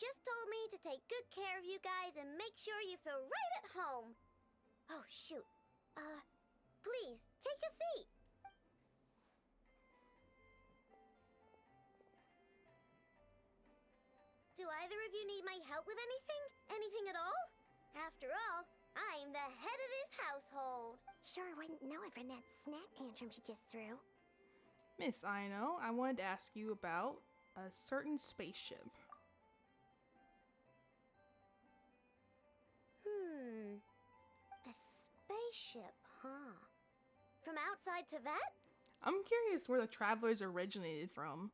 Just told me to take good care of you guys and make sure you feel right at home. Oh, shoot. Please, take a seat. Do either of you need my help with anything? Anything at all? After all, I'm the head of this household. Sure wouldn't know it from that snack tantrum she just threw. Miss Aino, I wanted to ask you about a certain spaceship. A spaceship, huh? From outside to that? I'm curious where the travelers originated from.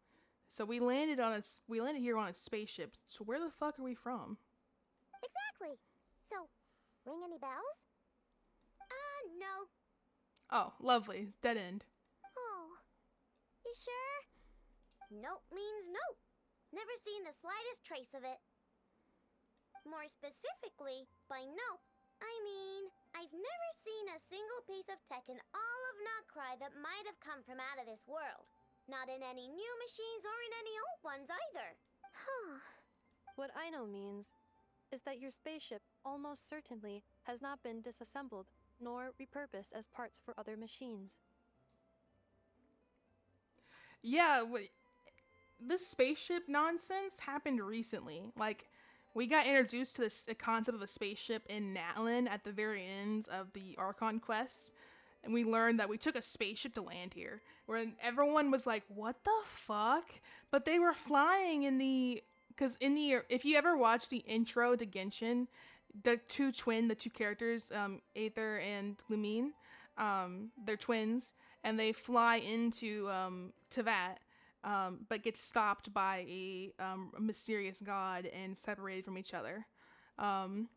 So we landed here on a spaceship. So where the fuck are we from? Exactly. So, ring any bells? No. Oh, lovely. Dead end. Oh, you sure? Nope means nope. Never seen the slightest trace of it. More specifically, by nope, I mean, I've never seen a single piece of tech in all of Nod-Krai that might have come from out of this world. Not in any new machines or in any old ones either. Huh. What Aino means is that your spaceship almost certainly has not been disassembled nor repurposed as parts for other machines. Yeah, this spaceship nonsense happened recently. Like, we got introduced to the concept of a spaceship in Natlin at the very end of the Archon quest, and we learned that we took a spaceship to land here, where everyone was like, what the fuck? But they were flying if you ever watch the intro to Genshin, the two characters, Aether and Lumine, they're twins, and they fly into Tevat, but get stopped by a mysterious god and separated from each other. And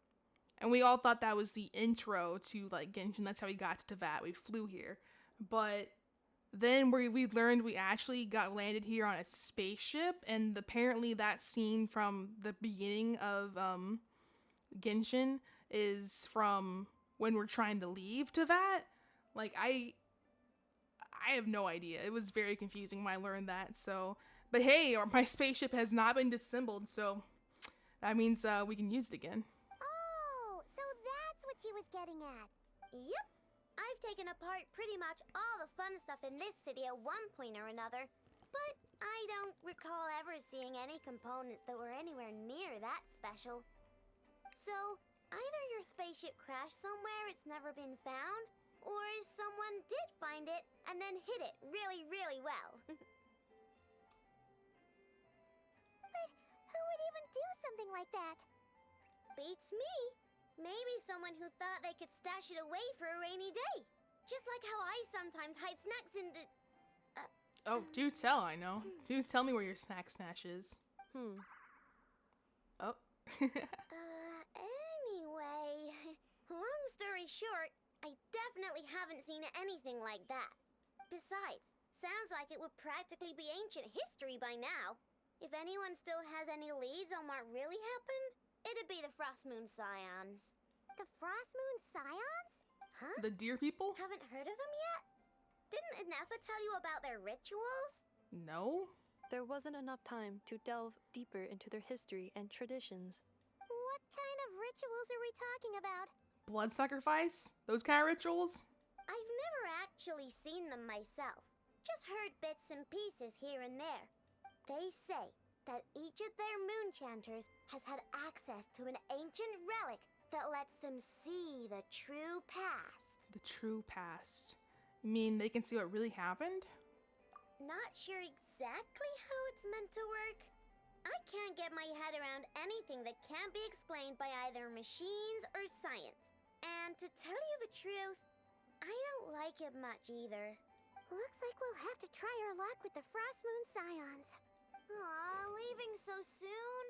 we all thought that was the intro to like Genshin. That's how we got to Tevat. We flew here, but then we learned we actually got landed here on a spaceship, and apparently that scene from the beginning of Genshin is from when we're trying to leave Tevat. Like I have no idea. It was very confusing when I learned that. So, but hey, my spaceship has not been disassembled, so that means we can use it again. Oh, so that's what she was getting at. Yep. I've taken apart pretty much all the fun stuff in this city at one point or another, but I don't recall ever seeing any components that were anywhere near that special. So, either your spaceship crashed somewhere it's never been found, or someone did find it and then hid it really, really well. But who would even do something like that? Beats me. Maybe someone who thought they could stash it away for a rainy day. Just like how I sometimes hide snacks in the... Oh, do tell, I know. Do tell me where your snack stash is. Oh. Anyway, long story short, I definitely haven't seen anything like that. Besides, sounds like it would practically be ancient history by now. If anyone still has any leads on what really happened, it'd be the Frost Moon Scions. The Frost Moon Scions? Huh? The deer people? Haven't heard of them yet? Didn't Inefa tell you about their rituals? No. There wasn't enough time to delve deeper into their history and traditions. What kind of rituals are we talking about? Blood sacrifice? Those kind of rituals? I've never actually seen them myself. Just heard bits and pieces here and there. They say that each of their moon chanters has had access to an ancient relic that lets them see the true past. The true past. You mean they can see what really happened? Not sure exactly how it's meant to work. I can't get my head around anything that can't be explained by either machines or science. And to tell you the truth, I don't like it much either. Looks like we'll have to try our luck with the Frost Moon Scions. Aw, leaving so soon?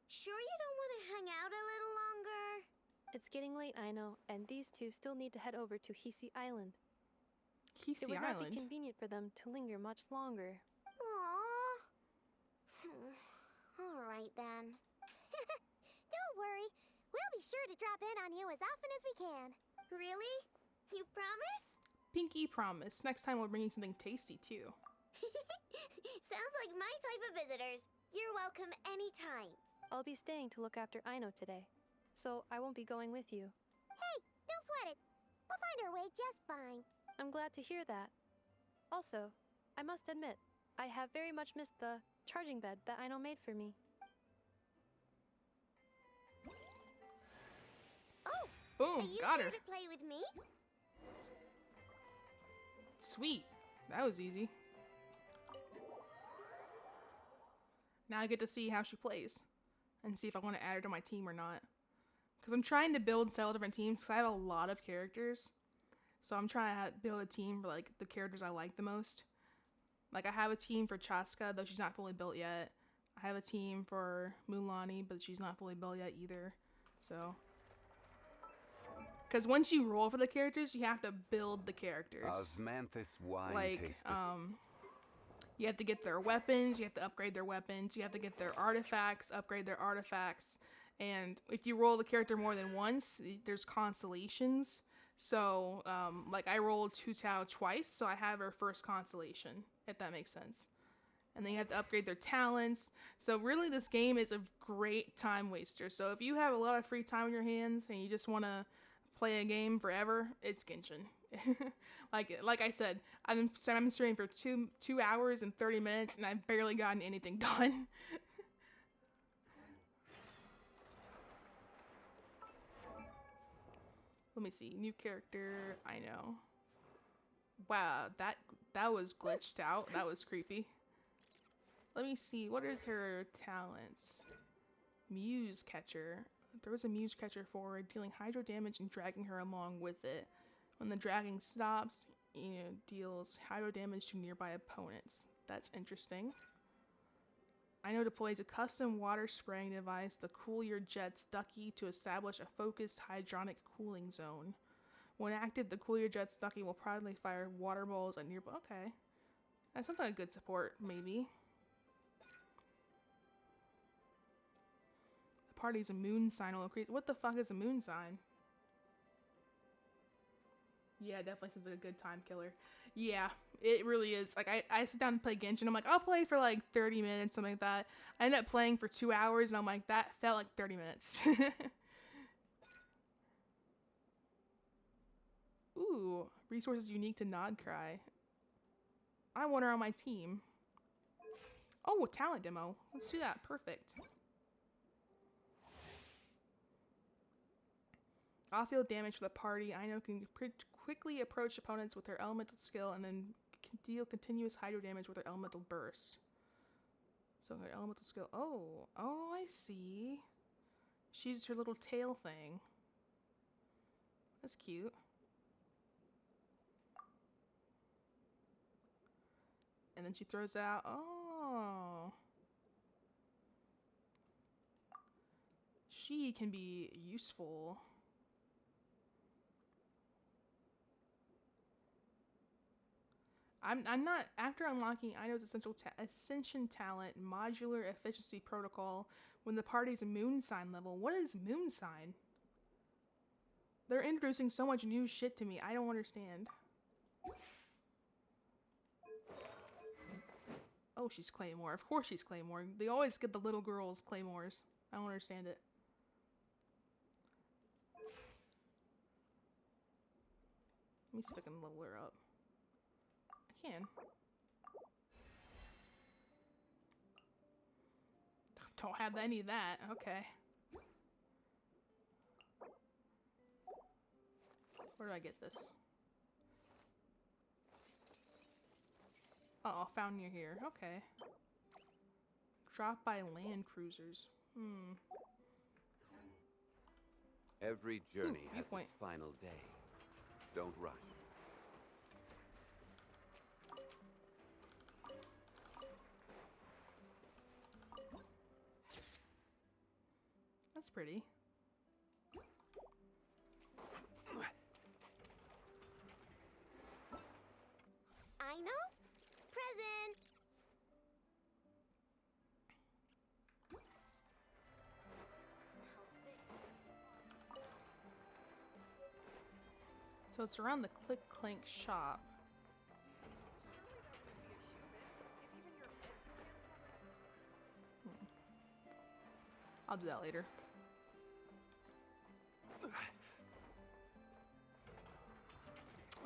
Sure you don't want to hang out a little longer? It's getting late, I know, and these two still need to head over to Hisi Island. It Hisi would not Island? be convenient for them to linger much longer. Aww. Alright then. Don't worry. We'll be sure to drop in on you as often as we can. Really? You promise? Pinky promise. Next time we'll bring you something tasty too. Sounds like my type of visitors. You're welcome anytime. I'll be staying to look after Aino today, so I won't be going with you. Hey, don't sweat it. We'll find our way just fine. I'm glad to hear that. Also, I must admit, I have very much missed the charging bed that Aino made for me. Oh, Boom, are you got here her. to play with me? Sweet. That was easy. Now I get to see how she plays and see if I want to add her to my team or not. Because I'm trying to build several different teams because I have a lot of characters. So I'm trying to build a team for like the characters I like the most. Like I have a team for Chaska, though she's not fully built yet. I have a team for Mulaney, but she's not fully built yet either. So, because once you roll for the characters, you have to build the characters. Osmanthus wine Like, tastes you have to get their weapons, you have to upgrade their weapons, you have to get their artifacts, upgrade their artifacts, and if you roll the character more than once, there's constellations. So, like I rolled Hu Tao twice, so I have her first constellation, if that makes sense. And then you have to upgrade their talents. So really this game is a great time waster. So if you have a lot of free time on your hands and you just want to play a game forever, it's Genshin. like I said, I'm streaming for 2 hours and 30 minutes and I've barely gotten anything done. Let me see. New character. I know. Wow, that was glitched out. That was creepy. Let me see. What is her talents? Muse catcher. Throws a muse catcher forward, dealing hydro damage and dragging her along with it. When the dragging stops, deals hydro damage to nearby opponents. That's interesting. Aino deploys a custom water spraying device, the Cool Your Jets Ducky, to establish a focused hydronic cooling zone. When active, the Cool Your Jets Ducky will proudly fire water balls at nearby. Okay. That sounds like a good support, maybe. The party's a moon sign will increase. What the fuck is a moon sign? Yeah, definitely seems like a good time killer. Yeah, it really is. Like, I sit down and play Genshin. I'm like, I'll play for like 30 minutes, something like that. I end up playing for 2 hours, and I'm like, that felt like 30 minutes. Ooh, resources unique to Nod-Krai. I want her on my team. Oh, a talent demo. Let's do that. Perfect. Off-field damage for the party. Aino can quickly approach opponents with her elemental skill and then deal continuous hydro damage with her elemental burst. So her elemental skill. Oh, I see. She's her little tail thing. That's cute. And then she throws out. Oh. She can be useful. I'm not, after unlocking Aino's Ascension Talent Modular Efficiency Protocol when the party's moon sign level. What is moon sign? They're introducing so much new shit to me. I don't understand. Oh, she's Claymore. Of course she's Claymore. They always get the little girls Claymores. I don't understand it. Let me see if I can level her up. I can. Don't have any of that. Okay. Where do I get this? Oh, found you here. Okay. Drop by land cruisers. Every journey Ooh, has viewpoint. its final day. Don't rush. That's pretty. Aino? Present! So it's around the Click Clank shop. I'll do that later.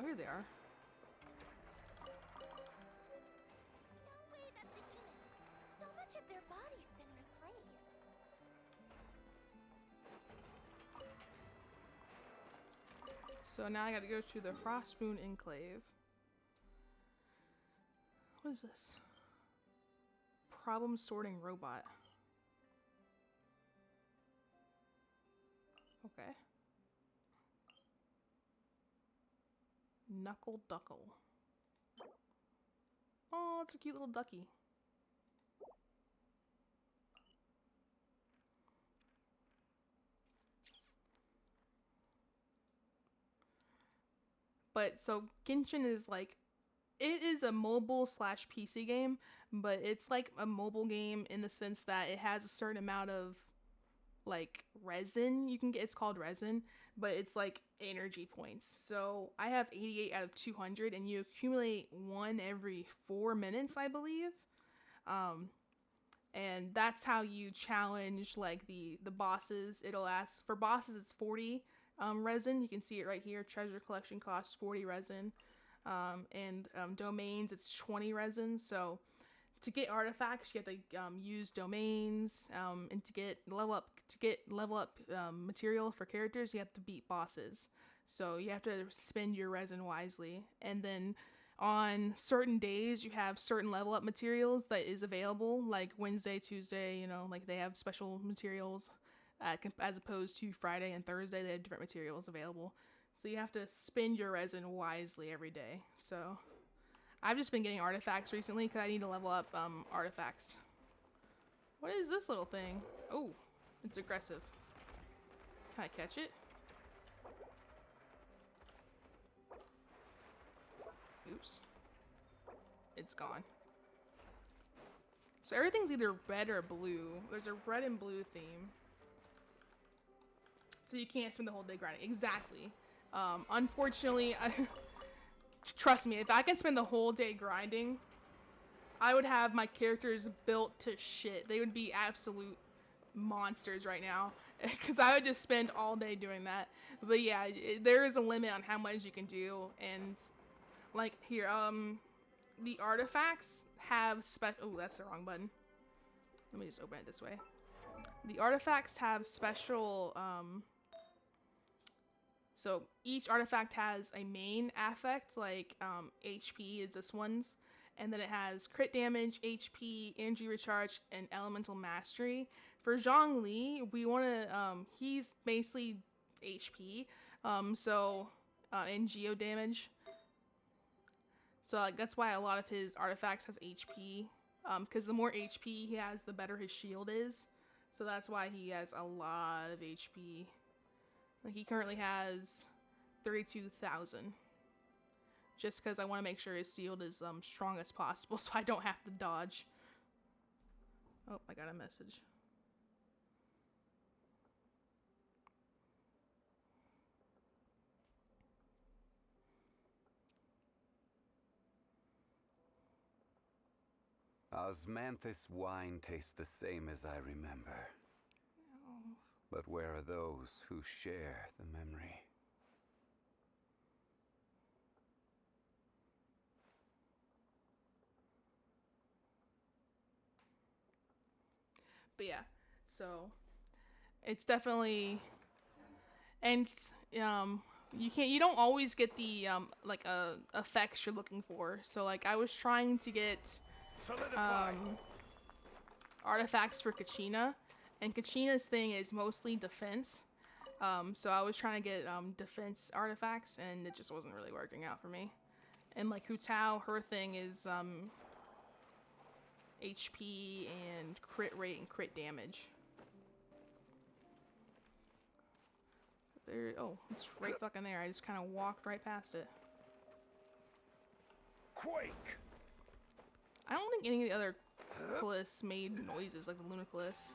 Oh, here they are. No way, that's a human. So much of their body's been replaced. So now I gotta go to the Frostmoon Enclave. What is this? Problem sorting robot. Okay. Knuckle Duckle. Oh, it's a cute little ducky. But so Genshin is like, it is a mobile slash PC game, but it's like a mobile game in the sense that it has a certain amount of like resin you can get. It's called resin, but it's like energy points. So I have 88 out of 200, and you accumulate one every 4 minutes, I believe. And that's how you challenge like the bosses. It'll ask for bosses, it's 40 resin. You can see it right here. Treasure collection costs 40 resin, and domains, it's 20 resin. So to get artifacts, you have to use domains, and to get level up material for characters, you have to beat bosses. So you have to spend your resin wisely. And then on certain days, you have certain level up materials that is available, like Wednesday, Tuesday. You know, like they have special materials as opposed to Friday and Thursday. They have different materials available. So you have to spend your resin wisely every day. So I've just been getting artifacts recently because I need to level up artifacts. What is this little thing? Oh, it's aggressive. Can I catch it? Oops. It's gone. So everything's either red or blue. There's a red and blue theme. So you can't spend the whole day grinding. Exactly. Unfortunately, trust me, if I can spend the whole day grinding, I would have my characters built to shit. They would be absolute monsters right now. Because I would just spend all day doing that. But yeah, there is a limit on how much you can do. And like here, the artifacts have oh, that's the wrong button. Let me just open it this way. The artifacts have special, so each artifact has a main affect, like HP is this one's, and then it has crit damage, HP, energy recharge, and elemental mastery. For Zhongli, we want to, he's basically HP, and geo damage. So like, that's why a lot of his artifacts has HP, because the more HP he has, the better his shield is. So that's why he has a lot of HP. Like he currently has 32,000. Just because I want to make sure his shield is strong as possible, so I don't have to dodge. Oh, I got a message. Osmanthus wine tastes the same as I remember. Oh. But where are those who share the memory? But yeah, so it's definitely, and you don't always get the like effects you're looking for. So like I was trying to get artifacts for Kachina, and Kachina's thing is mostly defense. So I was trying to get defense artifacts, and it just wasn't really working out for me. And like Hu Tao, her thing is HP and crit rate and crit damage. There, oh, it's right fucking there. I just kind of walked right past it. Quake! I don't think any of the other Cliffs made noises like the Lunicliss.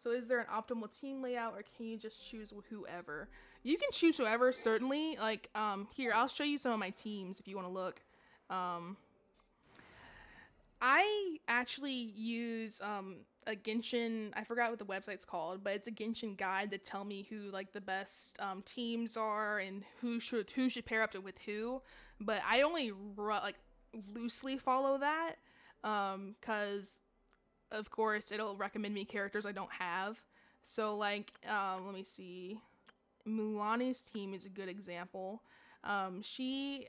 So is there an optimal team layout, or can you just choose whoever? You can choose whoever, certainly. Like, here, I'll show you some of my teams if you want to look. I actually use a Genshin, I forgot what the website's called, but it's a Genshin guide to tell me who like the best teams are and who should pair up with who. But I only like loosely follow that because of course it'll recommend me characters I don't have. So like let me see, Mulani's team is a good example. She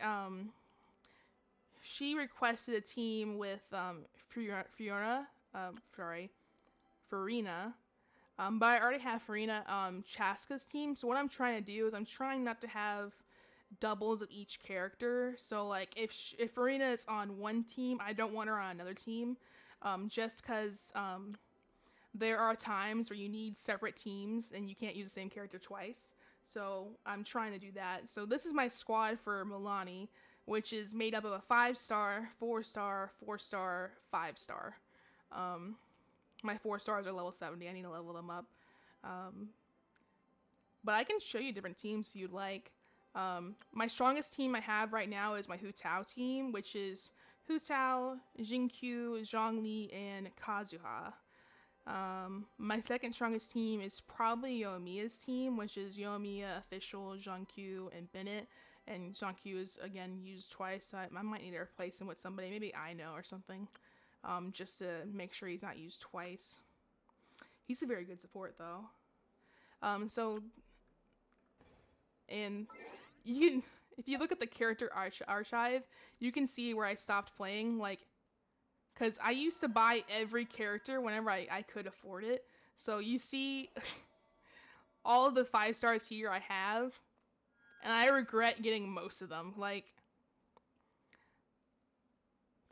requested a team with Farina, but I already have Farina Chaska's team. So what I'm trying to do is I'm trying not to have doubles of each character. So like if Farina is on one team, I don't want her on another team, just because there are times where you need separate teams and you can't use the same character twice. So I'm trying to do that. So this is my squad for Mulani, which is made up of a 5-star, 4-star, 4-star, 5-star. My 4 stars are level 70. I need to level them up. But I can show you different teams if you'd like. My strongest team I have right now is my Hu Tao team, which is Hu Tao, Jinkyu, Zhongli, and Kazuha. My second strongest team is probably Yoimiya's team, which is Yoimiya, Official, Jinkyu, and Bennett. And Jinkyu is, again, used twice, so I might need to replace him with somebody, maybe I know or something, just to make sure he's not used twice. He's a very good support, though. And you can, if you look at the character archive, you can see where I stopped playing, like, Because I used to buy every character whenever I could afford it. So you see all of the 5 stars here I have, and I regret getting most of them. Like,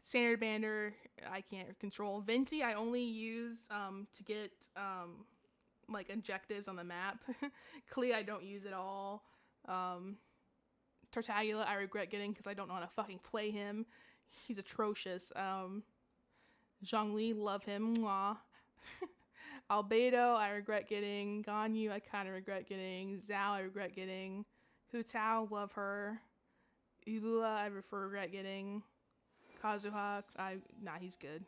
Standard Banner, I can't control. Venti, I only use to get like objectives on the map. Klee, I don't use at all. Tartagula, I regret getting because I don't know how to fucking play him. He's atrocious. Zhongli, love him. Mwah. Albedo, I regret getting. Ganyu, I kind of regret getting. Zhao, I regret getting. Hu Tao, love her. Ulula, I regret getting. Kazuha, he's good.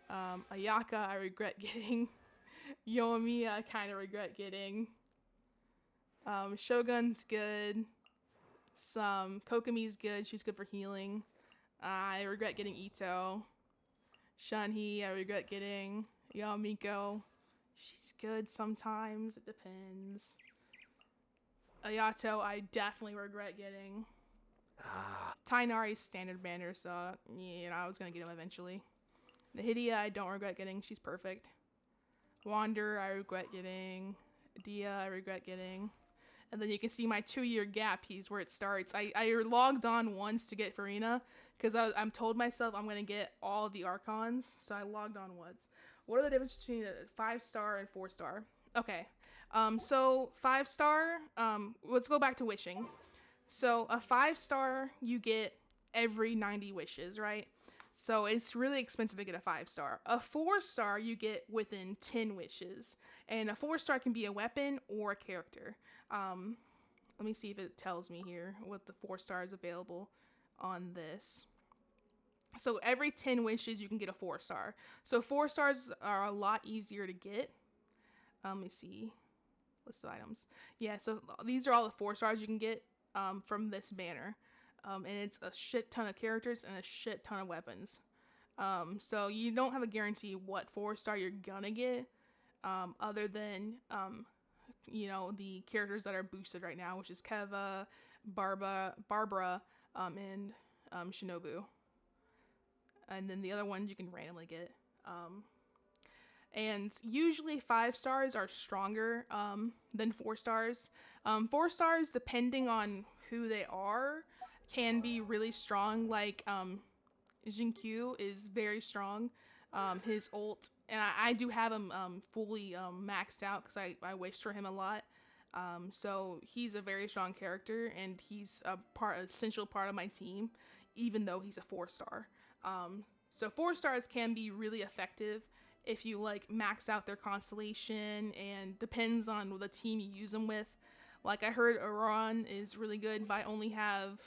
Ayaka, I regret getting. Yomi, I kind of regret getting. Shogun's good. Kokomi's good. She's good for healing. I regret getting Ito. Shunhee, I regret getting. Yamiko, she's good sometimes. It depends. Ayato, I definitely regret getting. Tainari's standard banner, so I was gonna get him eventually. Nahidia, I don't regret getting. She's perfect. Wander, I regret getting. Dia, I regret getting. And then you can see my 2-year gap piece where it starts. I logged on once to get Farina because I'm told myself I'm gonna get all the Archons, so I logged on once. What are the differences between a 5-star and 4-star? Okay, so 5-star. Let's go back to wishing. So a 5-star, you get every 90 wishes, right? So it's really expensive to get a 5-star. A 4-star, you get within 10 wishes. And a 4-star can be a weapon or a character. Let me see if it tells me here what the 4-star is available on this. So every 10 wishes, you can get a 4-star. So 4 stars are a lot easier to get. Let me see. List of items. Yeah, so these are all the 4 stars you can get from this banner. And it's a shit ton of characters and a shit ton of weapons. So you don't have a guarantee what 4-star you're gonna get, other than the characters that are boosted right now, which is Keva, Barbara, and Shinobu. And then the other ones you can randomly get. And usually 5 stars are stronger than 4 stars. 4 stars, depending on who they are, can be really strong. Like Jinkyu is very strong. His ult, and I do have him fully maxed out because I wished for him a lot. So he's a very strong character, and he's essential part of my team, even though he's a 4-star. So 4 stars can be really effective if you like max out their constellation, and depends on the team you use them with. Like I heard Iran is really good, but I only have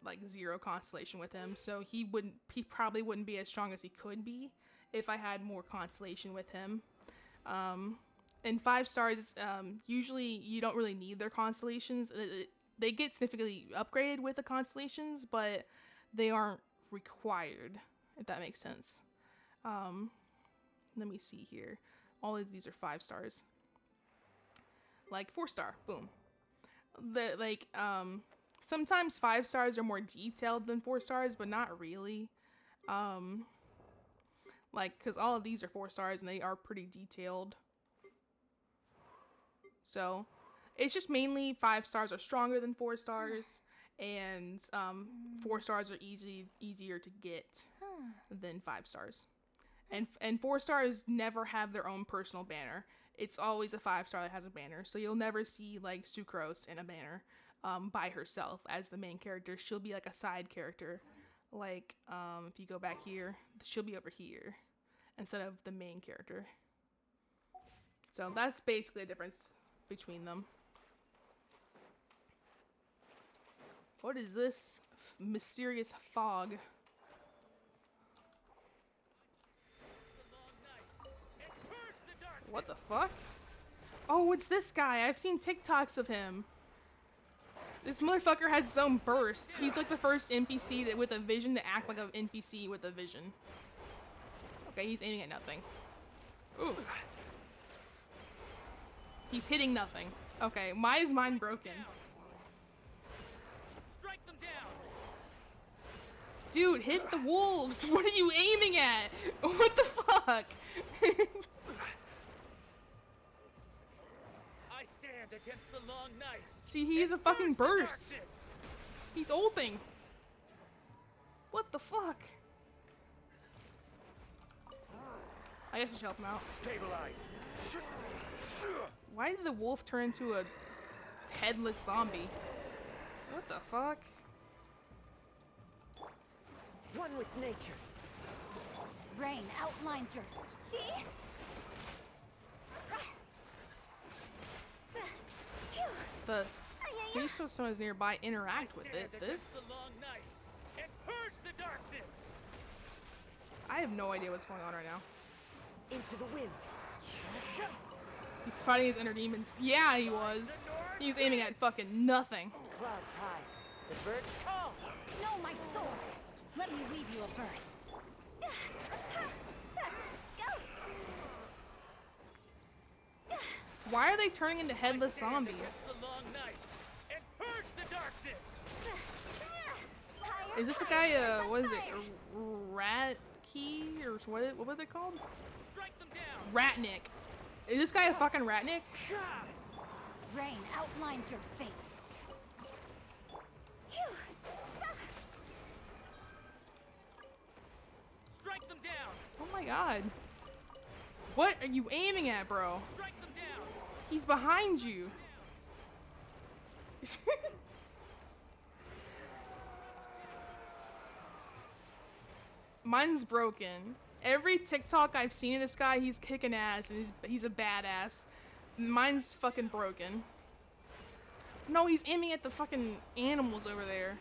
like 0 constellation with him, so he probably wouldn't be as strong as he could be if I had more constellation with him. And 5 stars, usually you don't really need their constellations. They get significantly upgraded with the constellations, but they aren't required, if that makes sense. Let me see here. All of these are 5 stars. Like 4-star, boom. Sometimes 5 stars are more detailed than 4 stars, but not really. Because all of these are 4 stars and they are pretty detailed. So it's just mainly 5 stars are stronger than 4 stars, and 4 stars are easier to get than 5 stars. And 4 stars never have their own personal banner. It's always a 5-star that has a banner. So you'll never see like Sucrose in a banner by herself as the main character. She'll be like a side character. Like if you go back here, she'll be over here instead of the main character. So that's basically the difference between them. What is this mysterious fog? What the fuck? Oh, it's this guy. I've seen TikToks of him. This motherfucker has his own burst. He's like the first NPC with a vision to act like an NPC with a vision. Okay, he's aiming at nothing. Ooh. He's hitting nothing. Okay, why is mine broken? Strike them down. Dude, hit the wolves! What are you aiming at? What the fuck? I stand against the long night. See, he's a fucking burst. He's ulting. What the fuck? I guess I should help him out. Stabilize. Why did the wolf turn into a headless zombie? What the fuck? One with nature. Rain outlines your. See? The Stone is nearby. Interact with it. This? The long night and purge the darkness. I have no idea what's going on right now. Into the wind. He's fighting his inner demons. Yeah, he was. He was aiming at fucking nothing. Clouds high. The birds call. No, my sword. Let me weave you a verse. Why are they turning into headless zombies? The long night and purge the darkness. Is this a guy, what is it? Rat Key? Or what were they called? Strike them down. Ratnik. Is this guy a fucking Ratnik? Rain outlines your fate. Strike them down. Oh my god. What are you aiming at, bro? Strike them down. He's behind you. Mine's broken. Every TikTok I've seen of this guy, he's kicking ass and he's a badass. Mine's fucking broken. No, he's aiming at the fucking animals over there.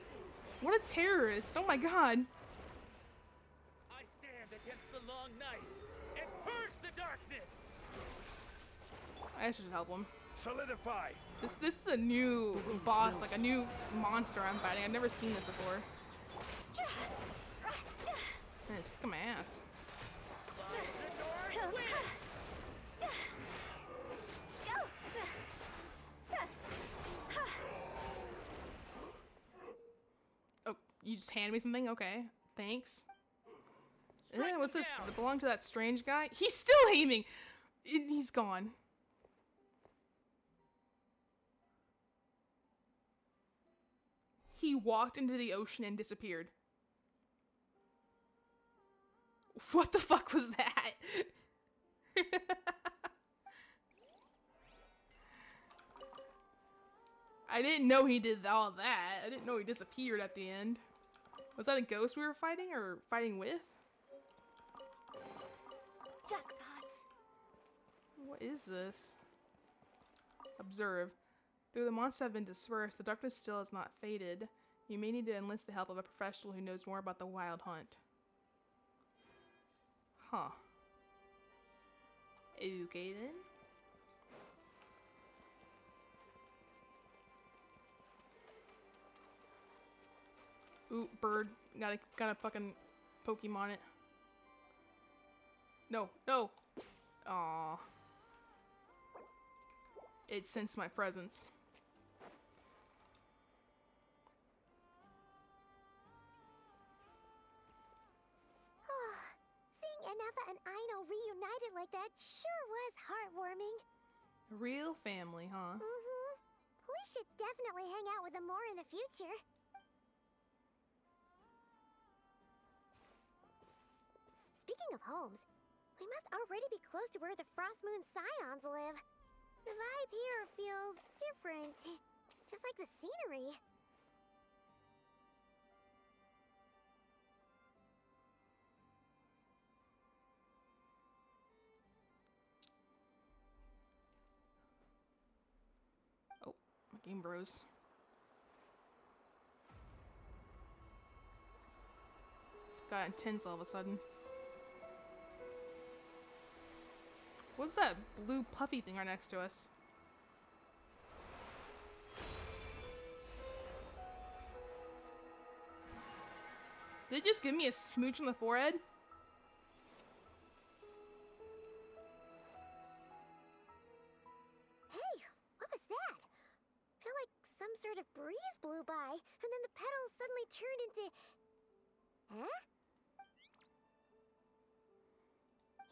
What a terrorist. Oh my god. I stand against the long night and purge the darkness. I should help him. Solidify. This is a new boss, like a new monster I'm fighting. I've never seen this before. Man, it's kicking my ass. Oh, you just hand me something? Okay, thanks. What's this? Does it belong to that strange guy? He's still aiming! He's gone. He walked into the ocean and disappeared. What the fuck was that? I didn't know he did all that. I didn't know he disappeared at the end. Was that a ghost we were fighting or fighting with? Jackpot. What is this? Observe. Though the monsters have been dispersed, the darkness still has not faded. You may need to enlist the help of a professional who knows more about the wild hunt. Huh. Okay then. Ooh, bird. Gotta fucking Pokemon it. No, no! Aww. It sensed my presence. Seeing Anafa and Aino reunited like that sure was heartwarming. A real family, huh? Mm-hmm. We should definitely hang out with them more in the future. Speaking of homes, we must already be close to where the Frost Moon Scions live. The vibe here feels different, just like the scenery. Oh, my game bros. It's got intense all of a sudden. What's that blue puffy thing right next to us? Did it just give me a smooch on the forehead? Hey, what was that? Feel like some sort of breeze blew by, and then the petals suddenly turned into Huh?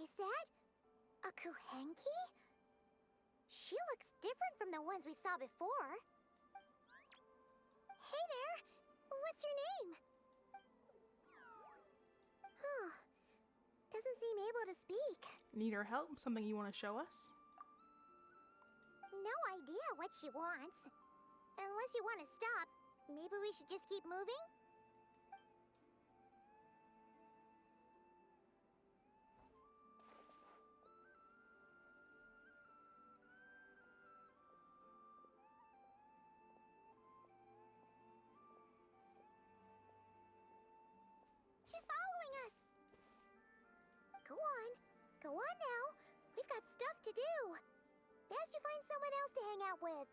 Is that a Kuhenki? She looks different from the ones we saw before. Hey there! What's your name? Huh. Doesn't seem able to speak. Need our help? Something you want to show us? No idea what she wants. Unless you want to stop, maybe we should just keep moving? She's following us! Go on. Go on now. We've got stuff to do. Best you find someone else to hang out with.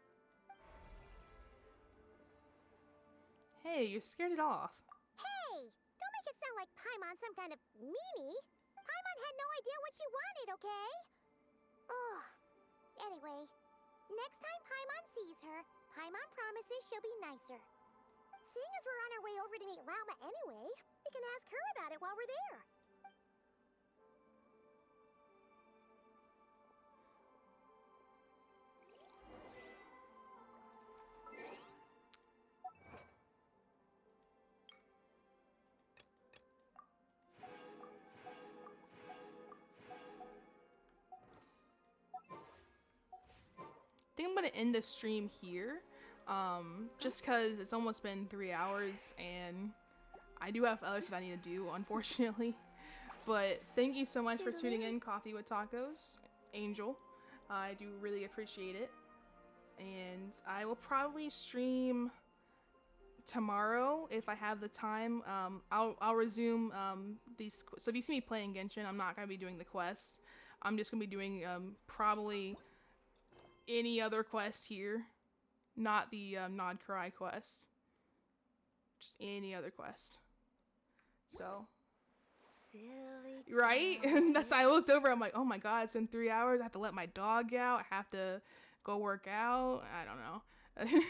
Hey, you scared it off. Hey! Don't make it sound like Paimon's some kind of meanie. Paimon had no idea what she wanted, okay? Ugh. Anyway, next time Paimon sees her, Paimon promises she'll be nicer. Seeing as we're on our way over to meet Rauma anyway, we can ask her about it while we're there. I think I'm gonna end the stream here. Just cause it's almost been 3 hours and I do have other stuff I need to do, unfortunately. But thank you so much for tuning in, Coffee with Tacos, Angel. I do really appreciate it. And I will probably stream tomorrow if I have the time. I'll resume these. So if you see me playing Genshin, I'm not gonna be doing the quests. I'm just gonna be doing probably any other quest here, not the Nod-Krai quest. Just any other quest. So. Silly Right? And that's why I looked over. I'm like, oh my god, it's been 3 hours. I have to let my dog out. I have to go work out. I don't know.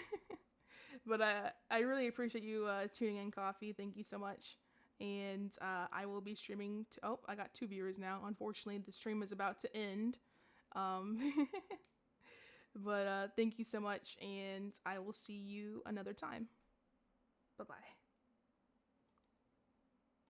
But I really appreciate you tuning in, Coffee. Thank you so much. And I will be streaming. Oh, I got 2 viewers now. Unfortunately, the stream is about to end. But thank you so much. And I will see you another time. Bye-bye.